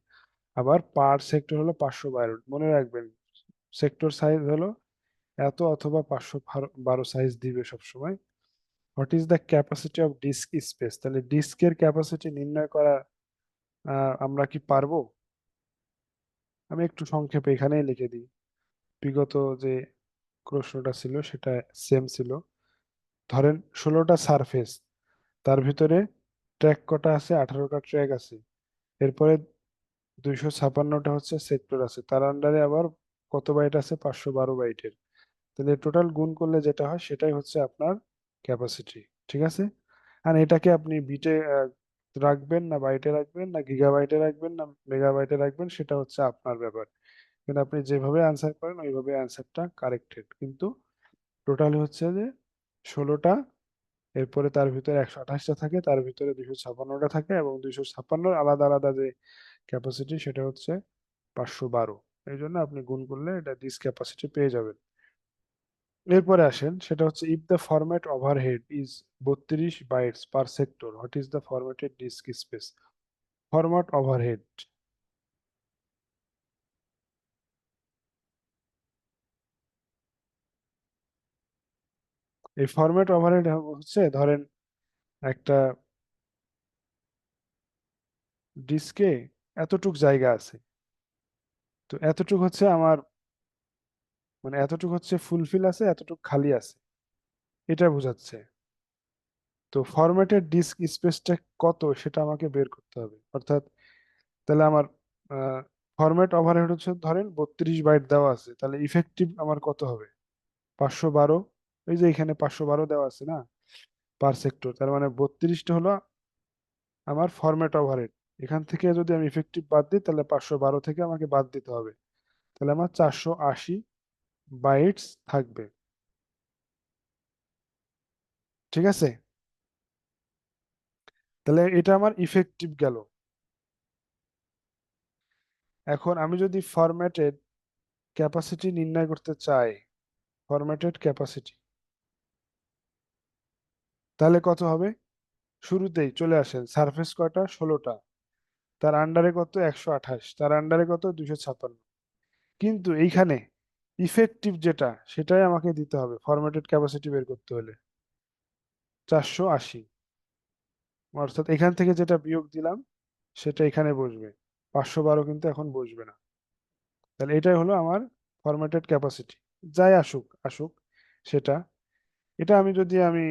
আবার পার সেক্টর হলো 512। মনে রাখবেন সেক্টর সাইজ হলো এত অথবা 512 সাইজ দিবে সবসময়। What is the capacity of disk space, তাহলে ডিস্কের ক্যাপাসিটি নির্ণয় করা আমরা কি পারবো? আমি একটু সংক্ষেপে এখানেই লিখে দিই, বিগত যে প্রশ্নটা ছিল সেটা সেম ছিল। ধরেন 16টা সারফেস, তার ভিতরে ট্র্যাক কটা আছে, 18টা ট্র্যাক আছে, এরপরে 256টা হচ্ছে সেক্টর আছে, তার আন্ডারে আবার কত বাইট আছে, 512 বাইটের। তাহলে টোটাল গুণ করলে যেটা হয় সেটাই হচ্ছে আপনার ক্যাপাসিটি, ঠিক আছে। আর এটাকে আপনি বিটে রাখবেন না বাইটে রাখবেন না গিগাবাইটে রাখবেন না মেগাবাইটে রাখবেন সেটা হচ্ছে আপনার ব্যাপার, কিন্তু আপনি যেভাবে আনসার করেন ওইভাবে আনসারটা কারেক্টেড, কিন্তু টোটাল হচ্ছে যে 16টা, এরপরে তার ভিতরে 128টা থাকে, তার ভিতরে 256টা থাকে, এবং 256 আলাদা আলাদা যে ক্যাপাসিটি সেটা হচ্ছে 512। এই জন্য আপনি গুণ করলে এটা ডিস ক্যাপাসিটি পেয়ে যাবেন। এরপরে আসেন, সেটা হচ্ছে if the format overhead is 32 bytes per sector, what is the formatted disk space. Format overhead, এই ফরম্যাট ওভারহেড হচ্ছে ধরেন একটা ডিস্কে এতটুক জায়গা আছে, তো এতটুক হচ্ছে আমার, মানে এতটুক হচ্ছে ফুলফিল আছে, এতটুক খালি আছে, এটা বোঝাচ্ছে। তো ফরম্যাটেড ডিস্ক স্পেসটা কত সেটা আমাকে বের করতে হবে, অর্থাৎ তাহলে আমার ফরম্যাট ওভারহেড হচ্ছে ধরেন 32 বাইট দেওয়া আছে, তাহলে ইফেক্টিভ আমার কত হবে, 512। এই যে এখানে 512 দেওয়া আছে না পার সেক্টর, তার মানে 32টা হলো আমার ফরম্যাট ওভারহেড। এখান থেকে যদি আমি ইফেক্টিভ বাদ দিই তাহলে 512 থেকে আমাকে বাদ দিতে হবে, তাহলে আমার 480 বাইটস থাকবে। ঠিক আছে, তাহলে এটা আমার ইফেক্টিভ গেল। এখন আমি যদি ফরম্যাটেড ক্যাপাসিটি নির্ণয় করতে চাই, ফরম্যাটেড ক্যাপাসিটি, তাহলে কত হবে? শুরুতেই চলে আসেন, সারফেস কয়টা? 16টা, তার আন্ডারে কত? 128, তার আন্ডারে কত? 256। কিন্তু এইখানে ইফেক্টিভ যেটা সেটাই আমাকে দিতে হবে ফরম্যাটেড ক্যাপাসিটি বের করতে হলে, 480। অর্থাৎ এখান থেকে যেটা বিয়োগ দিলাম সেটা এখানে বসবে, 512 কিন্তু এখন বসবে না। তাহলে এটাই হলো আমার ফরম্যাটেড ক্যাপাসিটি। যাই আসুক আসুক সেটা, এটা আমি যদি আমি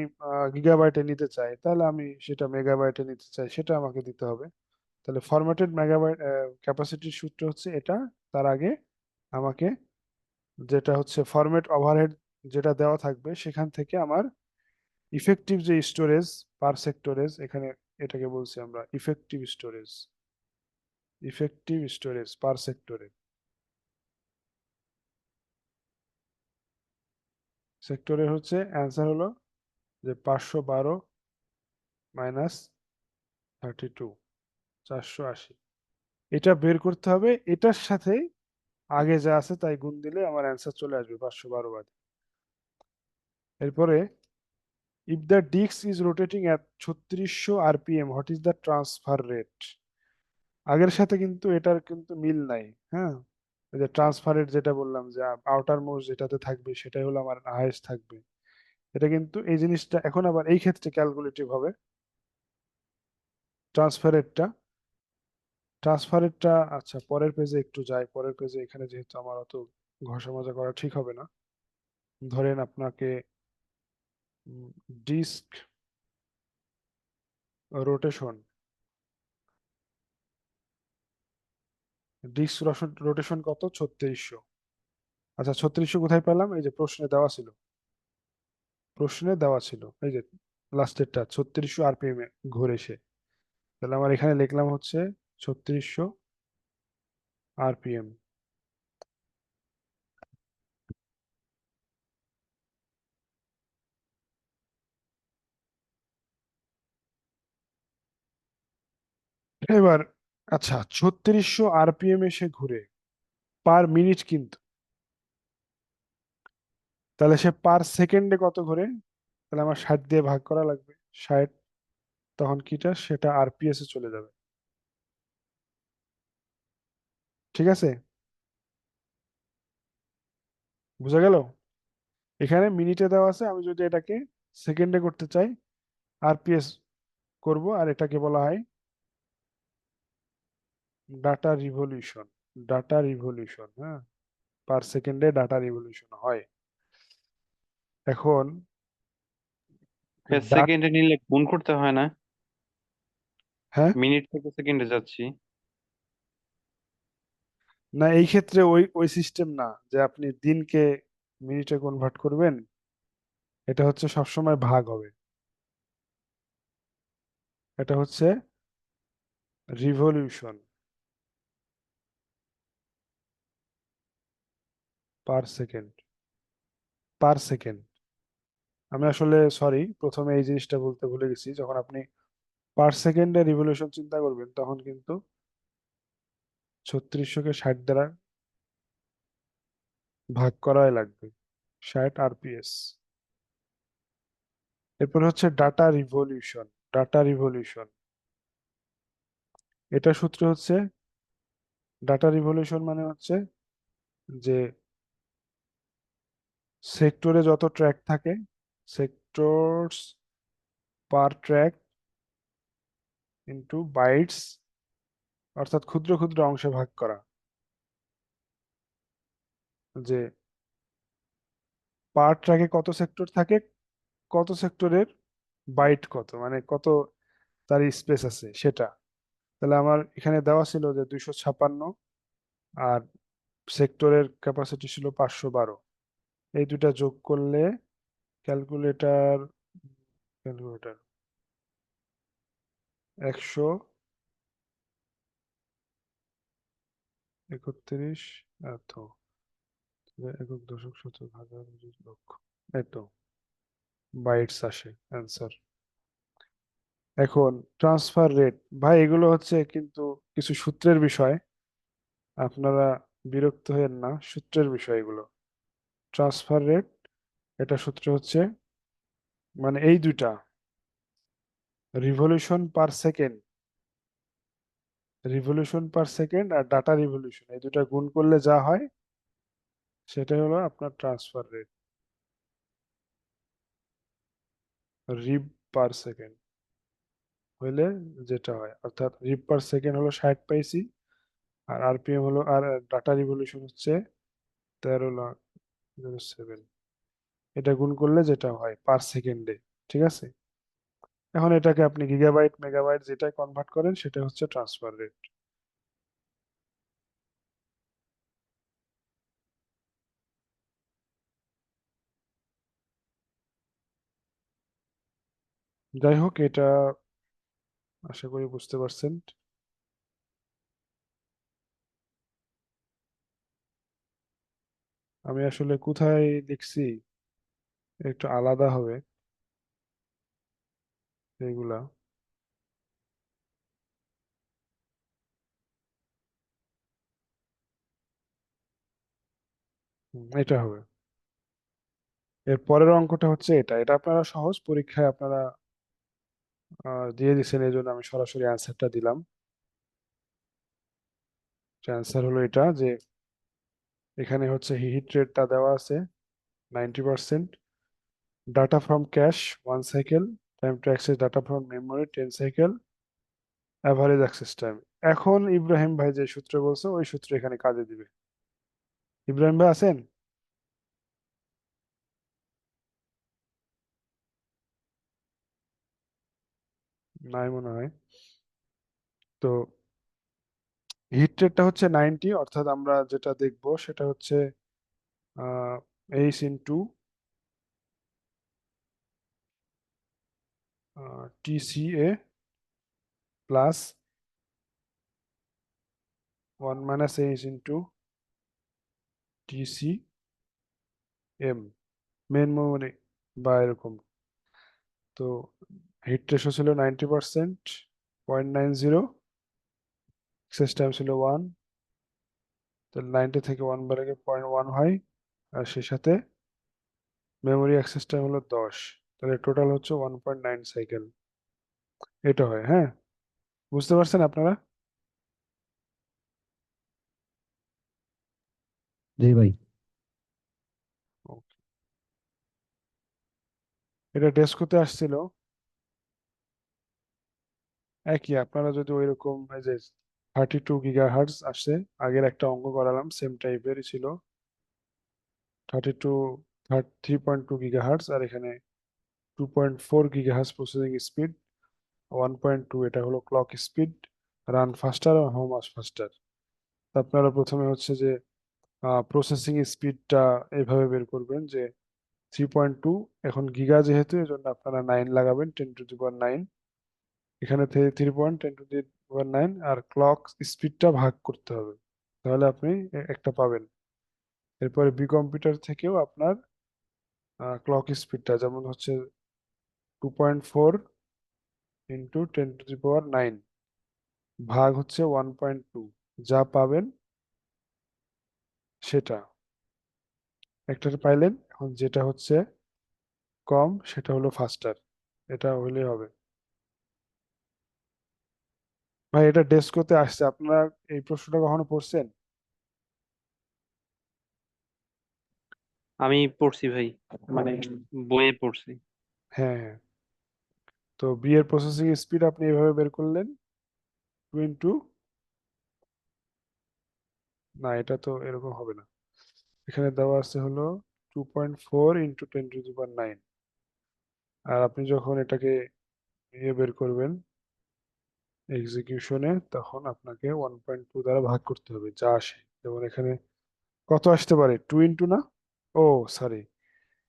গিগাবাইটে নিতে চাই তাহলে আমি সেটা মেগাবাইটে নিতে চাই, সেটা আমাকে দিতে হবে। তাহলে ফরম্যাটেড মেগাবাইট ক্যাপাসিটির সূত্র হচ্ছে এটা। তার আগে আমাকে যেটা হচ্ছে ফরম্যাট ওভারহেড যেটা দেওয়া থাকবে সেখান থেকে আমার ইফেক্টিভ যে স্টোরেজ পার সেক্টরেজ, এখানে এটাকে বলছি আমরা ইফেক্টিভ স্টোরেজ, ইফেক্টিভ স্টোরেজ পার সেক্টরে, সেক্টরের হচ্ছে অ্যান্সার হলো যে 512 মাইনাস 32, 480। এটা বের করতে হবে, এটার সাথে আগে যা আছে তাই গুণ দিলে আমার অ্যান্সার চলে আসবে 512 বাদে। এরপরে if the disk is rotating at 3600 RPM what is the transfer rate. আগের সাথে কিন্তু এটার কিন্তু মিল নাই। হ্যাঁ, এই যে ট্রান্সফার রেট যেটা বললাম যে আউটার মোস্ট যেটাতে থাকবে সেটাই হলো আমার হাইয়েস্ট থাকবে, এটা কিন্তু এই জিনিসটা এখন আবার এই ক্ষেত্রে ক্যালকুলেটিভ হবে। ট্রান্সফার রেটটা, ট্রান্সফার রেটটা আচ্ছা পরের পেজে একটু যাই, পরের পেজে, এখানে যেহেতু আমার অত ঘষা মাজা করা ঠিক হবে না। ধরেন আপনাকে ডিস্ক রোটেশন, ডিস্ক রোটেশন কত? 3600। আচ্ছা 3600 কোথায় পেলাম? এই যে প্রশ্নে দেওয়া ছিল, প্রশ্নে দেওয়া ছিল এই যে লাস্টেরটা 3600 আরপিএম এ ঘুরে এসে। তাহলে আমার এখানে লিখলাম হচ্ছে 3600 আরপিএম। এবার আচ্ছা 3600 আরপিএম এ সে ঘুরে পার মিনিট কিন্তু, তাহলে সে পার সেকেন্ডে কত ঘুরে? তাহলে আমার 60 দিয়ে ভাগ করা লাগবে, 60, তখন কিটা সেটা আরপিএস এ চলে যাবে। ঠিক আছে, বুঝা গেল? এখানে মিনিটে দেওয়া আছে, আমি যদি এটাকে সেকেন্ডে করতে চাই আরপিএস করব, আর এটাকে বলা হয় ডাটা রিভলিউশন, ডাটা রিভলিউশন। হ্যাঁ, পার সেকেন্ডে ডাটা রিভলিউশন হয়। এখন ডাট, সেকেন্ডে নিলে গুণ করতে হয় না? হ্যাঁ, মিনিট থেকে সেকেন্ডে যাচ্ছি। না এই ক্ষেত্রে ওই ওই সিস্টেম না যে আপনি দিনকে মিনিটে কনভার্ট করবেন, এটা হচ্ছে সবসময় ভাগ হবে, এটা হচ্ছে revolution per second, per second. আমি আসলে সরি, প্রথমে এই জিনিসটা বলতে ভুলে গেছি, যখন আপনি পার সেকেন্ডে রিভলিউশন চিন্তা করবেন তখন কিন্তু 3600-কে 60 দ্বারা ভাগ করাই লাগবে, 60 আরপিএস। এরপর হচ্ছে ডাটা রিভলিউশন, ডাটা রিভলিউশন, এটা সূত্র হচ্ছে ডাটা রিভলিউশন মানে হচ্ছে যে সেক্টরে যত ট্র্যাক থাকে, সেক্টরস পার ট্র্যাক ইনটু বাইটস, অর্থাৎ ক্ষুদ্র ক্ষুদ্র অংশে ভাগ করা, যে পার ট্র্যাকে কত সেক্টর থাকে, কত সেক্টরের বাইট কত, মানে কত তার স্পেস আছে সেটা। তাহলে আমার এখানে দেওয়া ছিল যে 256, আর সেক্টরের ক্যাপাসিটি ছিল 512। এই দুটা যোগ করলে ক্যালকুলেটর, ক্যালকুলেটর 131 এত একক দশক শতক হাজার লক্ষ এত বাইটস আসে অ্যান্সার। এখন ট্রান্সফার রেট, ভাই এগুলো হচ্ছে কিন্তু কিছু সূত্রের বিষয়, আপনারা বিরক্ত হয়েন না, সূত্রের বিষয় এগুলো। ট্রান্সফার রেট, এটা সূত্র হচ্ছে মানে এই দুইটা রিভলিউশন পার সেকেন্ড, আর ডাটা রিভলিউশন, এই দুটা গুণ করলে যা হয় সেটাই হলো আপনার transfer rate, Reeve per second হইলে যেটা হয়, অর্থাৎ রিভ পার সেকেন্ড হলো 60 পাইছি, আর আরপিএম হলো, আর ডাটা রিভলিউশন হচ্ছে 13,07, এটা গুণ করলে যেটা হয় পার সেকেন্ডে। ঠিক আছে, এখন এটাকে আপনি গিগাবাইট মেগাবাইট যেটাই কনভার্ট করেন সেটা হচ্ছে ট্রান্সফার রেট। যাই হোক, এটা আশা করি বুঝতে পারছেন। আমি আসলে কোথায় লিখছি একটু আলাদা হবে এগুলা। এটা হবে, এর পরের অঙ্কটা হচ্ছে এটা, এটা আপনারা সহজ পরীক্ষায় আপনারা দিয়ে দিচ্ছেন, এই জন্য আমি সরাসরি অ্যান্সারটা দিলাম। অ্যান্সার হলো এটা যে এখানে হচ্ছে হিট রেটটা দেওয়া আছে 90%, data from cash 1 cycle, time to access data from memory 10 cycle, average access time. এখন ইব্রাহিম ভাই যে সূত্র বলছে ওই সূত্র এখানে কাজে দিবে। ইব্রাহিম ভাই আছেন? নাই মনে হয়। তো হিট রেটটা হচ্ছে 90, অর্থাৎ আমরা যেটা দেখবো সেটা হচ্ছে H into TCA plus 1 minus H into TCM main memory বা এরকম। তো হিট রেশিও ছিল 90%, 0.90, অ্যাক্সেস টাইম ছিল 1, তাহলে 90 থেকে 1 বাড়ে 0.1 হয়, আর সেই সাথে মেমোরি অ্যাক্সেস টাইম হলো 10, তাহলে টোটাল হচ্ছে 1.9 সাইকেল। এটা হয়, হ্যাঁ, বুঝতে পারছেন আপনারা? জি ভাই। Okay. এটা ডেস্কোতে আসছিল একই, আপনারা যদি ওইরকম এই যে 32 GHz আসে, আগের একটা অঙ্ক করালাম সেম টাইপেরই ছিল, 32 3.2 GHz, আর এখানে 2.4 GHz প্রসেসিং স্পিড, 1.2 এটা হলো ক্লক স্পিড, রান ফাস্টার আর হোম আস ফাস্টার। আপনারা প্রথমে হচ্ছে যে প্রসেসিং স্পিডটা এইভাবে বের করবেন যে 3.2, এখন গিগা যেহেতু এই জন্য আপনারা 9 লাগাবেন, 10⁹ এখানে 3.10⁹ আর ক্লক স্পিডটা ভাগ করতে হবে, তাহলে আপনি একটা পাবেন। এরপরে বি কম্পিউটার থেকেও আপনার ক্লক স্পিডটা যেমন হচ্ছে 2.4 ইন্টু 10⁹ ভাগ হচ্ছে 1.2, যা পাবেন সেটা একটা পাইলেন। এখন যেটা হচ্ছে কম সেটা হলো ফাস্টার, এটা হইলেই হবে। ভাই এটা ডেস্কোতে আসছে, আপনারা এই প্রশ্নটা কখনো পড়ছেন? আমি পড়ছি ভাই, মানে বইয়ে পড়ছি। হ্যাঁ হ্যাঁ। তো বি এর প্রসেসিং স্পিড আপনি এভাবে বের করলেন 2 ইন্টু, না এটা তো এরকম হবে না, এখানে দেওয়া আছে হলো 2.4 ইন্টু 10⁹ আর আপনি যখন এটাকে বের করবেন এক্সিকিউশনে, তখন আপনাকে 1.2 দ্বারা ভাগ করতে হবে যা আসে। যেমন এখানে কত আসতে পারে, 2 ইন্টু না, ও সরি,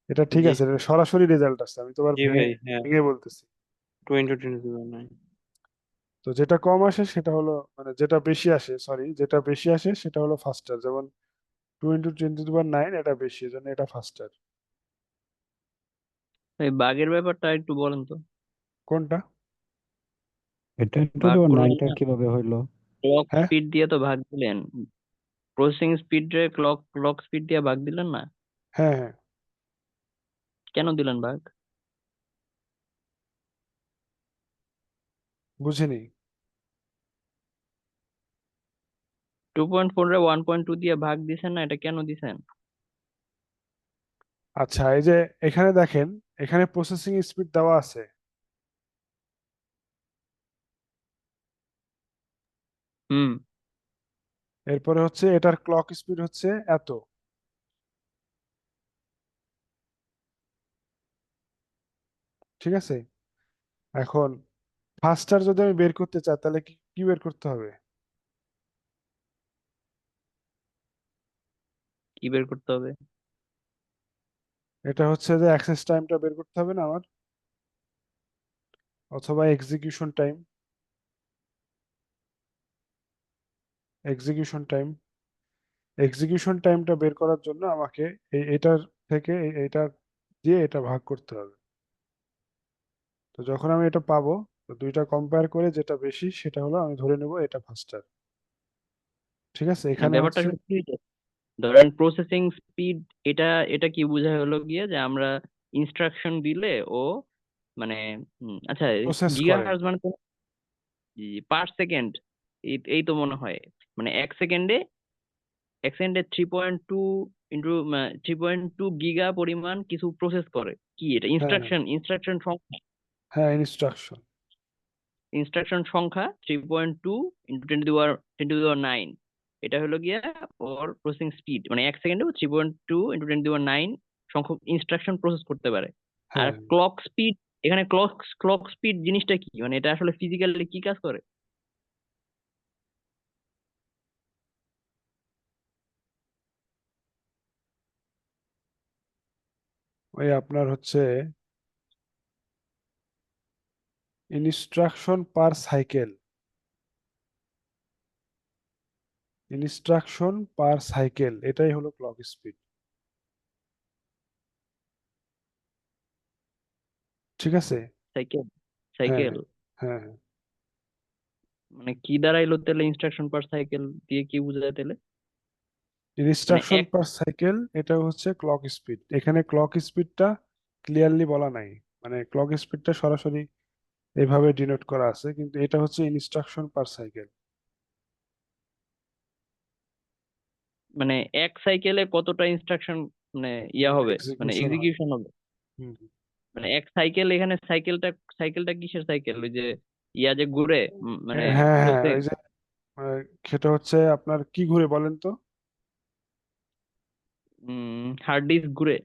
এটা ঠিক জি আছে, এটা সরাসরি রেজাল্ট আসছে, আমি তো আবার জি ভেঙে ভাই, হ্যাঁ, ভেঙে বলতেছি। 2 × 10⁹। তো যেটা কম আসে সেটা হলো মানে যেটা বেশি আসে, সরি, যেটা বেশি আসে সেটা হলো ফাস্টার। যেমন 2 × 10⁹ এটা বেশি, এজন্য এটা ফাস্টার। এই বাঘের ব্যাপারটা একটু বলেন তো। কোনটা? এটা টু ভাগ দেওয়ার করলেন নাইনটা না, কিভাবে হইলো? ক্লক হ্যাঁ স্পিড দিয়ে তো ভাগ দিলেন, প্রসেসিং স্পিড রে ক্লক স্পিড দিয়ে ভাগ দিলেন না, হ্যাঁ হ্যাঁ, কেন দিলেন ভাগ? বুঝিনি। 2.4 রে 1.2 দিয়ে ভাগ দিছেন না, এটা কেন দিছেন? আচ্ছা, এই যে এখানে দেখেন, এখানে প্রসেসিং স্পিড দেওয়া আছে। হুম। এরপরে হচ্ছে এটার ক্লক স্পিড হচ্ছে এত, ঠিক আছে? এখন ফাস্টার যদি আমি বের করতে চাই তাহলে কি কি বের করতে হবে? কি বের করতে হবে? এটা হচ্ছে যে অ্যাক্সেস টাইমটা বের করতে হবে না আমার, অথবা execution time. Execution time execution টাইমটা বের করার জন্য আমাকে এটার থেকে এটা দিয়ে এটা ভাগ করতে হবে। তো যখন আমি এটা পাবো, তো দুইটা কম্পেয়ার করে যেটা বেশি সেটা হলো আমি ধরে নেব এটা ফাস্টার। ঠিক আছে, না, এখানে ব্যাপারটা হচ্ছে আসলে কি হইছে? ধরেন প্রসেসিং স্পিড, এটা এটা কি বোঝায় হলো গিয়ে যে আমরা ইনস্ট্রাকশন দিলে ও মানে আচ্ছা, প্রসেস করে। গিগাহার্টজ মানে তো পার সেকেন্ড, এই তো মনে হয়, মানে এক সেকেন্ডে 3.2 ইন্টু 3.2 গিগা পরিমাণ কিছু প্রসেস করে, কি এটা হ্যাঁ হ্যাঁ ইনস্ট্রাকশন সংখ্যা, হ্যাঁ, ইনস্ট্রাকশন। সংখ্যা 3.2 ইন্টু 10⁹ এটা হলো গিয়া ওর প্রসেসিং স্পিড, মানে এক সেকেন্ডে 3.2 ইন্টু 10⁹ সংখ্যক ইনস্ট্রাকশন প্রসেস করতে পারে। আর হ্যাঁ, ক্লক স্পিড, এখানে ক্লক স্পিড জিনিসটা কি, মানে এটা আসলে ফিজিক্যালি কি কাজ করে? ওই আপনার হচ্ছে ইনস্ট্রাকশন পার সাইকেল। এটাই হলো ক্লক স্পিড। ঠিক আছে। সাইকেল, হ্যাঁ সাইকেল হ্যাঁ হ্যাঁ। মানে কি দাঁড়াইলো তাহলে? ইনস্ট্রাকশন পার সাইকেল দিয়ে কি বোঝায় তাহলে? মানে ইনস্ট্রাকশন এক, পার সাইকেল এটা হচ্ছে ক্লক স্পিড। এখানে ক্লক স্পিডটা ক্লিয়ারলি বলা নাই, মানে ক্লক স্পিডটা সরাসরি এভাবে ডিনোট করা আছে, কিন্তু এটা হচ্ছে ইনস্ট্রাকশন পার সাইকেল। মানে এক সাইকেলে কতটা ইনস্ট্রাকশন মানে ইয়া হবে, মানে এক্সিকিউশন হয়। এক্সিকিউশন হবে? হুম। মানে এক সাইকেল, এখানে সাইকেলটা কিসের সাইকেল? ওই যে ইয়া যে ঘুরে, মানে হ্যাঁ হ্যাঁ, প্রসেস ওই যে সেটা হচ্ছে আপনার কি ঘুরে বলেন তো? হার্ড ডিস্ক ঘুরে।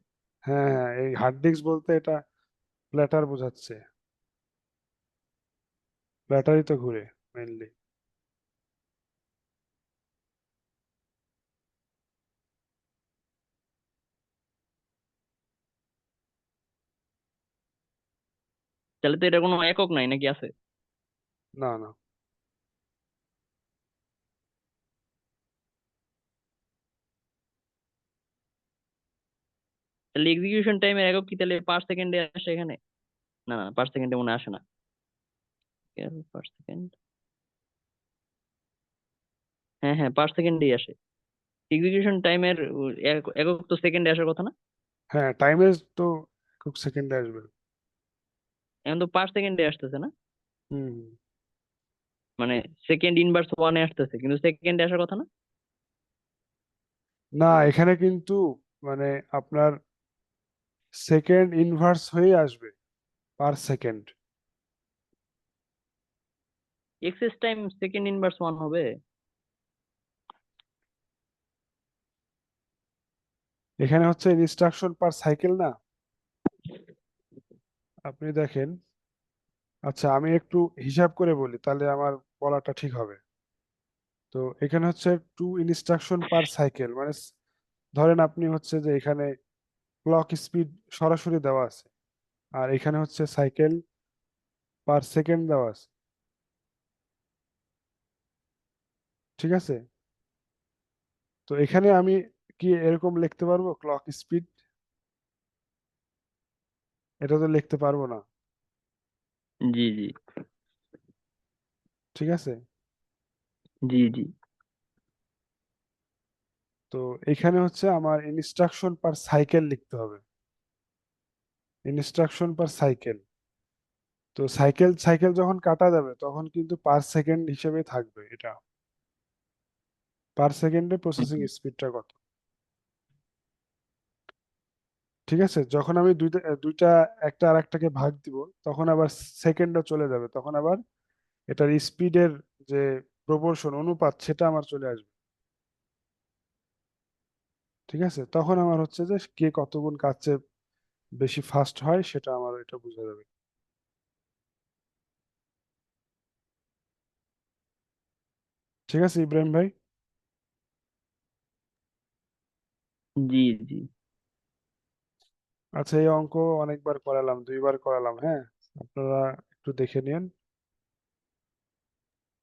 হ্যাঁ হ্যাঁ, এই হার্ড ডিস্ক বলতে এটা প্ল্যাটার বোঝাচ্ছে। প্ল্যাটারই তো ঘুরে মেইনলি। তাহলে তো এটা কোনো একক নাই, নাকি আছে? না না, তাহলে এক্সিকিউশন টাইমের একক কি তাহলে পার সেকেন্ডে আসে এখানে? না না, পার সেকেন্ডে মনে হয় আসে না। পার সেকেন্ড, হ্যাঁ হ্যাঁ, পার সেকেন্ডেই আসে। এক্সিকিউশন টাইমের একক তো সেকেন্ডে আসার কথা না? হ্যাঁ টাইমে তো খুব সেকেন্ডে আসবে। এখন তো পার সেকেন্ডে আসতেছে না, হুম হুম। মানে সেকেন্ড ইনভার্স ওয়ানে আসতেছে, কিন্তু সেকেন্ডে আসার কথা না? না, এখানে কিন্তু মানে আপনার সেকেন্ড ইনভার্স হয়ে আসবে per second. Access time second inverse one হবে? এখানে হচ্ছে ইনস্ট্রাকশন পার সাইকেল না, আপনি দেখেন। আচ্ছা, আমি একটু হিসাব করে বলি তাহলে আমার বলাটা ঠিক হবে। তো এখানে হচ্ছে 2 ইনস্ট্রাকশন পার সাইকেল, মানে ধরেন আপনি হচ্ছে যে এখানে ক্লক স্পিড সরাসরি দেওয়া আছে, আর এখানে হচ্ছে সাইকেল পার সেকেন্ড দেওয়া আছে। ঠিক আছে? তো এখানে আমি কি এরকম লিখতে পারবো ক্লক স্পিড? এটা তো লিখতে পারবো না। জি জি ঠিক আছে? জি জি তো এখানে হচ্ছে আমার ইনস্ট্রাকশন পার সাইকেল লিখতে হবে। ইনস্ট্রাকশন পার সাইকেল। তো সাইকেল সাইকেল যখন কাটা যাবে তখন কিন্তু পার সেকেন্ড হিসেবে থাকবে এটা। পার সেকেন্ডে প্রসেসিং স্পিডটা কত? ঠিক আছে, যখন আমি দুইটা দুইটা একটা আর একটাকে ভাগ দিব তখন আবার সেকেন্ডও চলে যাবে, তখন আবার এটার স্পিডের যে প্রপোর্শন অনুপাত সেটা আমার চলে আসবে। ঠিক আছে, তখন আমার হচ্ছে যে কে কত গুণ কাজ চেয়ে বেশি ফাস্ট হয় সেটা আমার এটা বোঝা যাবে। ঠিক আছে ইব্রাহিম ভাই? জি জি আচ্ছা, এই অঙ্ক অনেকবার করালাম, 2বার করালাম, হ্যাঁ, আপনারা একটু দেখে নিন।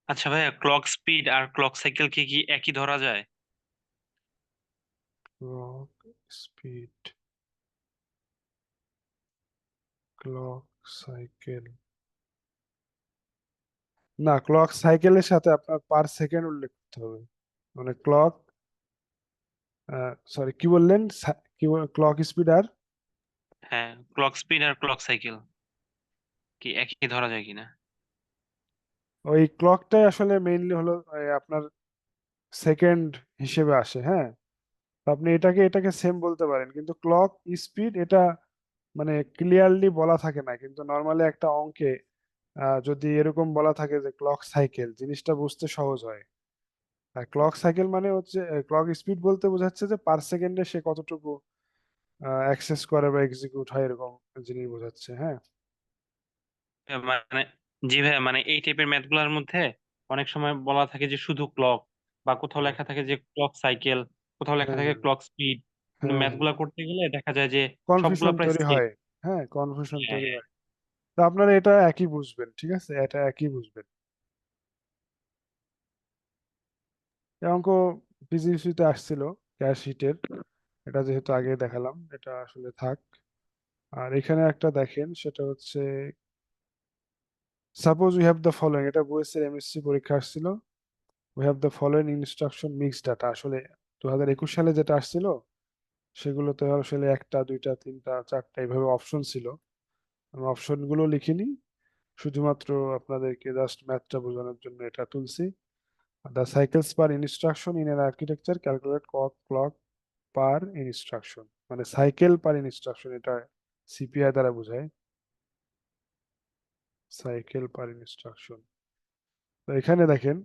আচ্ছা ভাইয়া, ক্লক স্পিড আর ক্লক সাইকেল কি কি একই ধরা যায়? ক্লক স্পিড, ক্লক সাইকেল, না, ক্লক সাইকেলের সাথে আপনার পার সেকেন্ড উল্লেখ করতে হবে। মানে ক্লক, সরি কি বললেন, কি ক্লক স্পিড আর হ্যাঁ, ক্লক স্পিড আর ক্লক সাইকেল কি একই ধরা যায় কিনা? ওই ক্লকটাই আসলে মেইনলি হলো আপনার সেকেন্ড হিসেবে আসে, হ্যাঁ। তো আপনি এটাকে এটাকে সেম বলতে পারেন, কিন্তু ক্লক স্পিড এটা মানে ক্লিয়ারলি বলা থাকে না, কিন্তু নর্মালি একটা অঙ্কে যদি এরকম বলা থাকে যে ক্লক সাইকেল, জিনিসটা বুঝতে সহজ হয়। আর ক্লক সাইকেল মানে হচ্ছে ক্লক স্পিড বলতে বোঝাচ্ছে যে পার সেকেন্ডে সে কতটুকু অ্যাক্সেস করে বা এক্সিকিউট হয়, এরকম জিনিস বোঝাচ্ছে, হ্যাঁ। মানে জি ভাইয়া, মানে এই টাইপের ম্যাথ গুলার মধ্যে অনেক সময় বলা থাকে যে শুধু ক্লক, বা কোথাও হ্যাঁ, লেখা থাকে যে ক্লক সাইকেল, কোথাও লেখা হ্যাঁ, থাকে হ্যাঁ, ক্লক স্পিড। কিন্তু হ্যাঁ, ম্যাথ হ্যাঁ, গুলা করতে গেলে দেখা যায় যে সবগুলা কনফিউশন প্রায় তৈরি সেম। হয়। হ্যাঁ, কনফিউশন হ্যাঁ তৈরি হ্যাঁ। হয়। তো আপনারা এটা একই বুঝবেন, ঠিক আছে, এটা একই বুঝবেন। এই অঙ্ক পিজিসিতে আসছিল, ক্যাশ শিটের, এটা যেহেতু আগে দেখালাম এটা আসলে থাক। আর এখানে একটা দেখেন, সেটা হচ্ছে suppose we have the following, এটা বইয়ের এমএসসি পরীক্ষা আসছিল। We have the following instruction mix data, আসলে 2021 সালে যেটা আসছিল সেগুলোতে আসলে একটা দুইটা তিনটা চারটা এইভাবে অপশন ছিল। আমি অপশন গুলো লিখিনি, শুধুমাত্র আপনাদেরকে জাস্ট ম্যাথটা বোঝানোর জন্য এটা তুলছি। The cycles per instruction in an architecture calculate clock per instruction, মানে সাইকেল পার ইনস্ট্রাকশন, এটা সিপিআই দ্বারা বোঝায়, সাইকেল পার ইনস্ট্রাকশন। তো এখানে দেখেন,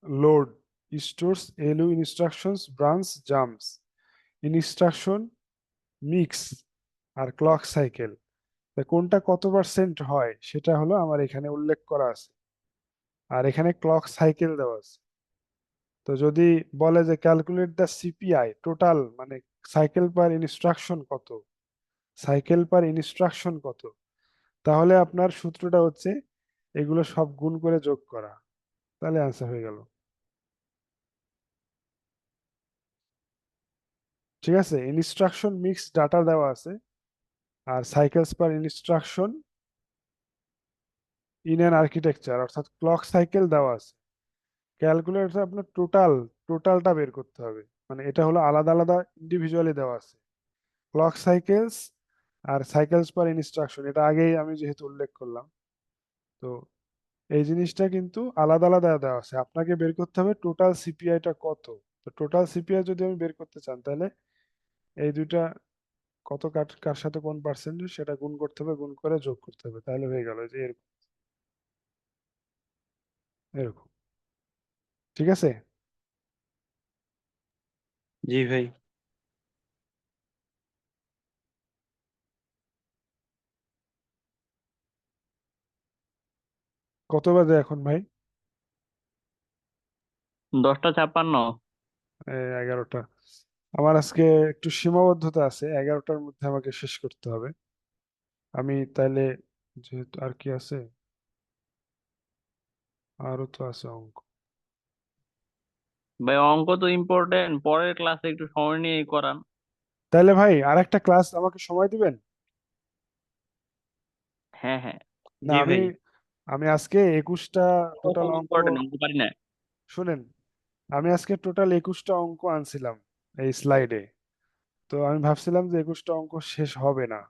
load stores ALU instructions branch jumps, instruction mix আর ক্লক সাইকেল, কোনটা কত পার্সেন্ট হয় সেটা হলো আমার এখানে উল্লেখ করা আছে। আর এখানে ক্লক সাইকেল দেওয়া আছে। তো যদি বলে যে ক্যালকুলেট দ্য সিপিআই টোটাল, মানে সাইকেল পার ইনস্ট্রাকশন কত, সাইকেল পার ইনস্ট্রাকশন কত, তাহলে আপনার সূত্রটা হচ্ছে এগুলো সব গুণ করে যোগ করা, তাহলে অ্যান্সার হয়ে গেল। ঠিক আছে, ইনস্ট্রাকশন মিক্স ডাটা দেওয়া আছে, আর cycles per instruction in an architecture অর্থাৎ ক্লক সাইকেল দেওয়া আছে। ক্যালকুলেটর আপনার টোটালটা বের করতে হবে, মানে এটা হলো আলাদা আলাদা ইন্ডিভিজুয়ালি দেওয়া আছে, ক্লক সাইকেলস আর সাইকেলস পার ইনস্ট্রাকশন, এটা আগেই আমি যেহেতু উল্লেখ করলাম। তো এই জিনিসটা কিন্তু আলাদা আলাদা দেওয়া আছে, আপনাকে বের করতে হবে টোটাল সিপিআইটা কত। তো টোটাল সিপিআই যদি আমি বের করতে চান তাহলে এই দুইটা কত কার কার সাথে কোন পার্সেন্টেজ সেটা গুণ করতে হবে, গুণ করে যোগ করতে হবে, তাহলে হয়ে গেল যে এরকম, এরকম। ঠিক আছে, জি ভাই। কত বাজে এখন ভাই? 10টা 56। 11টা। আমার আজকে একটু সীমাবদ্ধতা আছে, 11টার মধ্যে আমাকে শেষ করতে হবে। আমি তাইলে, যেহেতু আর কি আছে, আরো তো আছে অঙ্ক। ভাই অঙ্ক তো ইম্পর্টেন্ট, পরের ক্লাসে একটু সময় নিয়ে করান। তাহলে ভাই আর একটা ক্লাস আমাকে সময় দিবেন? হ্যাঁ হ্যাঁ। না, জি আমি ভাই। আমি আজকে 21টা টোটাল খুব অঙ্ক। ইম্পর্টেন্ট, অঙ্ক পারি না। শুনেন, আমি আজকে টোটাল 21টা অঙ্ক আনছিলাম এই স্লাইডে। তো আমি ভাবছিলাম যে 21টা অঙ্ক শেষ হবে না।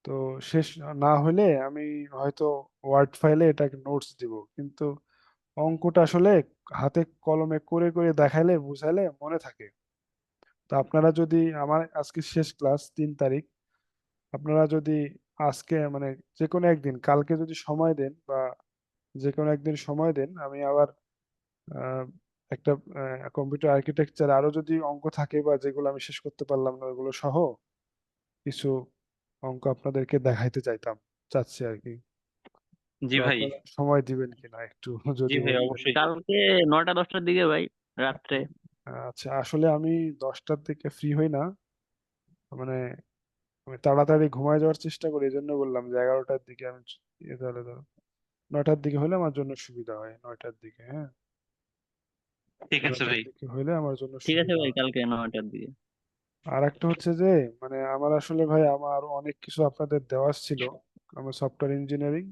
তো শেষ না হলে আমি হয়তো ওয়ার্ড ফাইলে এটাকে নোটস দিব, কিন্তু অঙ্কটা আসলে হাতে কলমে করে করে দেখাইলে বুঝাইলে মনে থাকে। তো আপনারা যদি, আমার আজকে শেষ ক্লাস 3 তারিখ, আপনারা যদি আজকে মানে যে কোনো একদিন কালকে যদি সময় দেন, বা যে কোনো একদিন সময় দেন, আমি আবার আহ, একটা কম্পিউটার আর্কিটেকচার আরো যদি অঙ্ক থাকে বা যেগুলো আমি শেষ করতে পারলাম না ওগুলো সহ কিছু অঙ্ক আপনাদেরকে দেখাইতে চাচ্ছি আর কি। জি তো ভাই। আপনারা সময় দিবেন কিনা একটু জি যদি ভাই, বলতেন। অবশ্যই। কালকে 9টা 10টার দিকে ভাই, রাত্রে। আচ্ছা, আসলে আমি 10টার দিকে ফ্রি হই না, মানে আমি তাড়াতাড়ি ঘুমায় যাওয়ার চেষ্টা করি, এই জন্য বললাম যে 11টার দিকে আমি তাহলে ধরো 9টার দিকে হলে আমার জন্য সুবিধা হয়, 9টার দিকে, হ্যাঁ, ঠিক আছে 9টার ভাই। দিকে হলে আমার জন্য ঠিক আছে সুবিধা ভাই, হয়। কালকে 9টার দিকে। আর একটা হচ্ছে যে মানে আমার আসলে ভাই আমার আরো অনেক কিছু আপনাদের দেওয়া ছিল। আমার সফটওয়্যার ইঞ্জিনিয়ারিং,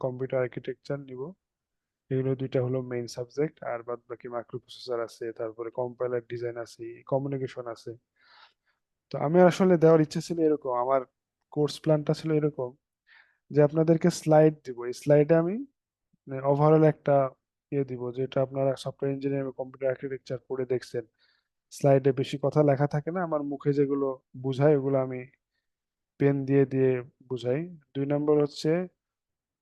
কম্পিউটার আর্কিটেকচার নিব, এগুলো দুইটা হলো মেইন সাবজেক্ট, আর বাদ বাকি মাইক্রো প্রসেসর আছে, তারপরে কম্পাইলার ডিজাইন আছে, কমিউনিকেশন আছে। তো আমি আসলে দেওয়ার ইচ্ছে ছিল এরকম, আমার কোর্স প্ল্যানটা ছিল এরকম যে আপনাদেরকে স্লাইড দিব, এই স্লাইডে আমি ওভারঅল একটা ইয়ে দিব, যেটা আপনারা সফটওয়্যার ইঞ্জিনিয়ারিং কম্পিউটার আর্কিটেকচার পড়ে দেখছেন। স্লাইডে বেশি কথা লেখা থাকে না, আমার মুখে যেগুলো বুঝায় ওগুলো আমি পেন দিয়ে দিয়ে বুঝাই। 2 নম্বর হচ্ছে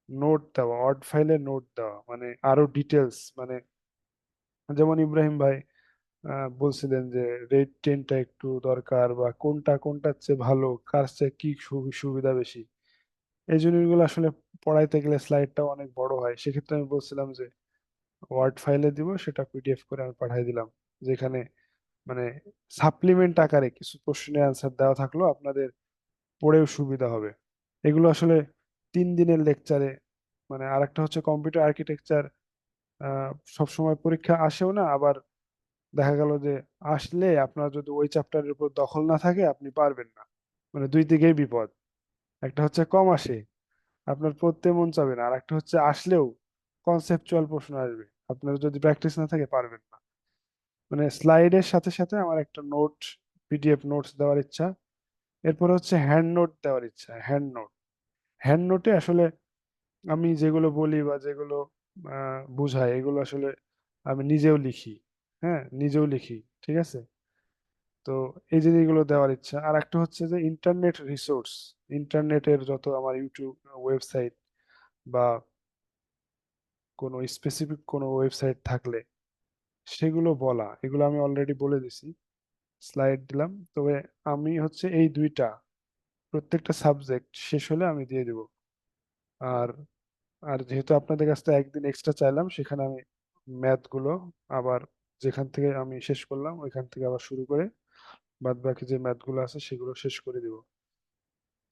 নোট দেওয়া, ওয়ার্ড ফাইলে নোট দেওয়া, মানে আরো ডিটেলস, মানে যেমন ইব্রাহিম ভাই বলছিলেন যে রেড টেনটা একটু দরকার, বা কোনটা কোনটার চেয়ে ভালো, কার চেয়ে কি সুবিধা বেশি, এই জিনিসগুলো আসলে পড়াইতে গেলে স্লাইডটাও অনেক বড় হয়। সেক্ষেত্রে আমি বলছিলাম যে ওয়ার্ড ফাইলে দিব, সেটা পিডিএফ করে আমি পাঠিয়ে দিলাম, যেখানে মানে সাপ্লিমেন্ট আকারে কিছু প্রশ্নের অ্যান্সার দেওয়া থাকলো, আপনাদের পড়েও সুবিধা হবে। এগুলো আসলে 3 দিনের লেকচারে, মানে আরেকটা হচ্ছে কম্পিউটার আর্কিটেকচার সবসময় পরীক্ষা আসেও না, আবার দেখা গেল যে আসলে আপনার যদি ওই চ্যাপ্টারের উপর দখল না থাকে আপনি পারবেন না, মানে দুই দিকেই বিপদ। একটা হচ্ছে কম আসে, আপনার পড়তে মন চাবে না, আর একটা হচ্ছে আসলেও কনসেপচুয়াল প্রশ্ন আসবে, আপনার যদি প্র্যাকটিস না থাকে পারবেন না। মানে স্লাইডের সাথে সাথে আমার একটা নোট, পিডিএফ নোটস দেওয়ার ইচ্ছা। এরপর হচ্ছে হ্যান্ড নোট দেওয়ার ইচ্ছা। হ্যান্ড নোটে আসলে আমি যেগুলো বলি বা যেগুলো বুঝাই এগুলো আসলে আমি নিজেও লিখি, হ্যাঁ নিজেও লিখি, ঠিক আছে। তো এই জিনিসগুলো দেওয়ার ইচ্ছা। আর একটা হচ্ছে যে ইন্টারনেট রিসোর্স, ইন্টারনেটের যত আমার ইউটিউব ওয়েবসাইট বা কোনো স্পেসিফিক কোনো ওয়েবসাইট থাকলে সেগুলো বলা, এগুলো আমি অলরেডি বলে দিছি, স্লাইড দিলাম। তবে আমি হচ্ছে এই দুইটা প্রত্যেকটা সাবজেক্ট শেষ হলে আমি দিয়ে দিব। আর আর যেহেতু আপনাদের কাছ থেকে একদিন এক্সট্রা চাইলাম, সেখানে আমি ম্যাথ গুলো আবার যেখান থেকে আমি শেষ করলাম ওইখান থেকে আবার শুরু করে বাদ বাকি যে ম্যাথ গুলো আছে সেগুলো শেষ করে দিব।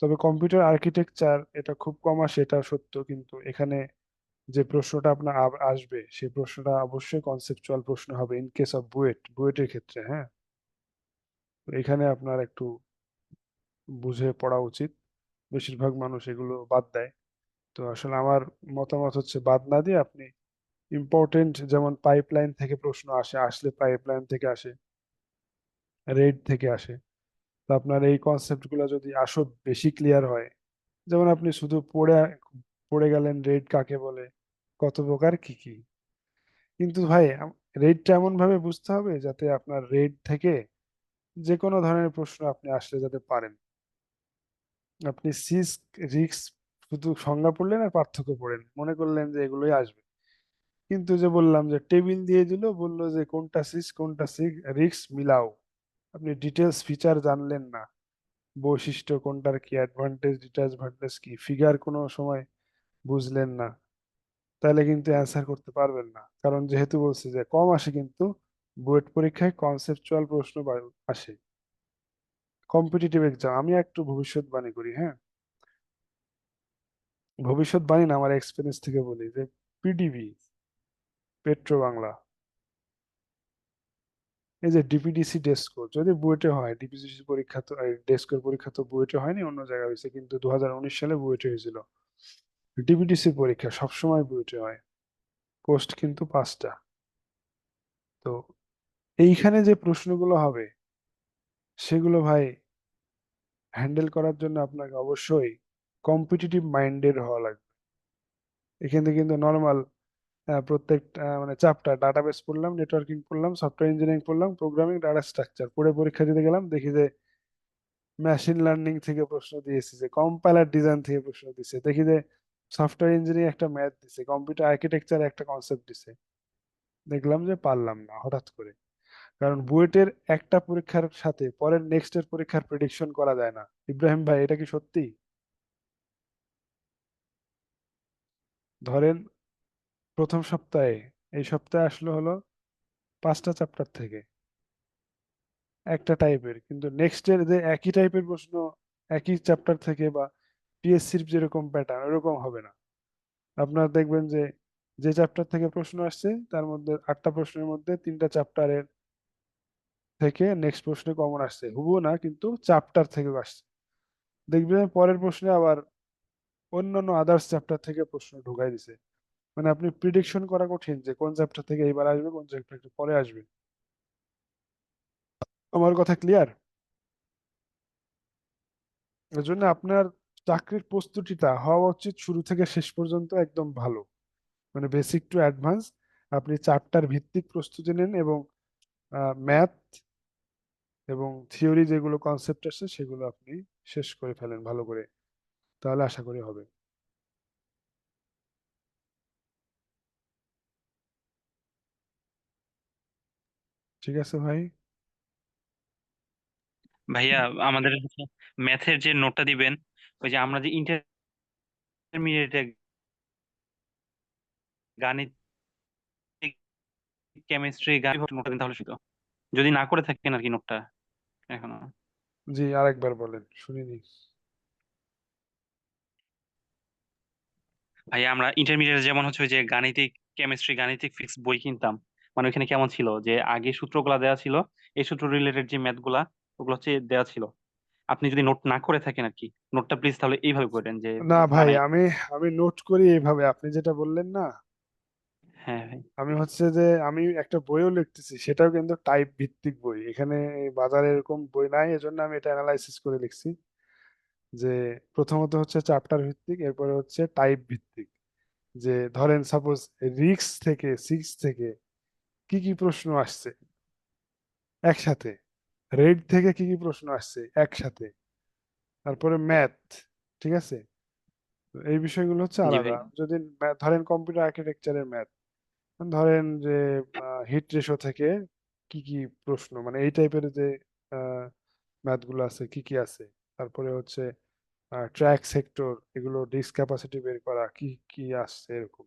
তবে কম্পিউটার আর্কিটেকচার এটা খুব কম আসে, এটা সত্য, কিন্তু এখানে যে প্রশ্নটা আপনার আসবে সেই প্রশ্নটা অবশ্যই কনসেপচুয়াল প্রশ্ন হবে, ইন কেস অফ বুয়েটের ক্ষেত্রে, হ্যাঁ। তো এখানে আপনার একটু বুঝে পড়া উচিত, বেশিরভাগ মানুষ এগুলো বাদ দেয়। তো আসলে আমার মতামত হচ্ছে বাদ না দিয়ে আপনি ইম্পর্টেন্ট, যেমন পাইপলাইন থেকে প্রশ্ন আসলে পাইপলাইন থেকে আসে, রেড থেকে আসে। তো আপনার এই কনসেপ্ট গুলো যদি আসো বেশি ক্লিয়ার হয়, যেমন আপনি শুধু পড়ে পড়ে গেলেন রেড কাকে বলে, কত প্রকার কি কি, কিন্তু ভাই রেডটা এমন ভাবে বুঝতে হবে যাতে আপনার রেড থেকে যে কোনো ধরনের প্রশ্ন আপনি আসলে যাতে পারেন। আপনি সিস রিক্স শুধু সংজ্ঞা পড়লেন আর পার্থক্য পড়েন, মনে করলেন যে এগুলোই আসবে, কিন্তু যে বললাম যে টেবিল দিয়ে দিল, বললো যে কোনটা সিস কোনটা রিক্স মিলাও, আপনি ডিটেলস ফিচার জানলেন না, বৈশিষ্ট্য কোনটার কি অ্যাডভান্টেজ ডিসঅ্যাডভান্টেজ কি, ফিগার কোনো সময় বুঝলেন না, তাহলে কিন্তু অ্যান্সার করতে পারবেন না। কারণ যেহেতু বলছি যে কম আসে, কিন্তু বুয়েট পরীক্ষায় কনসেপচুয়াল প্রশ্ন আসে। কম্পিটিটিভ এক্সাম, আমি একটু ভবিষ্যৎবাণী করি, হ্যাঁ, ভবিষ্যৎবাণী না, আমার এক্সপিরিয়েন্স থেকে বলি যে পিডিবি পেট্রো বাংলা। এই যে ডিপিডিসি ডেস্কো, যদি বুয়েটে হয়, ডিপিডিসি পরীক্ষা তো ডেস্কের পরীক্ষা তো বুয়েটে হয়নি, অন্য জায়গায় হয়েছে, কিন্তু 2019 সালে বুয়েটে হয়েছিল। ডিপিডিসি পরীক্ষা সবসময় বুয়েটে হয়, পোস্ট কিন্তু 5টা। তো এইখানে যে প্রশ্নগুলো হবে সেগুলো ভাই হ্যান্ডেল করার জন্য আপনাকে অবশ্যই কম্পিটিটিভ মাইন্ডেড হওয়া লাগবে। এখানে কিন্তু নর্মাল প্রত্যেক মানে চ্যাপ্টার ডাটাবেস পড়লাম, নেটওয়ার্কিং পড়লাম, সফটওয়্যার ইঞ্জিনিয়ারিং পড়লাম, প্রোগ্রামিং, ডাটা স্ট্রাকচার পড়ে পরীক্ষা দিতে গেলাম, দেখি যে মেশিন লার্নিং থেকে প্রশ্ন দিয়েছে, যে কম্পাইলার ডিজাইন থেকে প্রশ্ন দিছে, দেখি যে সফটওয়্যার ইঞ্জিনিয়ারিং একটা ম্যাথ দিছে, কম্পিউটার আর্কিটেকচার একটা কনসেপ্ট দিছে। দেখলাম যে পারলাম না হঠাৎ করে। কারণ বুয়েটের একটা পরীক্ষার সাথে পরের নেক্সটের পরীক্ষার প্রেডিকশন করা যায় না। ইব্রাহিম ভাই, এটা কি সত্যি? ধরেন প্রথম সপ্তাহে, এই সপ্তাহে আসলে হলো 5টা চ্যাপ্টার থেকে একটা টাইপের, কিন্তু নেক্সট এর যে একই টাইপের প্রশ্ন একই চ্যাপ্টার থেকে বা পিএসসির যেরকম প্যাটার্ন ওরকম হবে না। আপনারা দেখবেন যে যে চ্যাপ্টার থেকে প্রশ্ন আসছে তার মধ্যে 8টা প্রশ্নের মধ্যে 3টা চ্যাপ্টারের থেকে নেক্সট প্রশ্নে কমন আসছে, হুবহু না কিন্তু চ্যাপ্টার থেকে আসছে। দেখবেন পরের প্রশ্নে আবার অন্যান্য আদার্স চ্যাপ্টার থেকে প্রশ্ন ঢুকাই দিছে। মানে আপনি প্রিডিকশন করা কঠিন যে কোন চ্যাপ্টার থেকে এইবার আসবে, কোন চ্যাপ্টার পরে আসবে। আমার কথা ক্লিয়ার? এজন্য আপনার চাকরির প্রস্তুতিটা হওয়া উচিত শুরু থেকে শেষ পর্যন্ত একদম ভালো, মানে বেসিক টু অ্যাডভান্স। আপনি চ্যাপ্টার ভিত্তিক প্রস্তুতি নেন এবং ম্যাথ এবং থিওরি যেগুলো কনসেপ্ট আছে সেগুলো আপনি শেষ করে ফেলেন ভালো করে, তাহলে আশা করি হবে। ঠিক আছে ভাই। ভাইয়া আমাদের ম্যাথের যে নোটটা দিবেন, ওই যে আমরা যে ইন্টারমিডিয়েটে গাণিতিক, কেমিস্ট্রি, নোটটা দিন তাহলে শুধু, যদি না করে থাকেন আর কি নোটটা এখনো। জি, আরেকবার বলেন, শুনিনি। ভাইয়া আমরা ইন্টারমিডিয়েট যেমন হচ্ছে ওই যে গাণিতিক কেমিস্ট্রি, গাণিতিক ফিজিক্স বই কিনতাম, মানে ওইখানে কেমন ছিল যে আগে সূত্রগুলা দেওয়া ছিল, এই সূত্র রিলেটেড যে ম্যাথ গুলা ওগুলো হচ্ছে দেওয়া ছিল। আপনি যদি নোট না করে থাকেন আর কি, নোটটা প্লিজ তাহলে এইভাবে করেন যে না ভাই, মানে, আমি আমি নোট করি এইভাবে, আপনি যেটা বললেন না, হ্যাঁ ভাই। আমি হচ্ছে যে আমি একটা বইও লিখতেছি, সেটাও কিন্তু টাইপ ভিত্তিক বই। এখানে এই বাজারে এরকম বই নাই, এজন্য আমি এটা অ্যানালাইসিস করে লিখছি যে প্রথমত হচ্ছে চ্যাপ্টার ভিত্তিক, এরপরে হচ্ছে টাইপ ভিত্তিক। যে ধরেন সাপোজ রিক্স থেকে সিক্স থেকে কি কি প্রশ্ন আসছে একসাথে, রেড থেকে কি কি প্রশ্ন আসছে একসাথে, তারপরে ম্যাথ। ঠিক আছে, তো এই বিষয়গুলো হচ্ছে জি আলাদা। ভাই। যদি ধরেন কম্পিউটার আর্কিটেকচারের ম্যাথ, ধরেন যে হিট রেশো থেকে কি কি প্রশ্ন, মানে এই টাইপের যে ম্যাথ গুলো আছে কি কি আছে। তারপরে হচ্ছে ট্র্যাক সেক্টর, এগুলো ডিস্ক ক্যাপাসিটি বের করা, কি কি আসছে এরকম।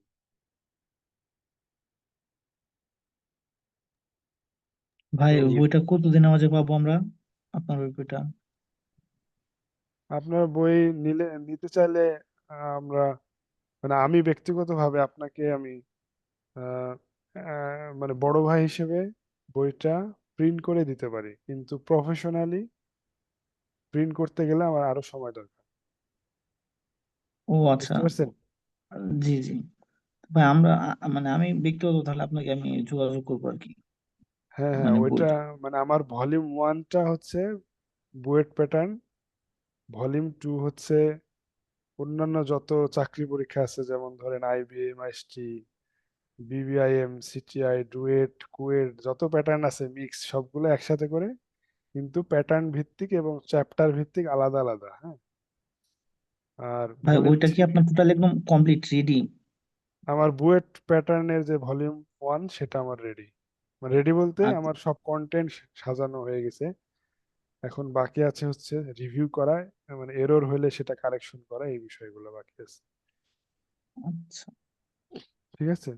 ভাই ওই জি বইটা কতদিন মাঝে পাবো আমরা, আপনার ওই বইটা? আপনার বই নিতে চাইলে আমরা, মানে আমি ব্যক্তিগতভাবে আপনাকে আমি আহ, মানে বড় ভাই হিসেবে বইটা প্রিন্ট করে দিতে পারি, কিন্তু প্রফেশনালি প্রিন্ট করতে গেলে আমার আরো সময় দরকার। ও আচ্ছা। বুঝতে পারছেন? জি জি। ভাই আমরা মানে আমি ব্যক্তিগত তাহলে আপনাকে আমি যোগাযোগ করবো আর কি, হ্যাঁ হ্যাঁ, মানে ওইটা বইটা। মানে আমার ভলিউম 1টা হচ্ছে বুয়েট প্যাটার্ন, ভলিউম 2 হচ্ছে অন্যান্য যত চাকরি পরীক্ষা আছে, যেমন ধরেন IBM, IST, BBIM, CTI, DUET, KUET, যত প্যাটার্ন আছে মিক্স সবগুলো একসাথে করে, কিন্তু প্যাটার্ন ভিত্তিক এবং চ্যাপ্টার ভিত্তিক আলাদা আলাদা। হ্যাঁ, আর ভাই ভলিউম ওইটা কি 3, আপনার টোটাল একদম কমপ্লিট রেডি? আমার বুয়েট প্যাটার্নের যে ভলিউম 1 সেটা আমার রেডি। মানে রেডি বলতে আচ্ছা আমার সব কন্টেন্ট সাজানো হয়ে গেছে, এখন বাকি আছে হচ্ছে রিভিউ করা, মানে এরর হলে সেটা কারেকশন করা, এই বিষয়গুলো বাকি আছে। আচ্ছা। ঠিক আছে।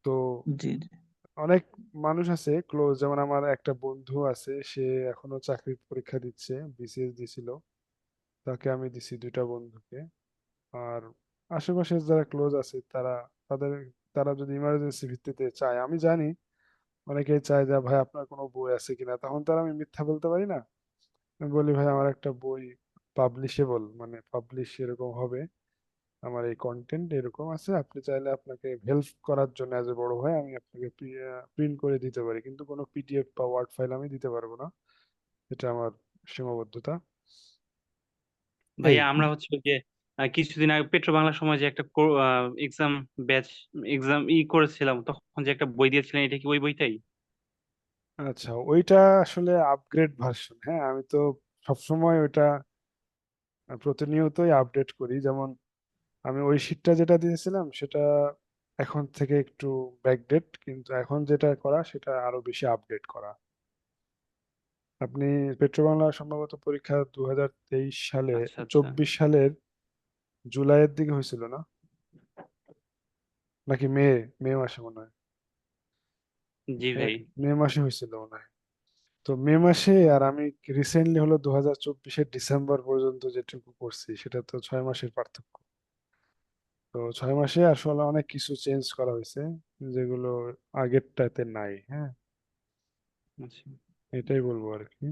তো জি জি। অনেক মানুষ আছে ক্লোজ, যেমন আমার একটা বন্ধু আছে, সে এখনো চাকরির পরীক্ষা দিচ্ছে, বিসিএস দিছিল, তাকে আমি দিছি, 2টা বন্ধুকে। আর আশেপাশে যারা ক্লোজ আছে তারা, তাদের তারা যদি ইমার্জেন্সি ভিত্তিতে চায়, আমি জানি অনেকেই চায় যে ভাই আপনার কোনো বই আছে কিনা, তখন তার আমি মিথ্যা বলতে পারি না। আমি বলি ভাই আমার একটা বই পাবলিশেবল, মানে পাবলিশ এরকম হবে, আমার এই কন্টেন্ট এরকম আছে, আপনি চাইলে আপনাকে হেল্প করার জন্য অ্যাজ এ বড় ভাই আমি আপনাকে প্রিন্ট করে দিতে পারি, কিন্তু কোনো পিডিএফ বা ওয়ার্ড ফাইল আমি দিতে পারবো না, এটা আমার সীমাবদ্ধতা। এই ভাইয়া আমরা হচ্ছে ওই যে কিছুদিন আগে পেট্রো বাংলার সময় যে একটা এক্সাম ব্যাচ এক্সাম করেছিলাম, তখন যে একটা বই দিয়েছিলেন, এটা কি ওই বইটাই? আচ্ছা, ওইটা আসলে আপগ্রেড ভার্সন। হ্যাঁ, আমি তো সবসময় ওইটা প্রতিনিয়তই আপডেট করি। যেমন আমি ওই শীটটা যেটা দিয়েছিলাম সেটা এখন থেকে একটু ব্যাকডেট, কিন্তু এখন যেটা করা সেটা আরো বেশি আপডেট করা। আপনি পেট্রো বাংলা সম্ভবত পরীক্ষা 2023 সালে, আচ্ছা আচ্ছা। 24 সালের জুলাইয়ের দিকে হয়েছিল না, নাকি মে, মে মাসে মনে হয়। জি হ্যাঁ, ভাই। মে মাসে হয়েছিল মনে হয়। তো মে মাসে, আর আমি রিসেন্টলি হলো 2024 ডিসেম্বর পর্যন্ত যেটুকু করছি সেটা তো 6 মাসের পার্থক্য। তো 6 মাসে আসলে অনেক কিছু চেঞ্জ করা হয়েছে যেগুলো আগেরটাতে নাই। হ্যাঁ, আচ্ছা এটাই বলবো আর কি।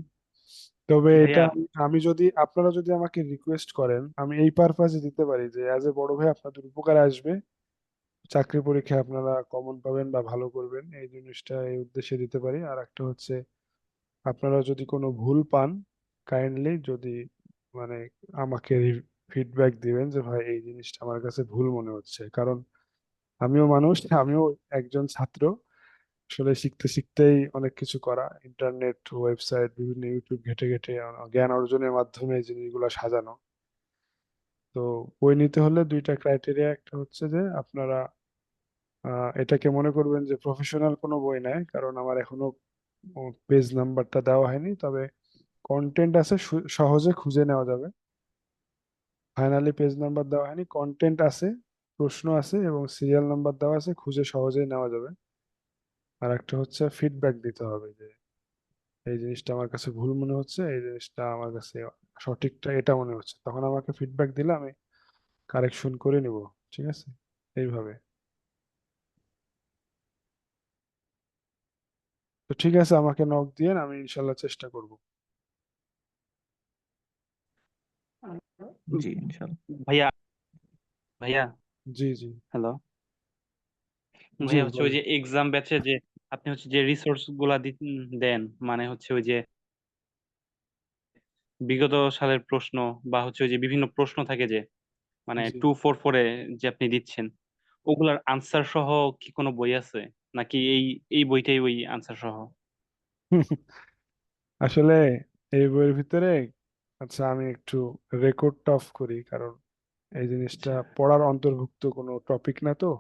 তবে এটা ভাইয়া। আমি যদি, আপনারা যদি আমাকে রিকোয়েস্ট করেন, আমি এই পারপাজে দিতে পারি যে অ্যাজ এ বড় ভাই আপনাদের উপকারে আসবে, চাকরি পরীক্ষায় আপনারা কমন পাবেন বা ভালো করবেন, এই জিনিসটা এই উদ্দেশ্যে দিতে পারি। আর একটা হচ্ছে আপনারা যদি কোনো ভুল পান, কাইন্ডলি যদি মানে আমাকে ফিডব্যাক দিবেন যে ভাই এই জিনিসটা আমার কাছে ভুল মনে হচ্ছে, কারণ আমিও মানুষ, আমিও একজন ছাত্র। আসলে শিখতে শিখতেই অনেক কিছু করা, ইন্টারনেট, ওয়েবসাইট, বিভিন্ন ইউটিউব ঘেটে ঘেটে জ্ঞান অর্জনের মাধ্যমে এই জিনিসগুলো সাজানো। তো বই নিতে হলে দুইটা ক্রাইটেরিয়া, একটা হচ্ছে যে আপনারা এটাকে মনে করবেন যে প্রফেশনাল কোনো বই নয়, কারণ আমার এখনো পেজ নাম্বারটা দেওয়া হয়নি, তবে কন্টেন্ট আছে, সহজে খুঁজে নেওয়া যাবে। ফাইনালি পেজ নাম্বার দেওয়া হয়নি, কন্টেন্ট আছে, প্রশ্ন আছে এবং সিরিয়াল নাম্বার দেওয়া আছে, খুঁজে সহজেই নেওয়া যাবে। আর একটা হচ্ছে ফিডব্যাক দিতে হবে যে এই জিনিসটা আমার কাছে ভুল মনে হচ্ছে, এই জিনিসটা আমার কাছে সঠিকটা এটা মনে হচ্ছে, তখন আমাকে ফিডব্যাক দিলে আমি কারেকশন করে নিব। ঠিক আছে, এইভাবে। তো ঠিক আছে, আমাকে নক দিয়েন, আমি ইনশাল্লাহ চেষ্টা করব। জি ইনশাল্লাহ। ভাইয়া ভাইয়া জি জি। হ্যালো। জি ভাইয়া হচ্ছে ওই বলেন। যে এক্সাম ব্যাচে যে আপনি হচ্ছে যে রিসোর্স গুলা দেন, মানে হচ্ছে ওই যে বিগত সালের প্রশ্ন, বা হচ্ছে ওই যে বিভিন্ন প্রশ্ন থাকে যে মানে জি। 244-এ যে আপনি দিচ্ছেন, ওগুলার আনসার সহ কি কোনো বই আছে, নাকি এই এই বইটাই ওই আনসার সহ? আসলে এই বইয়ের ভিতরে, আচ্ছা আমি একটু রেকর্ডটা অফ করি, কারণ এই জিনিসটা আচ্ছা পড়ার অন্তর্ভুক্ত কোনো টপিক না তো।